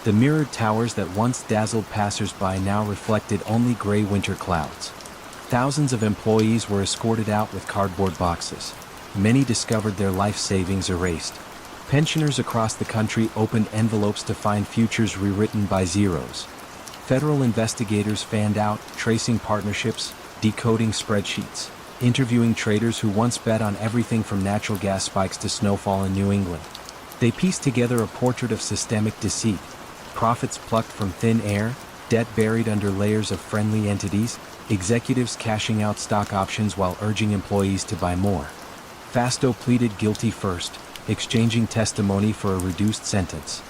The mirrored towers that once dazzled passers-by now reflected only gray winter clouds. Thousands of employees were escorted out with cardboard boxes. Many discovered their life savings erased. Pensioners across the country opened envelopes to find futures rewritten by zeros. Federal investigators fanned out, tracing partnerships, decoding spreadsheets, interviewing traders who once bet on everything from natural gas spikes to snowfall in New England. They pieced together a portrait of systemic deceit, profits plucked from thin air, debt buried under layers of friendly entities, executives cashing out stock options while urging employees to buy more. Fasto pleaded guilty first, exchanging testimony for a reduced sentence.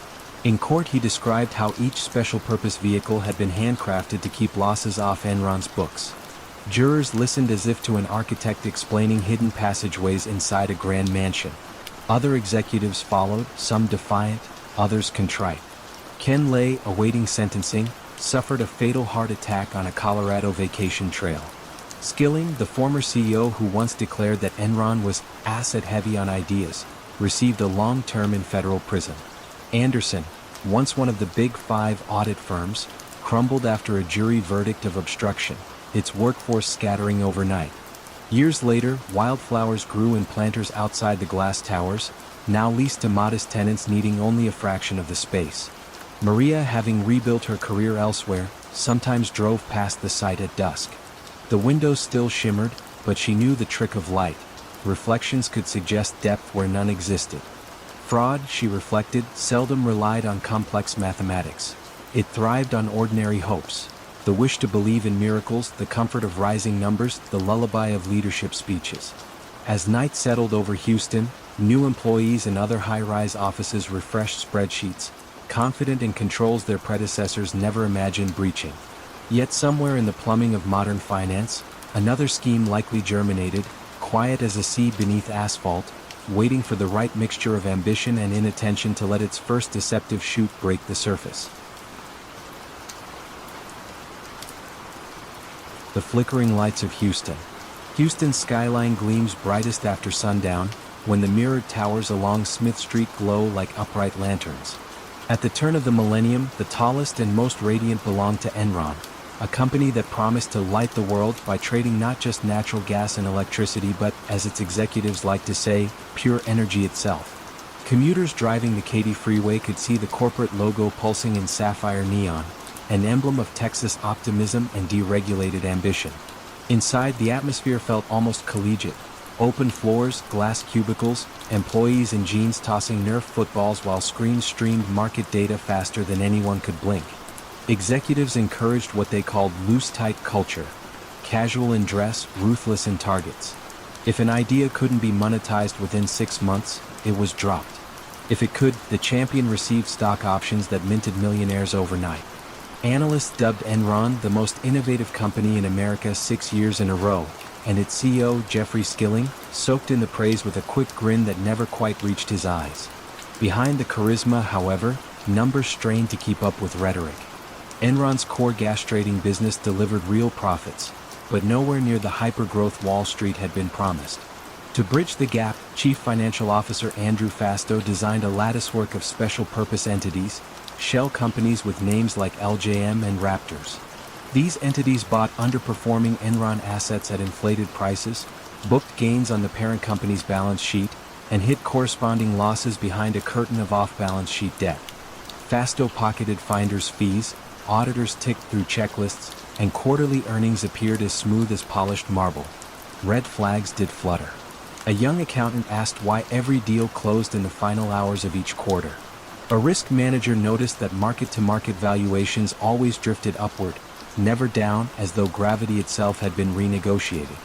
In court, he described how each special-purpose vehicle had been handcrafted to keep losses off Enron's books. Jurors listened as if to an architect explaining hidden passageways inside a grand mansion. Other executives followed, some defiant, others contrite. Ken Lay, awaiting sentencing, suffered a fatal heart attack on a Colorado vacation trail. Skilling, the former CEO who once declared that Enron was asset-heavy on ideas, received a long term in federal prison. Anderson, once one of the Big Five audit firms, crumbled after a jury verdict of obstruction, its workforce scattering overnight. Years later, wildflowers grew in planters outside the glass towers, now leased to modest tenants needing only a fraction of the space. Maria, having rebuilt her career elsewhere, sometimes drove past the site at dusk. The windows still shimmered, but she knew the trick of light. Reflections could suggest depth where none existed. Fraud, she reflected, seldom relied on complex mathematics. It thrived on ordinary hopes. The wish to believe in miracles, the comfort of rising numbers, the lullaby of leadership speeches. As night settled over Houston, new employees in other high-rise offices refreshed spreadsheets, confident in controls their predecessors never imagined breaching. Yet somewhere in the plumbing of modern finance, another scheme likely germinated, quiet as a seed beneath asphalt, waiting for the right mixture of ambition and inattention to let its first deceptive shoot break the surface. The flickering lights of Houston. Houston's skyline gleams brightest after sundown, when the mirrored towers along Smith Street glow like upright lanterns. At the turn of the millennium, the tallest and most radiant belonged to Enron, a company that promised to light the world by trading not just natural gas and electricity but, as its executives like to say, pure energy itself. Commuters driving the Katy Freeway could see the corporate logo pulsing in sapphire neon, an emblem of Texas optimism and deregulated ambition. Inside, the atmosphere felt almost collegiate. Open floors, glass cubicles, employees in jeans tossing Nerf footballs while screens streamed market data faster than anyone could blink. Executives encouraged what they called loose-tight culture, casual in dress, ruthless in targets. If an idea couldn't be monetized within 6 months, it was dropped. If it could, the champion received stock options that minted millionaires overnight. Analysts dubbed Enron the most innovative company in America 6 years in a row, and its CEO, Jeffrey Skilling, soaked in the praise with a quick grin that never quite reached his eyes. Behind the charisma, however, numbers strained to keep up with rhetoric. Enron's core gas trading business delivered real profits, but nowhere near the hyper-growth Wall Street had been promised. To bridge the gap, Chief Financial Officer Andrew Fasto designed a latticework of special-purpose entities, shell companies with names like LJM and Raptors. These entities bought underperforming Enron assets at inflated prices, booked gains on the parent company's balance sheet, and hid corresponding losses behind a curtain of off-balance sheet debt. Fasto pocketed finders' fees, auditors ticked through checklists, and quarterly earnings appeared as smooth as polished marble. Red flags did flutter. A young accountant asked why every deal closed in the final hours of each quarter. A risk manager noticed that market-to-market valuations always drifted upward, never down, as though gravity itself had been renegotiated.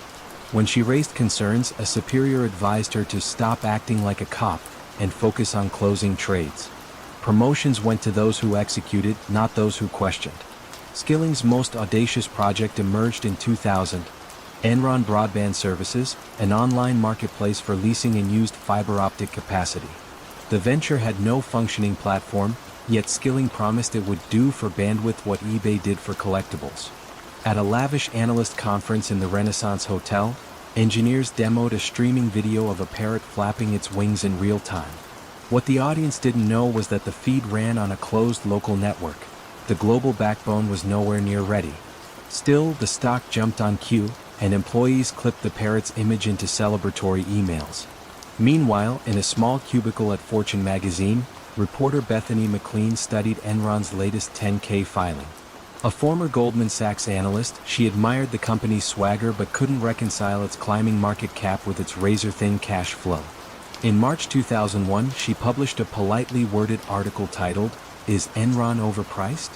When she raised concerns, a superior advised her to stop acting like a cop and focus on closing trades. Promotions went to those who executed, not those who questioned. Skilling's most audacious project emerged in 2000. Enron Broadband Services, an online marketplace for leasing and used fiber optic capacity. The venture had no functioning platform, yet Skilling promised it would do for bandwidth what eBay did for collectibles. At a lavish analyst conference in the Renaissance Hotel, engineers demoed a streaming video of a parrot flapping its wings in real time. What the audience didn't know was that the feed ran on a closed local network. The global backbone was nowhere near ready. Still, the stock jumped on cue, and employees clipped the parrot's image into celebratory emails. Meanwhile, in a small cubicle at Fortune magazine, reporter Bethany McLean studied Enron's latest 10K filing. A former Goldman Sachs analyst, she admired the company's swagger but couldn't reconcile its climbing market cap with its razor-thin cash flow. In March 2001, she published a politely worded article titled, "Is Enron Overpriced?"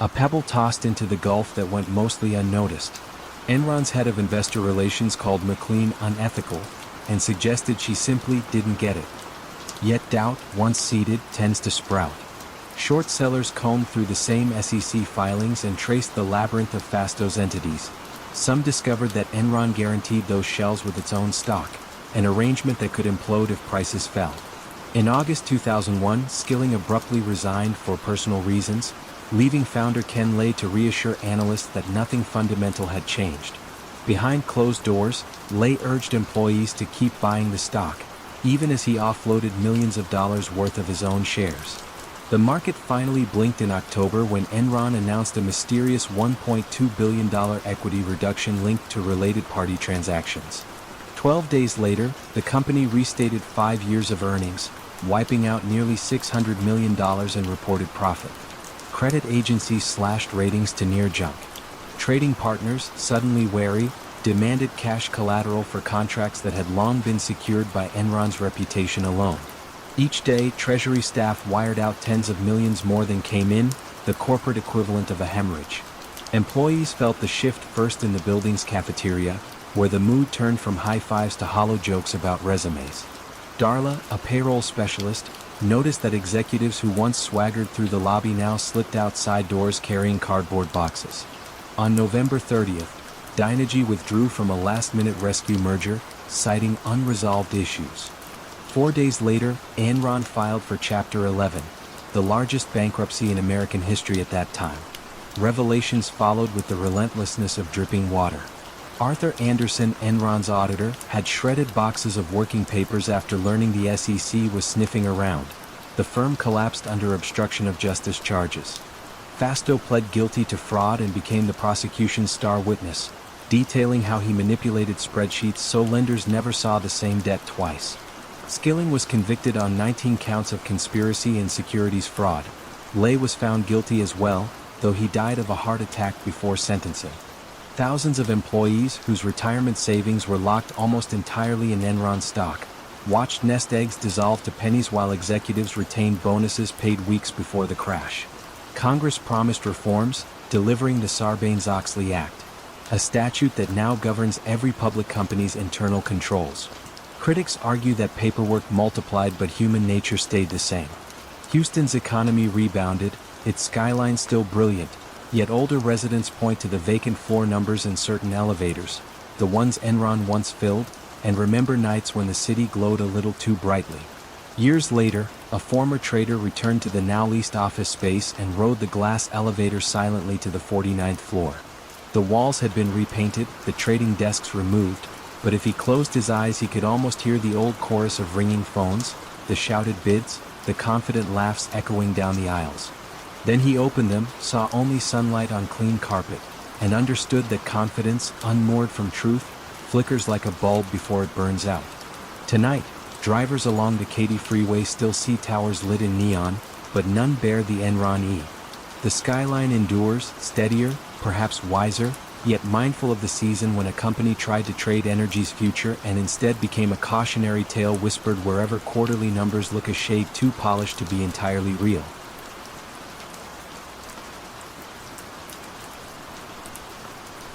A pebble tossed into the gulf that went mostly unnoticed. Enron's head of investor relations called McLean unethical and suggested she simply didn't get it. Yet doubt, once seeded, tends to sprout. Short sellers combed through the same SEC filings and traced the labyrinth of Fasto's entities. Some discovered that Enron guaranteed those shells with its own stock, an arrangement that could implode if prices fell. In August 2001, Skilling abruptly resigned for personal reasons, leaving founder Ken Lay to reassure analysts that nothing fundamental had changed. Behind closed doors, Lay urged employees to keep buying the stock, even as he offloaded millions of dollars worth of his own shares. The market finally blinked in October when Enron announced a mysterious $1.2 billion equity reduction linked to related party transactions. 12 days later, the company restated 5 years of earnings, wiping out nearly $600 million in reported profit. Credit agencies slashed ratings to near junk. Trading partners, suddenly wary, demanded cash collateral for contracts that had long been secured by Enron's reputation alone. Each day, Treasury staff wired out tens of millions more than came in, the corporate equivalent of a hemorrhage. Employees felt the shift first in the building's cafeteria, where the mood turned from high fives to hollow jokes about resumes. Darla, a payroll specialist, noticed that executives who once swaggered through the lobby now slipped out side doors carrying cardboard boxes. On November 30th, Dynegy withdrew from a last-minute rescue merger, citing unresolved issues. 4 days later, Enron filed for Chapter 11, the largest bankruptcy in American history at that time. Revelations followed with the relentlessness of dripping water. Arthur Andersen, Enron's auditor, had shredded boxes of working papers after learning the SEC was sniffing around. The firm collapsed under obstruction of justice charges. Fasto pled guilty to fraud and became the prosecution's star witness, detailing how he manipulated spreadsheets so lenders never saw the same debt twice. Skilling was convicted on 19 counts of conspiracy and securities fraud. Lay was found guilty as well, though he died of a heart attack before sentencing. Thousands of employees, whose retirement savings were locked almost entirely in Enron stock, watched nest eggs dissolve to pennies while executives retained bonuses paid weeks before the crash. Congress promised reforms, delivering the Sarbanes-Oxley Act, a statute that now governs every public company's internal controls. Critics argue that paperwork multiplied but human nature stayed the same. Houston's economy rebounded, its skyline still brilliant, yet older residents point to the vacant floor numbers in certain elevators, the ones Enron once filled, and remember nights when the city glowed a little too brightly. Years later, a former trader returned to the now leased office space and rode the glass elevator silently to the 49th floor. The walls had been repainted, the trading desks removed, but if he closed his eyes he could almost hear the old chorus of ringing phones, the shouted bids, the confident laughs echoing down the aisles. Then he opened them, saw only sunlight on clean carpet, and understood that confidence, unmoored from truth, flickers like a bulb before it burns out. Tonight, drivers along the Katy Freeway still see towers lit in neon, but none bear the Enron E. The skyline endures, steadier, perhaps wiser, yet mindful of the season when a company tried to trade energy's future and instead became a cautionary tale whispered wherever quarterly numbers look a shade too polished to be entirely real.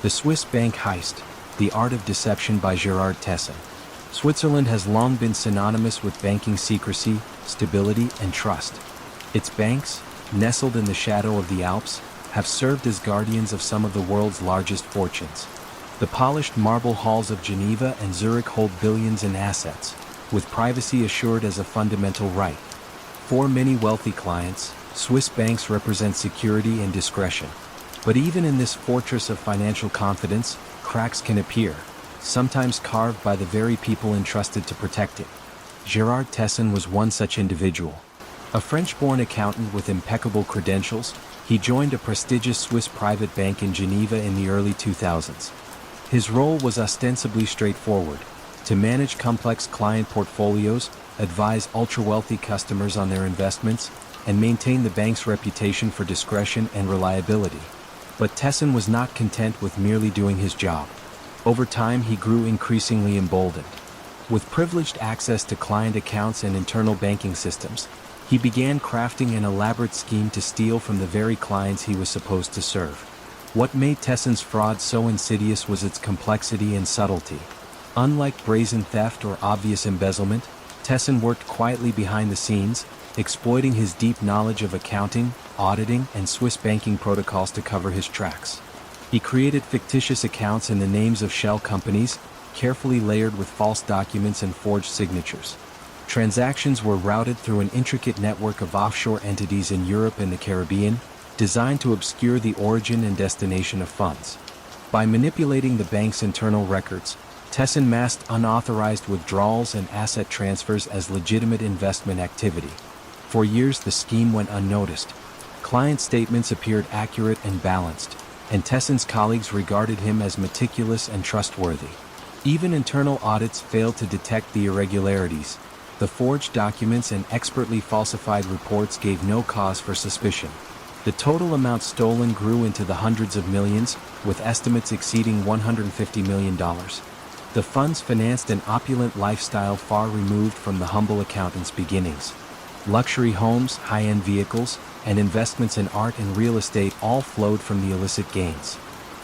The Swiss Bank Heist, The Art of Deception by Gerard Tessin. Switzerland has long been synonymous with banking secrecy, stability, and trust. Its banks, nestled in the shadow of the Alps, have served as guardians of some of the world's largest fortunes. The polished marble halls of Geneva and Zurich hold billions in assets, with privacy assured as a fundamental right. For many wealthy clients, Swiss banks represent security and discretion. But even in this fortress of financial confidence, cracks can appear, sometimes carved by the very people entrusted to protect it. Gerard Tesson was one such individual. A French-born accountant with impeccable credentials, he joined a prestigious Swiss private bank in Geneva in the early 2000s. His role was ostensibly straightforward: to manage complex client portfolios, advise ultra-wealthy customers on their investments, and maintain the bank's reputation for discretion and reliability. But Tesson was not content with merely doing his job. Over time, he grew increasingly emboldened. With privileged access to client accounts and internal banking systems, he began crafting an elaborate scheme to steal from the very clients he was supposed to serve. What made Tesson's fraud so insidious was its complexity and subtlety. Unlike brazen theft or obvious embezzlement, Tesson worked quietly behind the scenes, exploiting his deep knowledge of accounting, auditing, and Swiss banking protocols to cover his tracks. He created fictitious accounts in the names of shell companies, carefully layered with false documents and forged signatures. Transactions were routed through an intricate network of offshore entities in Europe and the Caribbean, designed to obscure the origin and destination of funds. By manipulating the bank's internal records, Tesson masked unauthorized withdrawals and asset transfers as legitimate investment activity. For years, the scheme went unnoticed. Client statements appeared accurate and balanced, and Tesson's colleagues regarded him as meticulous and trustworthy. Even internal audits failed to detect the irregularities. The forged documents and expertly falsified reports gave no cause for suspicion. The total amount stolen grew into the hundreds of millions, with estimates exceeding $150 million. The funds financed an opulent lifestyle far removed from the humble accountant's beginnings. Luxury homes, high-end vehicles, and investments in art and real estate all flowed from the illicit gains.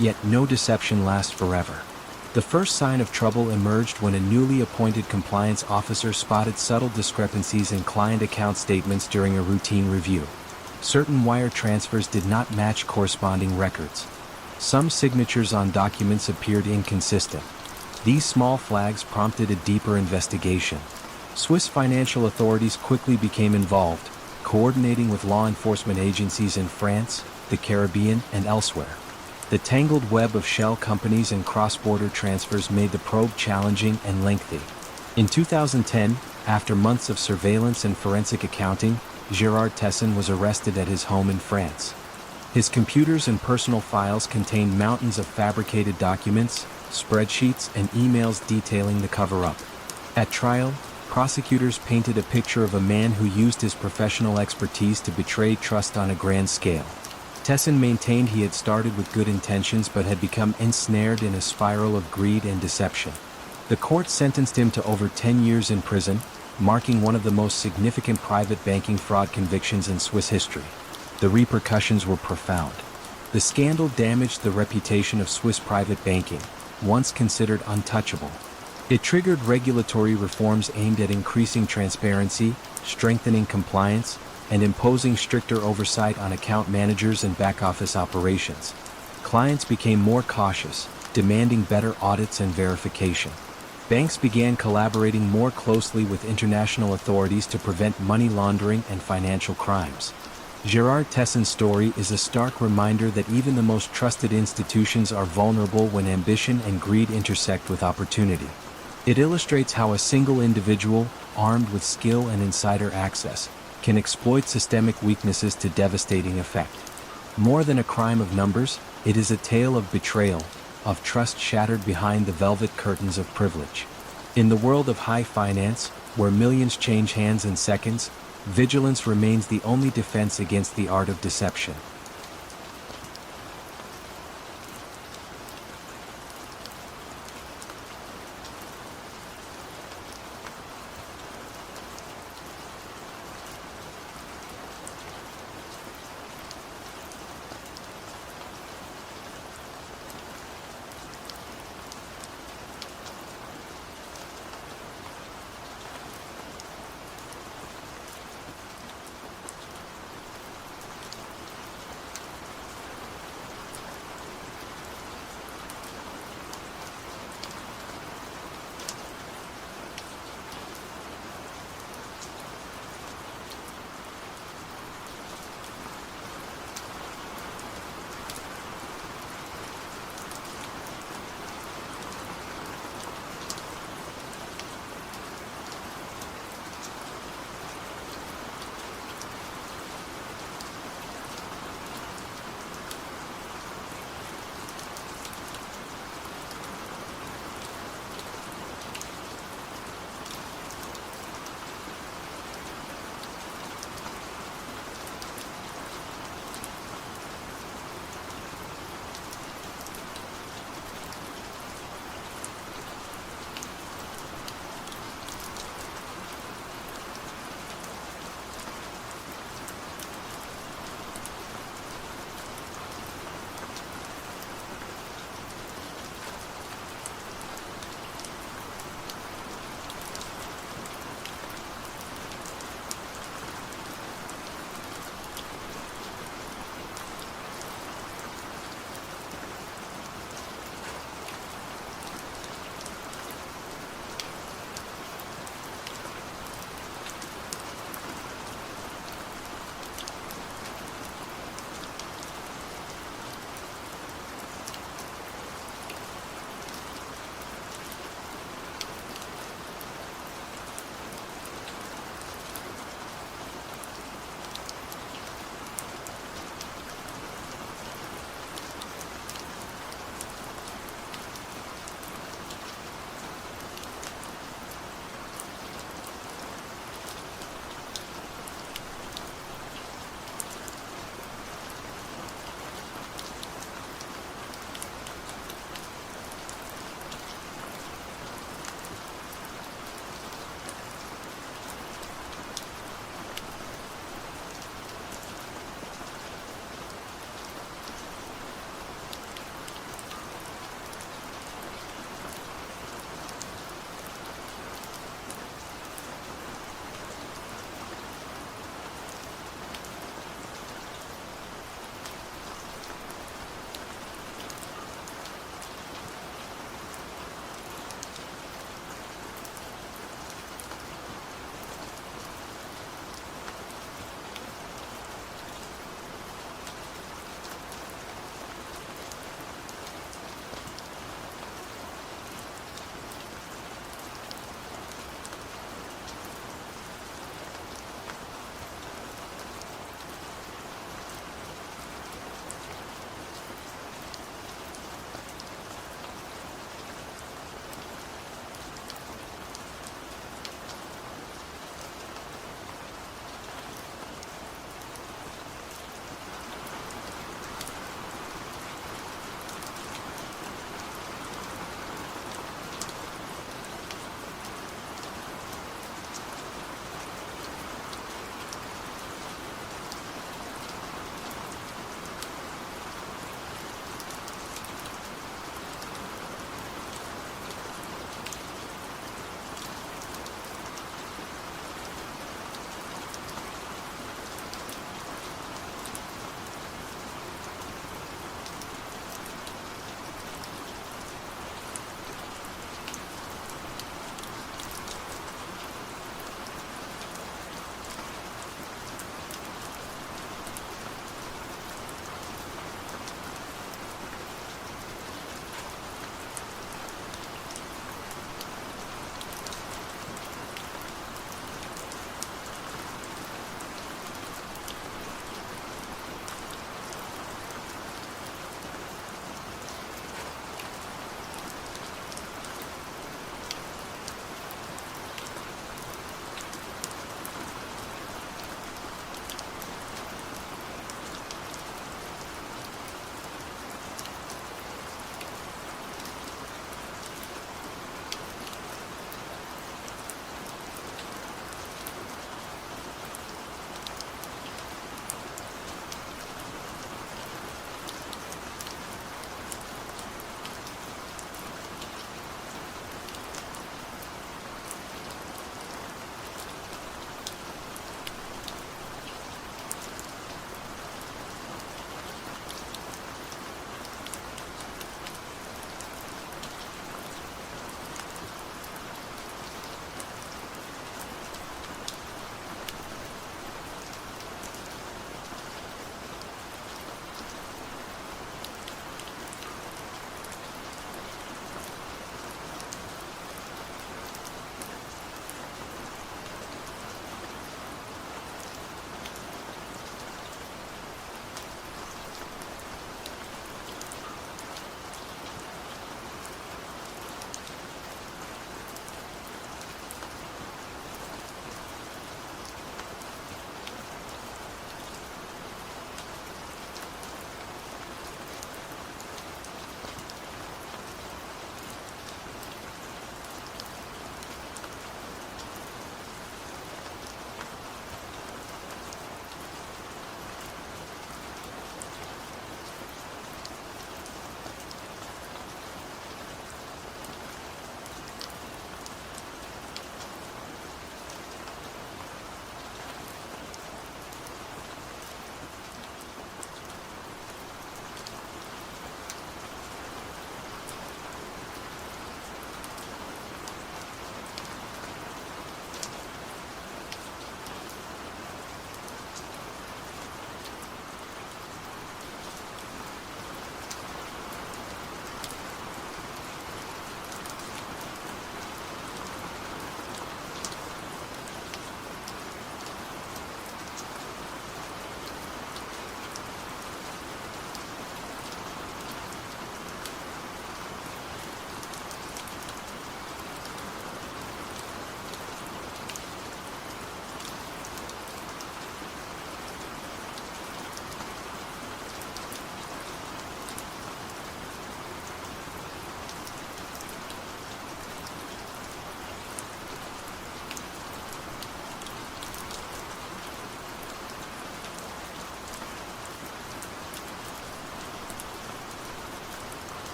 Yet no deception lasts forever. The first sign of trouble emerged when a newly appointed compliance officer spotted subtle discrepancies in client account statements during a routine review. Certain wire transfers did not match corresponding records. Some signatures on documents appeared inconsistent. These small flags prompted a deeper investigation. Swiss financial authorities quickly became involved, coordinating with law enforcement agencies in France, the Caribbean, and elsewhere. The tangled web of shell companies and cross-border transfers made the probe challenging and lengthy. In 2010, after months of surveillance and forensic accounting, Gerard Tesson was arrested at his home in France. His computers and personal files contained mountains of fabricated documents, spreadsheets, and emails detailing the cover-up. At trial, prosecutors painted a picture of a man who used his professional expertise to betray trust on a grand scale. Tesson maintained he had started with good intentions but had become ensnared in a spiral of greed and deception. The court sentenced him to over 10 years in prison, marking one of the most significant private banking fraud convictions in Swiss history. The repercussions were profound. The scandal damaged the reputation of Swiss private banking, once considered untouchable. It triggered regulatory reforms aimed at increasing transparency, strengthening compliance, and imposing stricter oversight on account managers and back-office operations. Clients became more cautious, demanding better audits and verification. Banks began collaborating more closely with international authorities to prevent money laundering and financial crimes. Gerard Tesson's story is a stark reminder that even the most trusted institutions are vulnerable when ambition and greed intersect with opportunity. It illustrates how a single individual, armed with skill and insider access, can exploit systemic weaknesses to devastating effect. More than a crime of numbers, it is a tale of betrayal, of trust shattered behind the velvet curtains of privilege. In the world of high finance, where millions change hands in seconds, vigilance remains the only defense against the art of deception.